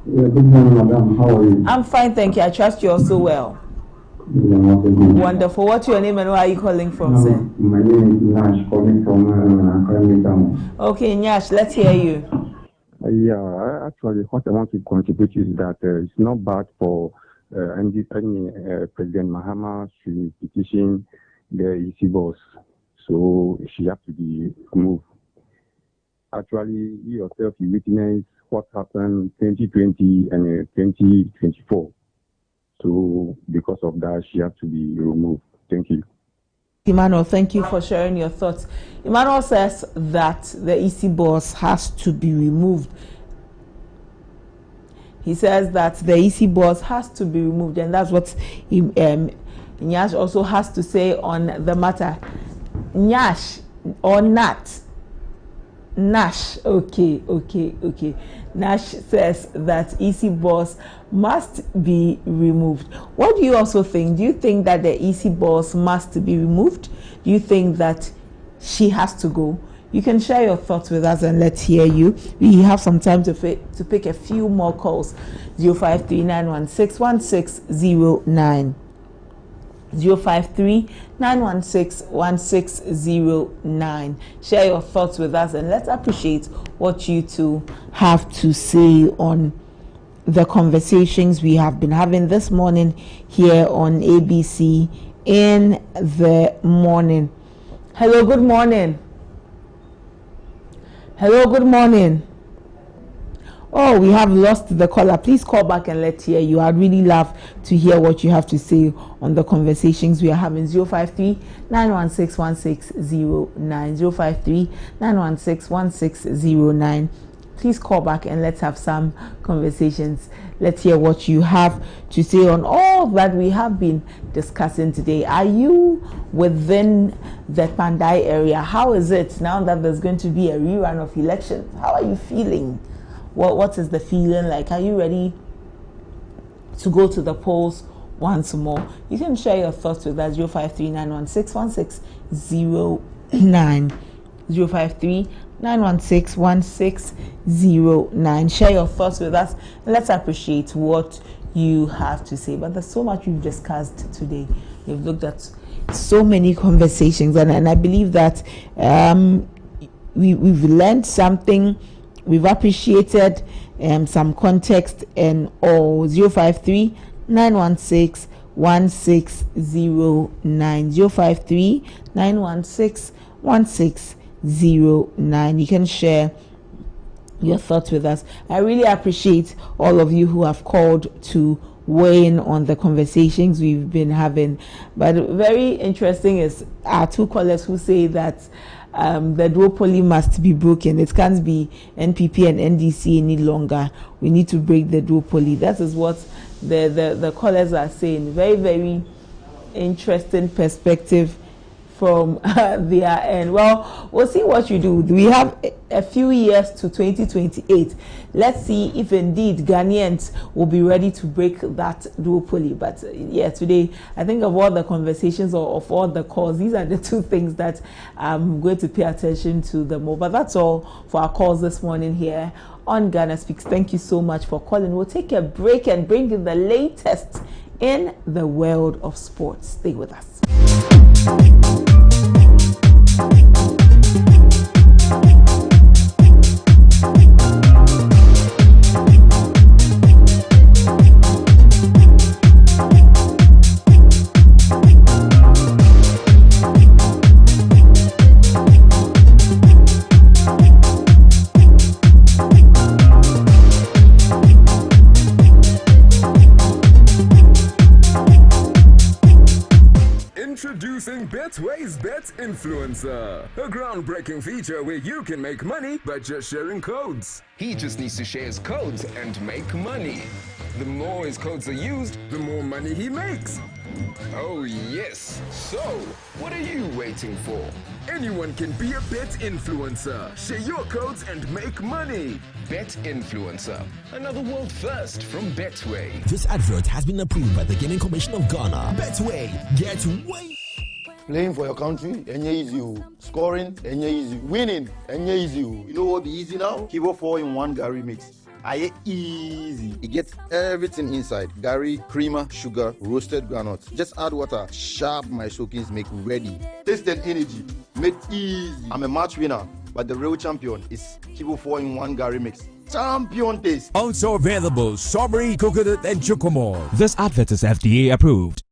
Yeah, good morning, madam. How are you? I'm fine, thank you. I trust you also well. Wonderful. What's your name and where are you calling from, sir? My name is Nash, calling from Accra. Okay, Nash, let's hear you. Yeah, actually, what I want to contribute is that it's not bad for any President Mahama to petition the EC boss, so she has to be removed. Actually, you yourself, you witnessed what happened 2020 and 2024. So because of that, she has to be removed. Thank you. Emmanuel, thank you for sharing your thoughts. Emmanuel says that the EC boss has to be removed. He says that the EC boss has to be removed, and that's what Nyash also has to say on the matter. Nyash or Nat? Nash. Okay. Nash says that EC boss must be removed. What do you also think? Do you think that the EC boss must be removed? Do you think that she has to go? You can share your thoughts with us and let's hear you. We have some time to pick a few more calls. 053-916-1609. 053-916-1609. Share your thoughts with us and let's appreciate what you two have to say on the conversations we have been having this morning here on ABC in the morning. Hello, good morning. Hello, good morning. Oh, we have lost the caller. Please call back and let's hear you. I'd really love to hear what you have to say on the conversations we are having. 053-916-1609. 053-916-1609. Please call back and let's have some conversations. Let's hear what you have to say on all that we have been discussing today. Are you within the Pandai area? How is it now that there's going to be a rerun of elections? How are you feeling? What is the feeling like? Are you ready to go to the polls once more? You can share your thoughts with us. 053-916-1609. 053-916-1609. Share your thoughts with us and let's appreciate what you have to say. But there's so much we've discussed today. We've looked at so many conversations and I believe that we've learned something we've appreciated some context and all. 053 916 1609 053 916 1609. You can share your thoughts with us. I really appreciate all of you who have called to weigh in on the conversations we've been having. But very interesting is our two callers who say that the duopoly must be broken. It can't be NPP and NDC any longer. We need to break the duopoly. That is what the callers are saying. Very, very interesting perspective from their end. Well, we'll see what you do. We have a few years to 2028. Let's see if indeed Ghanaians will be ready to break that duopoly. But yeah, today, I think of all the conversations or of all the calls, these are the two things that I'm going to pay attention to the more. But that's all for our calls this morning here on Ghana Speaks. Thank you so much for calling. We'll take a break and bring you the latest in the world of sports. Stay with us. Introducing Betway's Bet Influencer, a groundbreaking feature where you can make money by just sharing codes. He just needs to share his codes and make money. The more his codes are used, the more money he makes. Oh yes, so what are you waiting for? Anyone can be a bet influencer. Share your codes and make money. Bet Influencer, another world first from Betway. This advert has been approved by the Gaming Commission of Ghana. Betway, get way. Playing for your country, easy. Scoring, easy. Winning, easy. You know what be easy now? Kibo 4-in-1 Gary mix. Aye easy. It gets everything inside. Gary, creamer, sugar, roasted granules. Just add water. Sharp my soakings make ready. Taste and energy. Made easy. I'm a match winner, but the real champion is Kibo 4-in-1 Gary mix. Champion taste. Also available strawberry, coconut, and chocomore. This advert is FDA approved.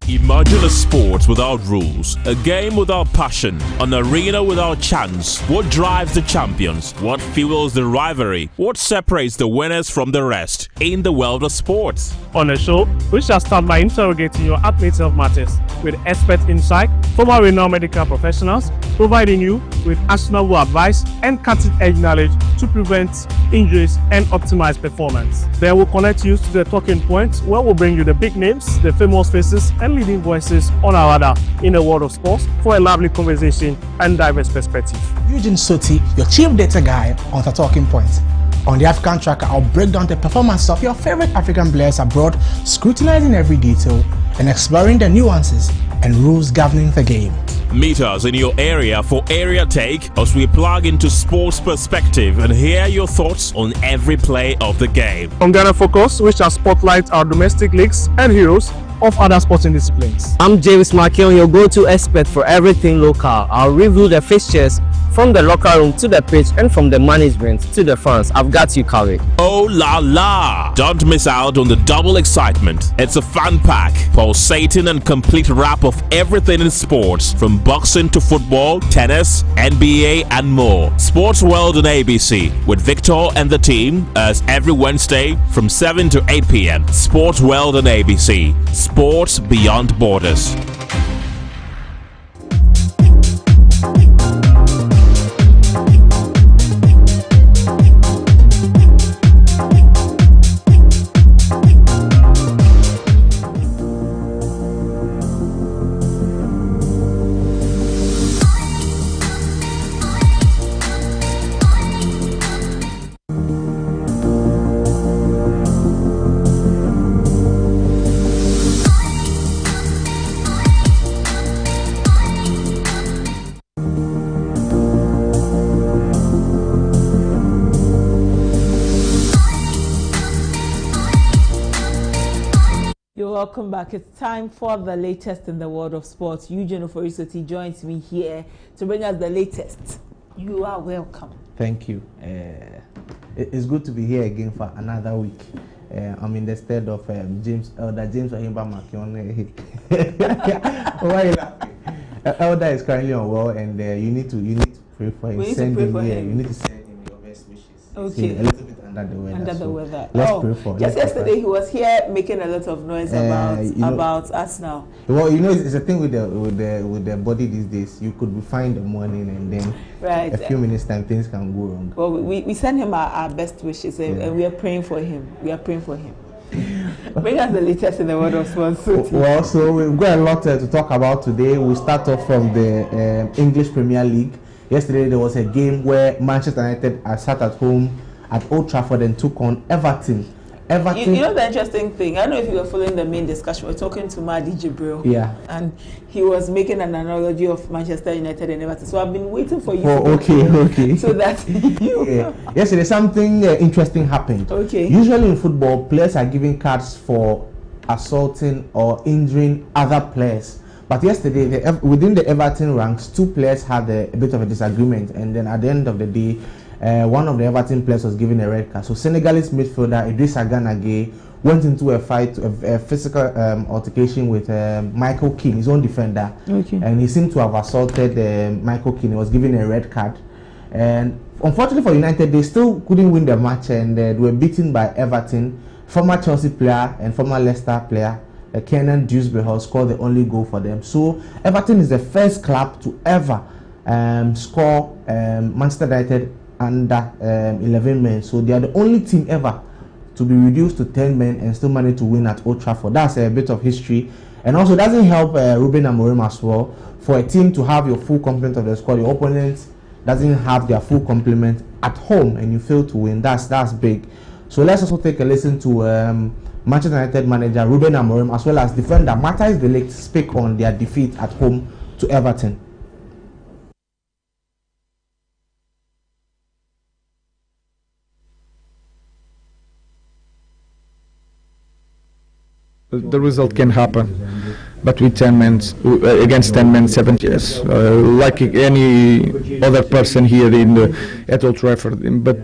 Imagine a sport without rules, a game without passion, an arena without chance. What drives the champions? What fuels the rivalry? What separates the winners from the rest in the world of sports? On the show, we shall start by interrogating your admits of matters with expert insight, former renowned medical professionals, providing you with actionable advice and cutting-edge knowledge to prevent injuries and optimize performance. Then we'll connect you to the talking points where we'll bring you the big names, the famous faces, and leading voices on our radar in the world of sports for a lively conversation and diverse perspective. Eugene Soti, your chief data guy on the talking points. On the African Tracker, I'll break down the performance of your favorite African players abroad, scrutinizing every detail and exploring the nuances and rules governing the game. Meet us in your area for Area Take as we plug into sports perspective and hear your thoughts on every play of the game. On Ghana Focus, we shall spotlight our domestic leagues and heroes of other sporting disciplines. I'm James Makion, your go-to expert for everything local. I'll review the fixtures from the locker room to the pitch and from the management to the fans. I've got you covered. Oh la la! Don't miss out on the double excitement. It's a fun pack, pulsating and complete wrap of everything in sports, from boxing to football, tennis, NBA and more. Sports World on ABC with Victor and the team as every Wednesday from 7 to 8 p.m. Sports World on ABC. Sports beyond borders. welcome back. It's time for the latest in the world of sports. Eugene Oforisoti joins me here to bring us the latest. You are welcome. Thank you. It's good to be here again for another week. I'm in the stead of James Ohimba Makion. Why are you laughing? Elder is currently unwell, and you need to pray for him. You need to send him your best wishes. Okay. A little bit under the weather. Let's pray for. Just yesterday he was here making a lot of noise about us now. Well, it's a thing with the body these days. You could be fine in the morning, and then a few minutes time things can go wrong. Well, we send him our best wishes, and we are praying for him. Bring us the latest in the world of sports. Well, so we've got a lot to talk about today. We'll start off from the English Premier League. Yesterday there was a game where Manchester United sat at home at Old Trafford and took on Everton. You know the interesting thing, I don't know if you were following the main discussion. We're talking to Mahdi Jibril. Yeah. And he was making an analogy of Manchester United and Everton. So I've been waiting for you. Okay. So that you Yesterday something interesting happened. Okay. Usually in football, players are given cards for assaulting or injuring other players. But yesterday, within the Everton ranks, 2 players had a bit of a disagreement, and then at the end of the day, one of the Everton players was given a red card. So Senegalese midfielder Idrissa Gana Gueye went into a fight, a physical altercation with Michael Keane, his own defender. Okay. And he seemed to have assaulted Michael Keane. He was given a red card. And unfortunately for United, they still couldn't win the match, and they were beaten by Everton. Former Chelsea player and former Leicester player Kenan Dewsbury scored the only goal for them. So Everton is the first club to ever score Manchester United under 11 men. So they are the only team ever to be reduced to 10 men and still manage to win at Old Trafford. That's a bit of history. And also doesn't help Ruben Amorim as well. For a team to have your full complement of the squad, your opponent doesn't have their full complement at home and you fail to win. That's big. So let's also take a listen to Manchester United manager Ruben Amorim as well as defender Matthijs de Ligt speak on their defeat at home to Everton. The result can happen, but with 10 men against 10 men, 7 years, like any other person here at Old Trafford, but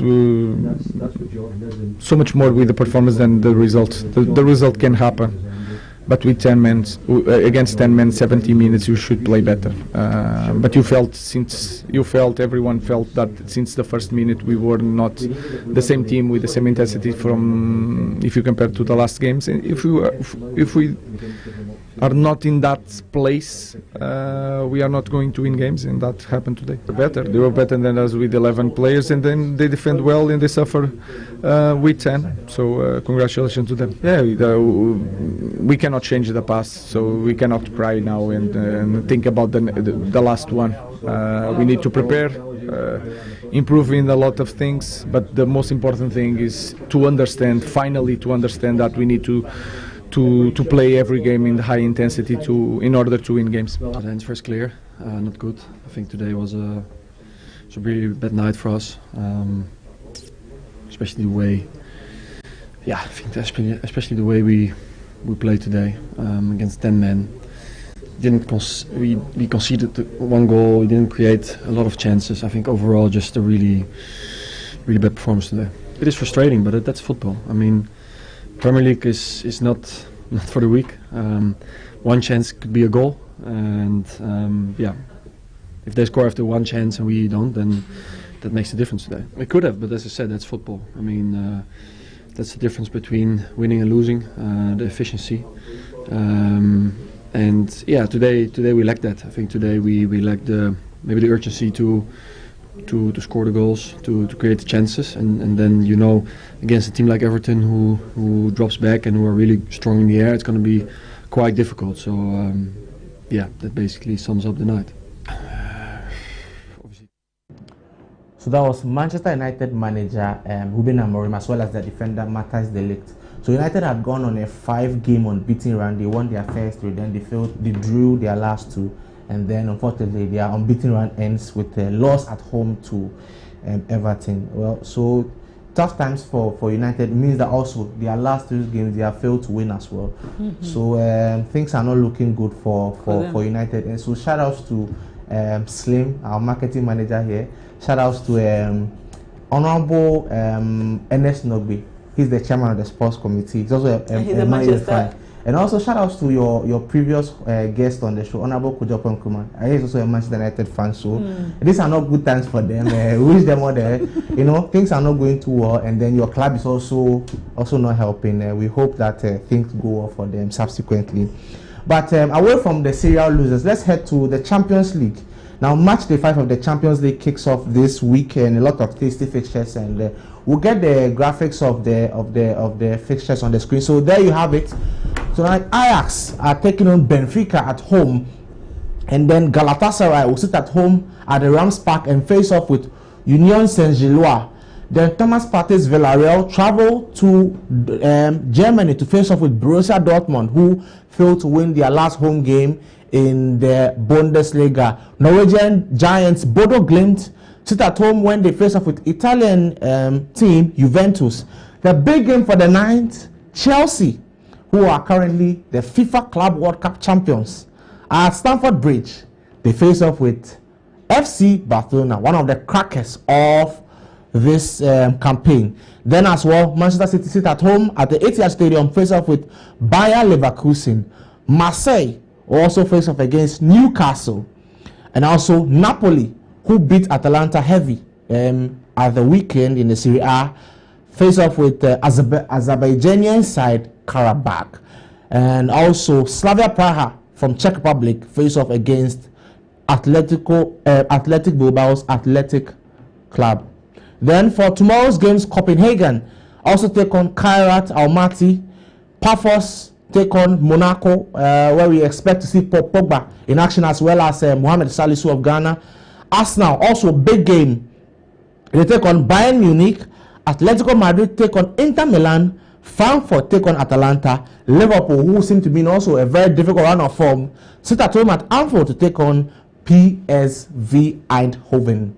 so much more with the performance than the result. The result can happen, but with 10 men against 10 men, 70 minutes, you should play better. But everyone felt that since the first minute we were not the same team with the same intensity from if you compare to the last games. And if we are not in that place, we are not going to win games, and that happened today. They were better than us with 11 players, and then they defend well and they suffer with 10. So congratulations to them. Yeah, we cannot change the past, so we cannot cry now and think about the last one. We need to prepare, improve in a lot of things, but the most important thing is finally to understand that we need to play every game in high intensity in order to win games. The answer is clear, not good. I think today was a really bad night for us, especially the way. Yeah, I think especially the way we played today against 10 men. We conceded 1 goal. We didn't create a lot of chances. I think overall just a really bad performance today. It is frustrating, but that's football. I mean, Premier League is not for the weak. 1 chance could be a goal, and if they score after 1 chance and we don't, then that makes a difference today. It could have, but as I said, that's football. I mean, that's the difference between winning and losing, the efficiency. And yeah, today we lacked that. I think today we lacked maybe the urgency to score the goals, to create the chances, and then against a team like Everton who drops back and who are really strong in the air, it's going to be quite difficult. So that basically sums up the night. So that was Manchester United manager Ruben Amorim as well as the defender Matthijs de Ligt. So United had gone on a 5-game unbeaten run. They won their first 3, then they drew their last 2, and then unfortunately their unbeaten run ends with a loss at home to Everton. Well, so tough times for United means that also their last 3 games they have failed to win as well. So things are not looking good for United. And so shout outs to Slim, our marketing manager here. Shout outs to Honorable Ernest Nogbe. He's the chairman of the sports committee. He's also a Manchester fan. And also shout outs to your previous guest on the show, Honorable Kujapon Kuman. He's also a Manchester United fan, so these are not good times for them. We wish them all there. You know, things are not going too well, and then your club is also not helping. We hope that things go well for them subsequently. But away from the serial losers, let's head to the Champions League. Now, match day 5 of the Champions League kicks off this weekend. A lot of tasty fixtures, and we'll get the graphics of the fixtures on the screen. So there you have it. Tonight, Ajax are taking on Benfica at home, and then Galatasaray will sit at home at the Rams Park and face off with Union Saint-Gilloise. Then Thomas Partey's Villarreal travel to Germany to face off with Borussia Dortmund, who failed to win their last home game in the Bundesliga. Norwegian giants Bodo Glimt sit at home when they face off with Italian team Juventus. The big game for the night, Chelsea, who are currently the FIFA Club World Cup champions, are at Stamford Bridge. They face off with FC Barcelona, one of the crackers of this campaign. Then as well, Manchester City sit at home at the Etihad Stadium, face off with Bayer Leverkusen. Marseille also face off against Newcastle. And also Napoli, who beat Atalanta heavy at the weekend in the Serie A, face off with Azerbaijanian side Karabakh. And also Slavia Praha from Czech Republic face off against Athletic Bilbao's Athletic Club. Then for tomorrow's games, Copenhagen also take on Kairat Almaty. Pafos take on Monaco, where we expect to see Paul Pogba in action, as well as Mohamed Salisu of Ghana. Arsenal, also a big game. They take on Bayern Munich. Atletico Madrid take on Inter Milan. Frankfurt take on Atalanta. Liverpool, who seem to be in also a very difficult run of form, sit at home at Anfield to take on PSV Eindhoven.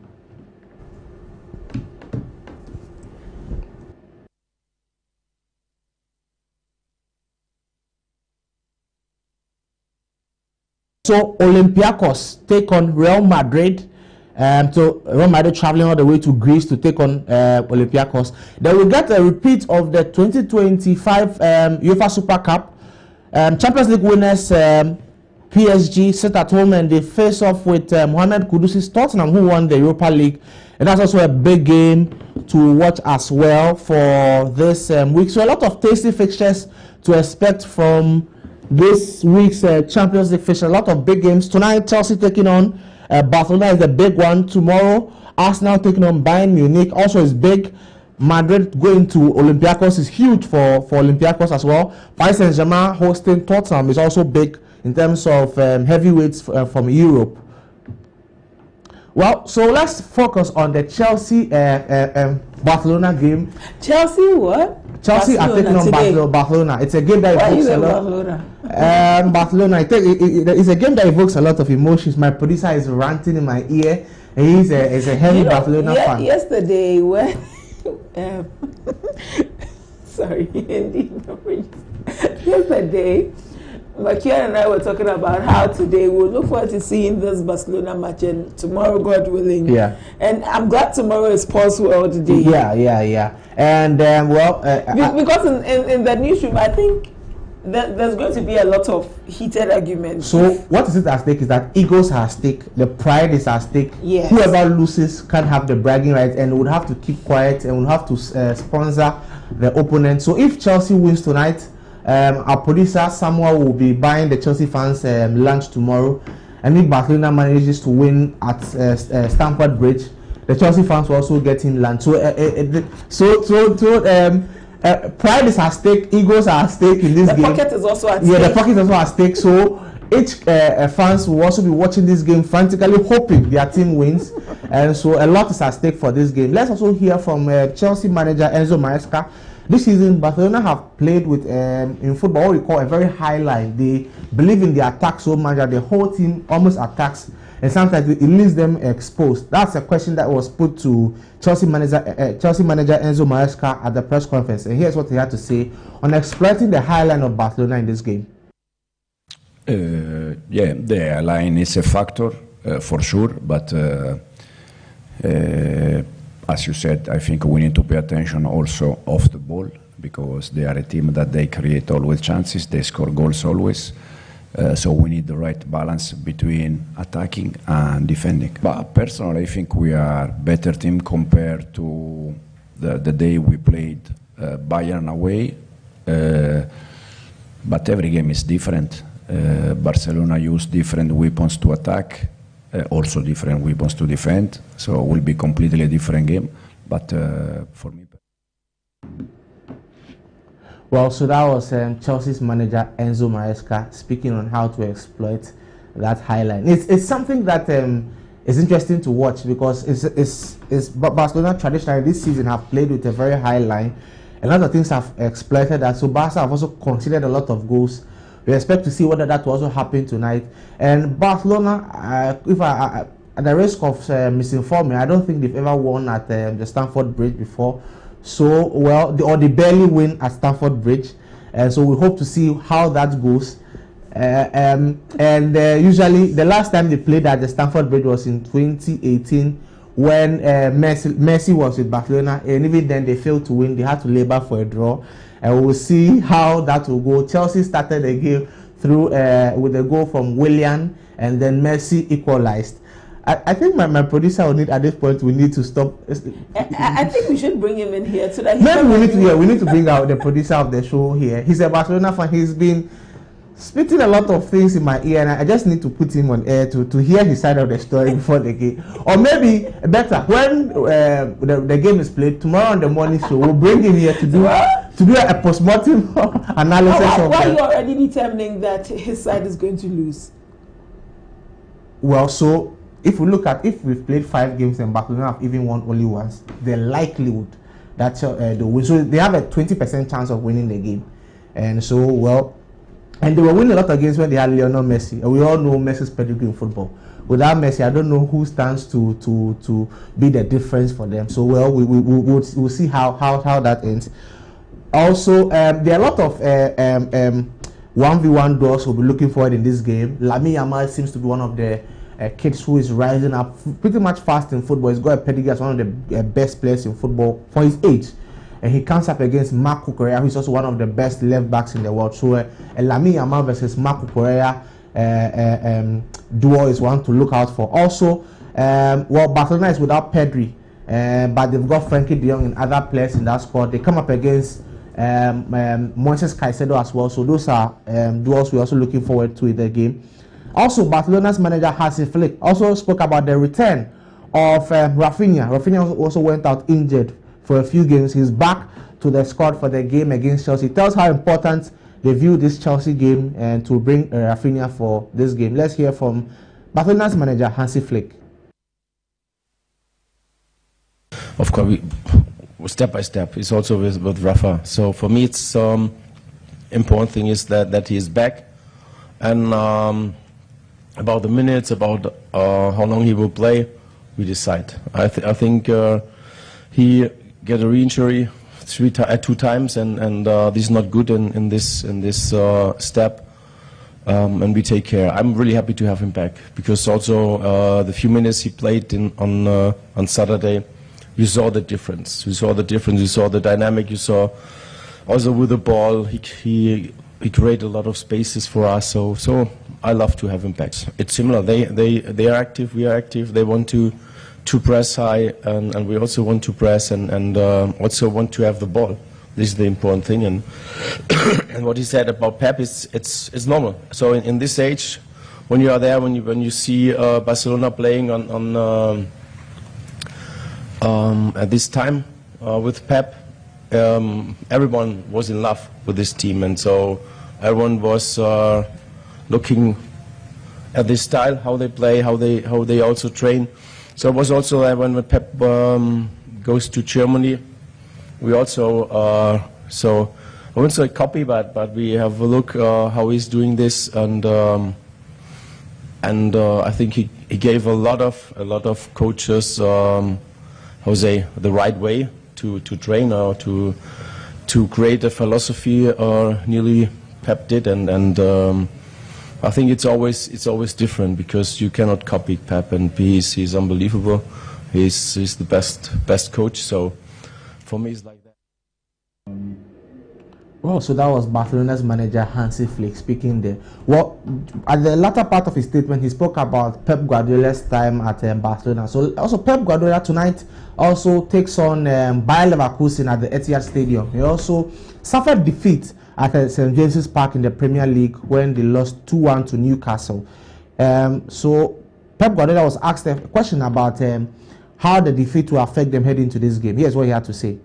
So Olympiacos take on Real Madrid. So Real Madrid traveling all the way to Greece to take on Olympiacos. Then we'll get a repeat of the 2025 UEFA Super Cup. Champions League winners PSG sit at home and they face off with Mohamed Kudus's Tottenham, who won the Europa League. And that's also a big game to watch as well for this week. So a lot of tasty fixtures to expect from this week's Champions League fixture. A lot of big games. Tonight, Chelsea taking on Barcelona is the big one. Tomorrow, Arsenal taking on Bayern Munich also is big. Madrid going to Olympiacos is huge for Olympiacos as well. Paris Saint-Germain hosting Tottenham is also big in terms of heavyweights from Europe. Well, so let's focus on the Chelsea Barcelona game. Chelsea what? Chelsea are taking on Barcelona. It's a game that evokes a lot. Barcelona. It's a game that evokes a lot of emotions. My producer is ranting in my ear. He's a heavy Barcelona fan. Yesterday, when sorry, yesterday, Makia and I were talking about how today we'll look forward to seeing this Barcelona match, and tomorrow, God willing. Yeah. And I'm glad tomorrow is Sports World Day. Yeah. And because in the newsroom, I think there's going to be a lot of heated arguments. So what is it at stake is that egos are at stake, the pride is at stake. Yes. Whoever loses can't have the bragging rights and would have to keep quiet and would have to sponsor the opponent. So if Chelsea wins tonight, our producer Samuel will be buying the Chelsea fans lunch tomorrow, and if Barcelona manages to win at Stamford Bridge, the Chelsea fans will also get in lunch. Pride is at stake, egos are at stake in this game. The pocket is also at stake. Yeah, the pocket is also at stake. So each fans will also be watching this game frantically, hoping their team wins, and so a lot is at stake for this game. Let's also hear from Chelsea manager Enzo Maresca. This season, Barcelona have played with, in football, what we call a very high line. They believe in the attack so much that the whole team almost attacks, and sometimes it leaves them exposed. That's a question that was put to Chelsea manager Enzo Maresca at the press conference, and here's what he had to say on exploiting the high line of Barcelona in this game. Yeah, the line is a factor for sure, but as you said, I think we need to pay attention also off the ball, because they are a team that they create always chances, they score goals always. So we need the right balance between attacking and defending. But personally, I think we are a better team compared to the day we played Bayern away. But every game is different. Barcelona use different weapons to attack, also different weapons to defend. So it will be completely different game. But for me. Well, so that was Chelsea's manager Enzo Maresca speaking on how to exploit that high line. It's something that is interesting to watch, because it's Barcelona traditionally this season have played with a very high line. A lot of things have exploited that. So Barca have also conceded a lot of goals. We expect to see whether that will also happen tonight. And Barcelona, if at the risk of misinforming, I don't think they've ever won at the Stamford Bridge before. So, well, they barely win at Stamford Bridge, and so we hope to see how that goes. Usually, the last time they played at the Stamford Bridge was in 2018, when Messi was with Barcelona, and even then they failed to win. They had to labor for a draw, and we'll see how that will go. Chelsea started the game through with a goal from Willian, and then Messi equalized. I think my producer will need, at this point, we need to stop. I think we should bring him in here so that maybe we need to bring out the producer of the show here. He's a Barcelona fan. He's been spitting a lot of things in my ear, and I just need to put him on air to hear his side of the story before the game. Or maybe better, when the game is played tomorrow on the morning show, we'll bring him here to do a post-mortem analysis of. Why are you already determining that his side is going to lose? Well, so if we've played 5 games and Barcelona have even won only once, the likelihood that they'll win. So they have a 20% chance of winning the game. And so, well, and they were winning a lot of games when they had Lionel Messi. And we all know Messi's pedigree in football. Without Messi, I don't know who stands to be the difference for them. So, well, we'll see how that ends. Also, there are a lot of 1v1 duels we'll be looking forward in this game. Lamine Yamal seems to be one of the kids who is rising up pretty much fast in football. He's got a pedigree as one of the best players in football for his age, and he comes up against Marco Correa, who's also one of the best left backs in the world. So Lamine Yamal versus Marco Correa duo is one to look out for. Also, well, Barcelona is without Pedri, but they've got Frankie de Jong and other players in that squad. They come up against Moises Caicedo as well. So those are duels we're also looking forward to in the game. Also, Barcelona's manager Hansi Flick also spoke about the return of Rafinha. Rafinha also went out injured for a few games. He's back to the squad for the game against Chelsea. It tells how important they view this Chelsea game and to bring Rafinha for this game. Let's hear from Barcelona's manager Hansi Flick. Of course, step by step. It's also with Rafa. So for me, it's important thing is that he is back, and about the minutes, about how long he will play, we decide. I think he get a re-injury 2 times, and this is not good in this step, and we take care. I'm really happy to have him back, because also the few minutes he played on Saturday, you saw the difference. You saw the dynamic. You saw also with the ball, he created a lot of spaces for us. So I love to have him back. It's similar. They are active. We are active. They want to press high, and we also want to press and also want to have the ball. This is the important thing. And and what he said about Pep is it's normal. So in this age, when you are there, when you see Barcelona playing on at this time with Pep, everyone was in love with this team, and so everyone was looking at this style, how they play, how they also train. So it was also when Pep goes to Germany, we also So I wouldn't say copy, but we have a look how he's doing this, and I think he gave a lot of coaches the right way to train or to create a philosophy. Nearly Pep did, and I think it's always different because you cannot copy Pep, and he's unbelievable. He's the best coach. So for me, it's like that. Well, so that was Barcelona's manager Hansi Flick speaking there. Well, at the latter part of his statement, he spoke about Pep Guardiola's time at Barcelona. So also Pep Guardiola tonight also takes on Bayer Leverkusen at the Etihad Stadium. He also suffered defeat at St. James's Park in the Premier League when they lost 2-1 to Newcastle. So Pep Guardiola was asked a question about how the defeat will affect them heading into this game. Here's what he had to say.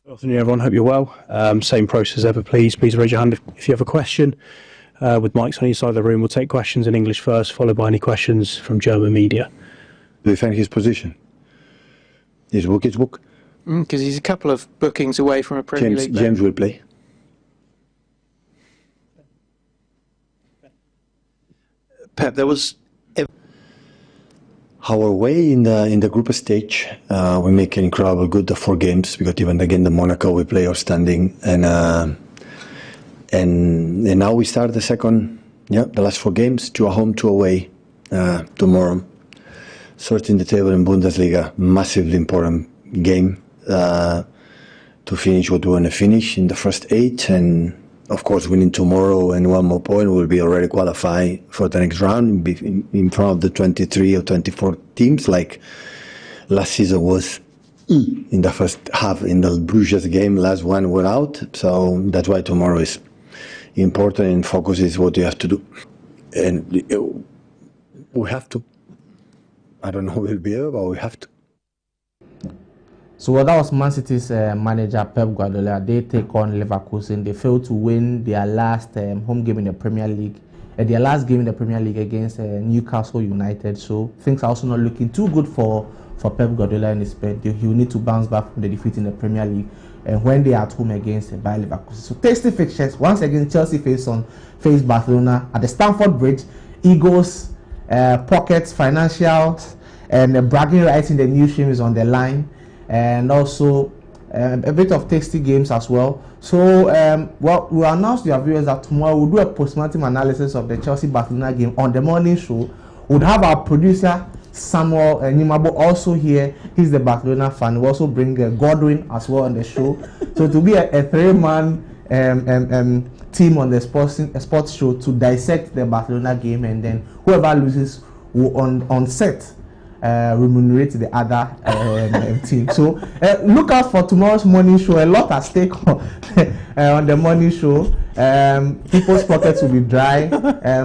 Good afternoon, everyone. Hope you're well. Same process as ever, please. Please raise your hand if you have a question. With mics on each side of the room, we'll take questions in English first, followed by any questions from German media. Do you think his position? His book? Because he's a couple of bookings away from a Premier League. James will play. Pep, there was our way in the group stage. We make an incredible good 4 games because even again the Monaco we play outstanding, and now we start the last 4 games, 2 at home, 2 away tomorrow. Sorting the table in Bundesliga, massively important game to finish what we want to finish in the first 8, and of course winning tomorrow and 1 more point will be already qualified for the next round in front of the 23 or 24 teams like last season was in the first half. In the Bruges game, last one were out, so that's why tomorrow is important, and focus is what you have to do, and we have to. I don't know who will be able, but we have to. So that was Man City's manager Pep Guardiola. They take on Leverkusen. They failed to win their last home game in the Premier League, their last game in the Premier League against Newcastle United. So things are also not looking too good for Pep Guardiola in his bed. He will need to bounce back from the defeat in the Premier League when they are at home against Bayer Leverkusen. So tasty fixtures. Once again, Chelsea face Barcelona at the Stamford Bridge. Eagles, pockets, financials, and bragging rights in the new stream is on the line. And also a bit of tasty games as well. So we'll announce to our viewers that tomorrow we'll do a post-mortem analysis of the Chelsea-Barcelona game on the morning show. We'll have our producer Samuel Nimabo also here. He's the Barcelona fan. We'll also bring Godwin as well on the show. So to be a 3-man team on the sports show to dissect the Barcelona game, and then whoever loses will on set remunerate the other team. So look out for tomorrow's morning show. A lot at stake on the morning show. People's pockets will be dry,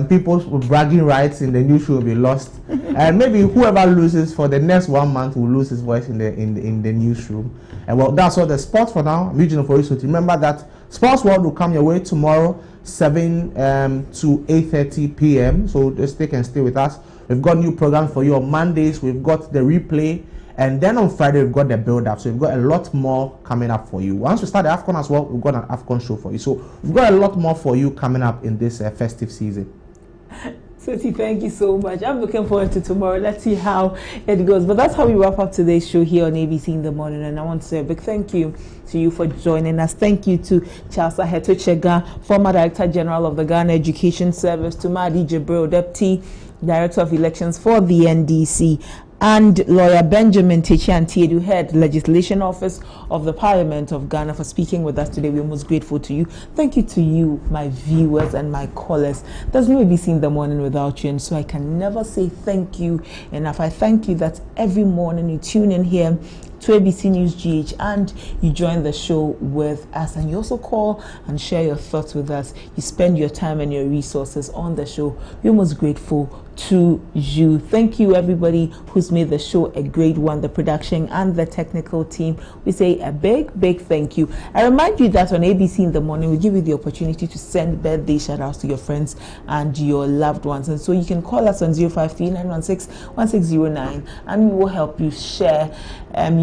people's bragging rights in the new show will be lost, and maybe whoever loses for the next 1 month will lose his voice in the newsroom. And well, that's all the sports for now. I'm Eugene for you. So remember that Sports World will come your way tomorrow 7 to 8:30 p.m. So just stay with us. We've got new programs for you on Mondays. We've got the replay, and then on Friday we've got the build-up. So we've got a lot more coming up for you. Once we start the AFCON as well, we've got an AFCON show for you. So we've got a lot more for you coming up in this festive season. Soti, thank you so much. I'm looking forward to tomorrow. Let's see how it goes. But that's how we wrap up today's show here on ABC in the morning. And I want to say a big thank you to you for joining us. Thank you to Charles Aheto Chega, former Director General of the Ghana Education Service, to Madi Jibril, Deputy Director of Elections for the NDC, and lawyer Benjamin Techianti, who head Legislation Office of the Parliament of Ghana, for speaking with us today. We're most grateful to you. Thank you to you, my viewers and my callers. There's no ABC in the morning without you, and so I can never say thank you enough. I thank you that every morning you tune in here to ABC News GH and you join the show with us, and you also call and share your thoughts with us. You spend your time and your resources on the show. We're most grateful to you. Thank you, everybody who's made the show a great one, the production and the technical team. We say a big thank you. I remind you that on ABC in the morning we give you the opportunity to send birthday shout outs to your friends and your loved ones, and so you can call us on 053-916-1609 and we will help you share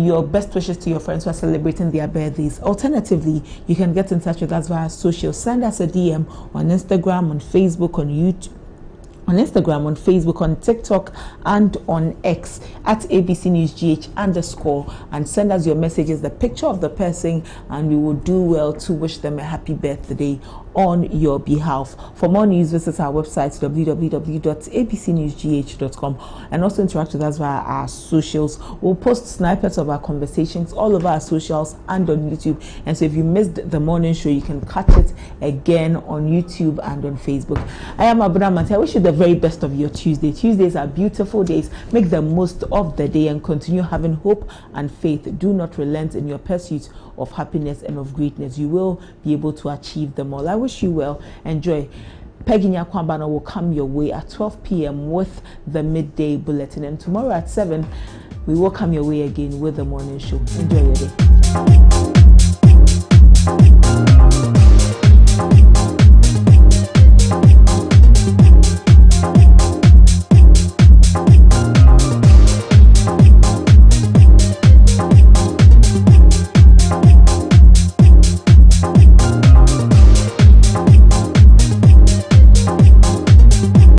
your best wishes to your friends who are celebrating their birthdays. Alternatively, you can get in touch with us via social. Send us a DM on Instagram, on Facebook, on YouTube. On Instagram, on Facebook, on TikTok, and on X at ABC News GH _ and send us your messages, the picture of the person, and we will do well to wish them a happy birthday on your behalf. For more news, visit our website www.abcnewsgh.com and also interact with us via our socials. We'll post snippets of our conversations all over our socials and on YouTube. And so if you missed the morning show, you can catch it again on YouTube and on Facebook. I am ABENA MANTE. I wish you the very best of your Tuesday. Tuesdays are beautiful days. Make the most of the day and continue having hope and faith. Do not relent in your pursuit of happiness and of greatness. You will be able to achieve them all. I wish you well. Enjoy. Peggy Nyakwambana will come your way at 12 p.m. with the midday bulletin, and tomorrow at 7 we will come your way again with the morning show. Enjoy your day.